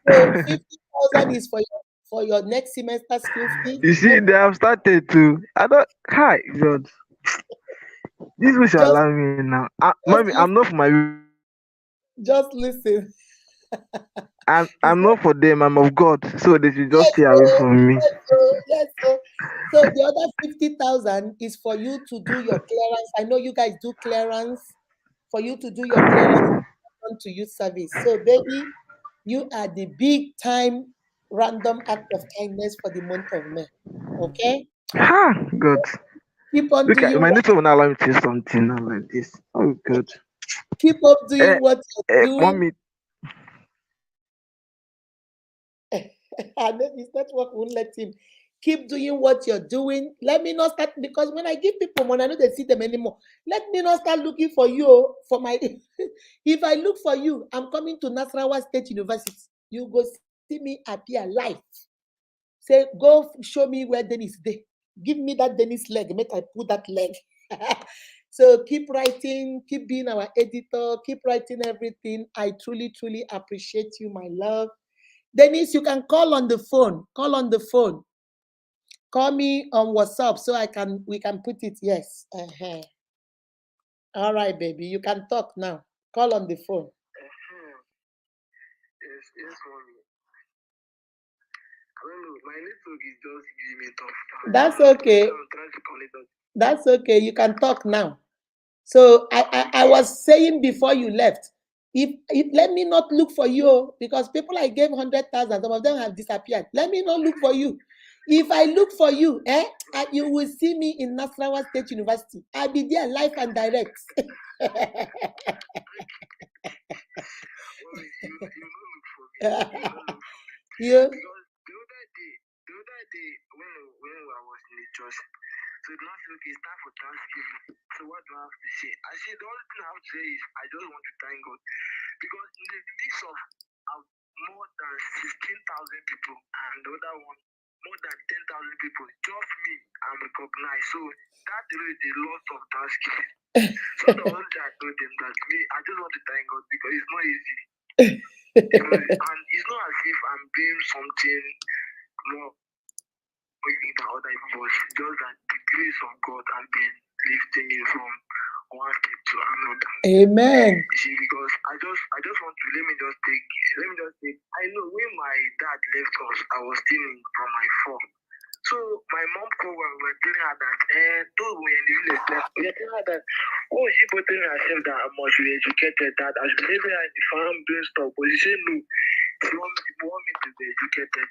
So 50,000 is for your next semester school fee. You see, No, they have started to. I don't. Hi, God. This will shall just allow me now. just Mommy, I'm listen. not for my. Just listen. It's I'm not, not for them. I'm of God, so they should just yes, stay away so from me. yes, so yes, so the other 50,000 is for you to do your clearance. I know you guys do clearance. For you to do your clearance to youth service. So baby, you are the big time random act of kindness for the month of May. Okay? Ha, God. Keep on Look at doing my what network will not allow me to say something now like this. Oh, God. keep up Eh, doing what you're doing. mommy. And then his network won't let him keep doing what you're doing. Let me not start because when I give people money, I know they see them anymore. Let me not start looking for you for my. If I look for you, I'm coming to Nasarawa State University. You go see me appear live. Say, go show me where Dennis is. Give me that Dennis leg. Make I put that leg. So keep writing, keep being our editor, keep writing everything. I truly, truly appreciate you, my love. Dennis, you can call on the phone. Call on the phone. Call me on WhatsApp so we can put it. Yes. All right, baby. You can talk now. Call on the phone. Yes, mommy. I don't know. My network is just giving me tough time. That's okay. I'm trying to connect up. That's okay. You can talk now. So I was saying before you left, if let me not look for you because people I gave 100,000, some of them have disappeared. Let me not look for you. If I look for you, you will see me in Nasarawa State University. I'll be there live and direct. You. Because the other day when I was in the church, so the Lord said, okay, it's time for Thanksgiving. So what do I have to say? I said the only thing I have to say is I just want to thank God. Because in the midst of more than 16,000 people and the other one more than 10,000 people, just me, I'm recognized. So that is the loss of Thanksgiving. So the only thing I told them that me, I just want to thank God because it's not easy. And it's not as if I'm doing something more than other people. It's just that the grace of God has been lifting me from one step to another. Amen. You see, because I just want to let me just take. I know when my dad left us, I was still in from my phone. So my mom called and we were telling her that, though we were in the village, we were telling her that, oh, she was telling herself that I must be educated, that I should be living in the farm doing stuff. But she said no, she want me to be educated.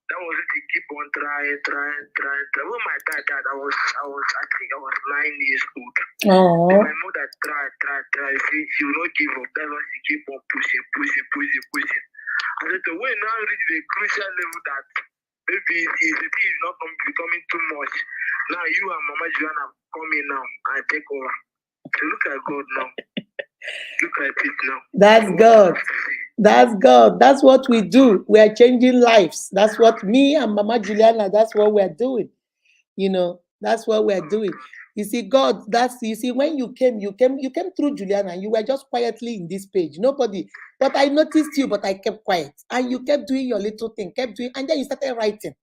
That was it. He keep on trying. When my dad died, I think I was 9 years old. Oh. My mother tried. She will not give up. That's why she keep on pushing. I said, so when now reach the crucial level that maybe the thing is not becoming too much. Now you and Mama Joanna come in now and take over. So look at God now. Look at it now. That's God. That's God. That's what we do. We are changing lives. That's what me and Mama Juliana, that's what we're doing. You know, that's what we're doing. You see, God, when you came through Juliana, you were just quietly in this page. Nobody, but I noticed you, but I kept quiet. And you kept doing your little thing, and then you started writing.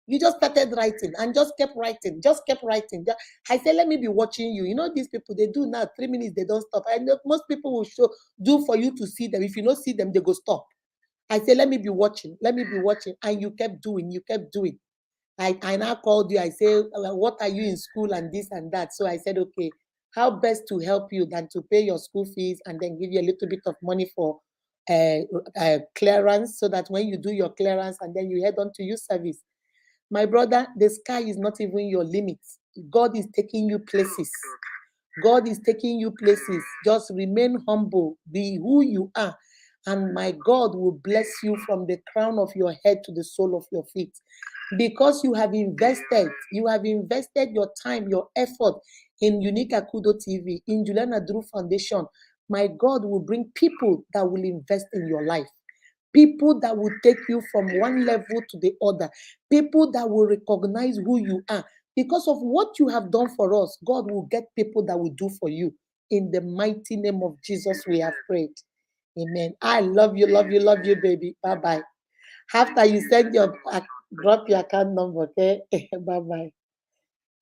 You just started writing and just kept writing. I said, let me be watching you. You know, these people, they do now 3 minutes, they don't stop. I know most people will do for you to see them. If you don't see them, they go stop. I said, let me be watching. And you kept doing. I now called you. I say, what are you in school and this and that? So I said, okay, how best to help you than to pay your school fees and then give you a little bit of money for clearance, so that when you do your clearance and then you head on to youth service. My brother, the sky is not even your limit. God is taking you places. Just remain humble. Be who you are. And my God will bless you from the crown of your head to the sole of your feet. Because you have invested your time, your effort in Unique Akudo TV, in Juliana Drew Foundation. My God will bring people that will invest in your life. People that will take you from one level to the other. People that will recognize who you are. Because of what you have done for us, God will get people that will do for you. In the mighty name of Jesus, we have prayed. Amen. I love you, baby. Bye-bye. After you send drop your account number, okay? Bye-bye.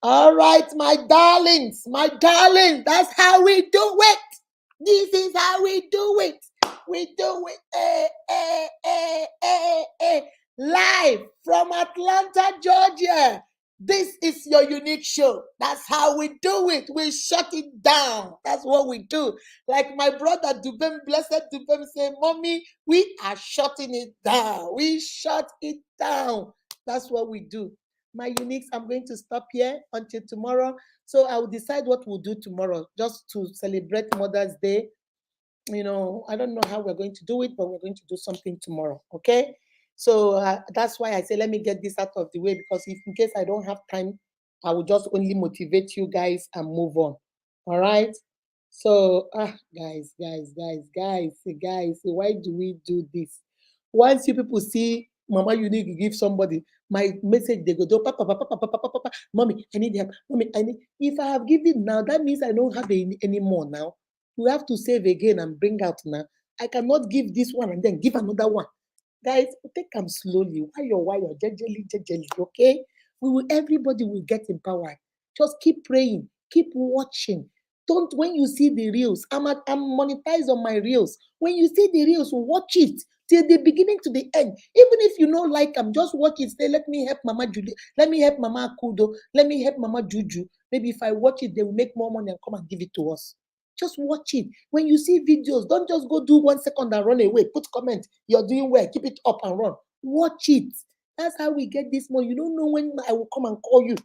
All right, my darlings, that's how we do it. This is how we do it. We do it live from Atlanta, Georgia. This is your unique show. That's how we do it. We shut it down. That's what we do. Like my brother Dubem, blessed Dubem, say, Mommy, we are shutting it down. We shut it down. That's what we do. My uniques, I'm going to stop here until tomorrow. So I will decide what we'll do tomorrow, just to celebrate Mother's Day. You know, I don't know how we're going to do it, but we're going to do something tomorrow. Okay. So that's why I say, let me get this out of the way, because if in case I don't have time, I will just only motivate you guys and move on. All right. So, guys, why do we do this? Once you people see Mama, you need to give somebody my message, they go, Papa, Mommy, I need help. Mommy, I need. If I have given now, that means I don't have any more now. You have to save again and bring out now. I cannot give this one and then give another one. Guys, take them slowly. Why jejely, okay? Everybody will get empowered. Just keep praying, keep watching. Don't, when you see the reels, I'm monetized on my reels. When you see the reels, watch it till the beginning to the end. Even if you don't like them, just watch it. Say, let me help Mama Julie, let me help Mama Akudo, let me help Mama Juju. Maybe if I watch it, they will make more money and come and give it to us. Just watch it. When you see videos, don't just go do 1 second and run away. Put comment. You're doing well. Keep it up and run. Watch it. That's how we get this money. You don't know when I will come and call you.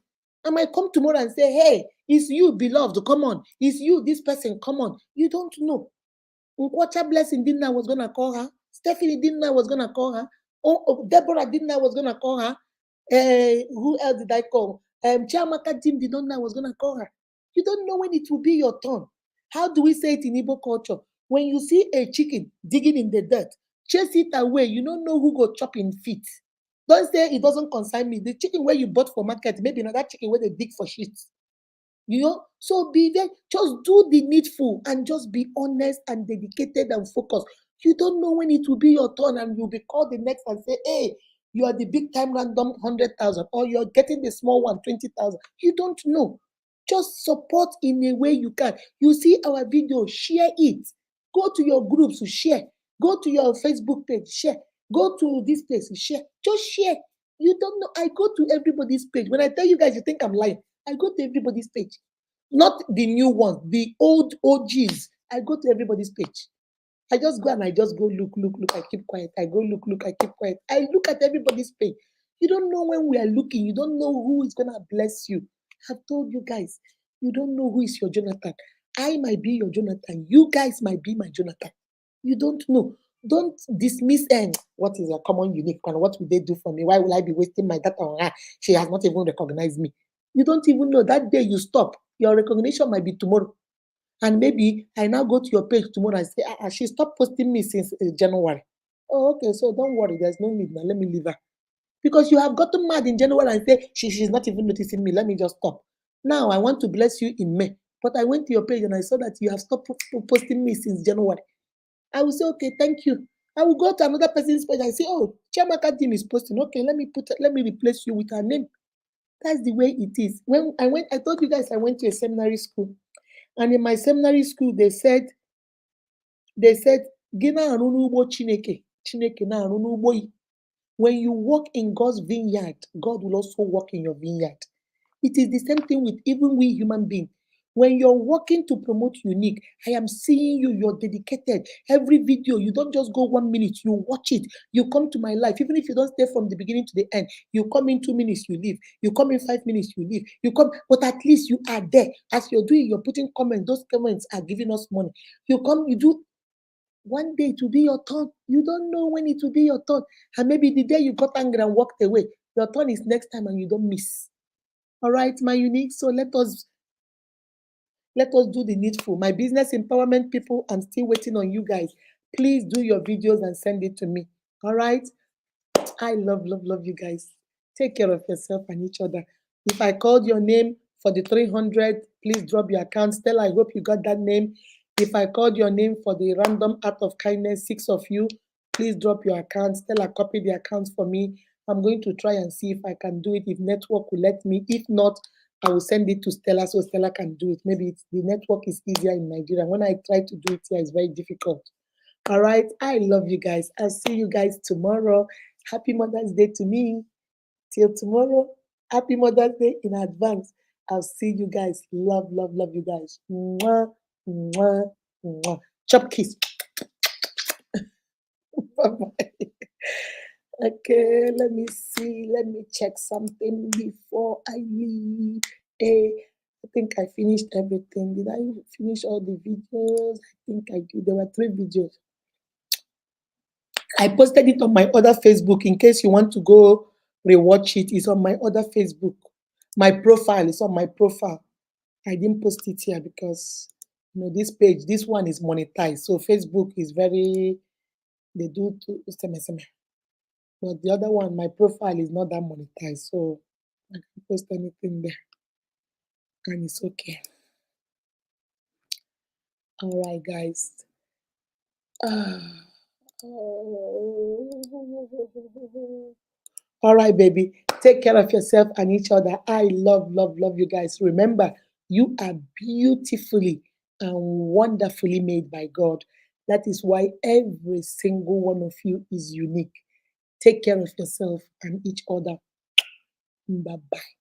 I might come tomorrow and say, hey, it's you, beloved. Come on. It's you, this person. Come on. You don't know. Nkwacha Blessing didn't know I was going to call her. Stephanie didn't know I was going to call her. Deborah didn't know I was going to call her. Who else did I call? Chiamaka Jim did not know I was going to call her. You don't know when it will be your turn. How do we say it in Igbo culture? When you see a chicken digging in the dirt, chase it away. You don't know who go chop in feet. Don't say it doesn't concern me. The chicken where you bought for market, maybe not that chicken where they dig for shit. You know, so be there. Just do the needful and just be honest and dedicated and focused. You don't know when it will be your turn and you'll be called the next and say, hey, you are the big time random 100,000 or you're getting the small one 20,000. You don't know. Just support in a way you can. You see our video, share it. Go to your groups to share. Go to your Facebook page, share. Go to this place, share. Just share. You don't know. I go to everybody's page. When I tell you guys, you think I'm lying. I go to everybody's page. Not the new ones, the old OGs. I go to everybody's page. I just go and I just go look. I keep quiet. I go look. I keep quiet. I look at everybody's page. You don't know when we are looking. You don't know who is gonna bless you. I've told you guys. You don't know who is your Jonathan. I might be your Jonathan. You guys might be my Jonathan. You don't know. Don't dismiss what is a common unique and what will they do for me? Why will I be wasting my data on her? She has not even recognized me. You don't even know. That day you stop, your recognition might be tomorrow. And maybe I now go to your page tomorrow and say, she stopped posting me since January. Oh, okay, so don't worry, there's no need now. Let me leave her. Because you have gotten mad in January and say, she's not even noticing me. Let me just stop. Now I want to bless you in May. But I went to your page and I saw that you have stopped posting me since January. I will say, okay, thank you. I will go to another person's page and say, oh, Chiamaka team is posting. Okay, let me replace you with her name. That's the way it is. When I told you guys I went to a seminary school. And in my seminary school, they said, Gina arunubo chineke, chineke na arunubo. When you walk in God's vineyard, God will also walk in your vineyard. It is the same thing with even we human beings. When you're working to promote unique, I am seeing you, you're dedicated. Every video, you don't just go 1 minute, you watch it. You come to my life, even if you don't stay from the beginning to the end. You come in 2 minutes, you leave. You come in 5 minutes, you leave. You come, but at least you are there. As you're doing, you're putting comments. Those comments are giving us money. You come, you do. One day it will be your turn. You don't know when it will be your turn. And maybe the day you got angry and walked away, your turn is next time and you don't miss. All right, my unique. So let us do the needful. My business empowerment people, I'm still waiting on you guys. Please do your videos and send it to me. All right. I love you guys. Take care of yourself and each other. If I called your name for the 300, please drop your account. Stella, I hope you got that name. If I called your name for the random act of kindness, 6 of you, please drop your account. Stella, copy the accounts for me. I'm going to try and see if I can do it, if network will let me. If not, I will send it to Stella so Stella can do it. Maybe the network is easier in Nigeria. When I try to do it here, it's very difficult. All right. I love you guys. I'll see you guys tomorrow. Happy Mother's Day to me. Till tomorrow. Happy Mother's Day in advance. I'll see you guys. Love you guys. Mwah, mwah, mwah. Chop kiss. Bye-bye. Okay, let me see. Let me check something before I leave. I think I finished everything. Did I finish all the videos? I think I did. There were 3 videos. I posted it on my other Facebook in case you want to go rewatch it. It's on my other Facebook. My profile is on my profile. I didn't post it here because this page, this one is monetized. So Facebook is very, they do to but the other one, my profile is not that monetized. So I can post anything there. And it's okay. All right, guys. All right, baby. Take care of yourself and each other. I love you guys. Remember, you are beautifully and wonderfully made by God. That is why every single one of you is unique. Take care of yourself and each other. Bye-bye.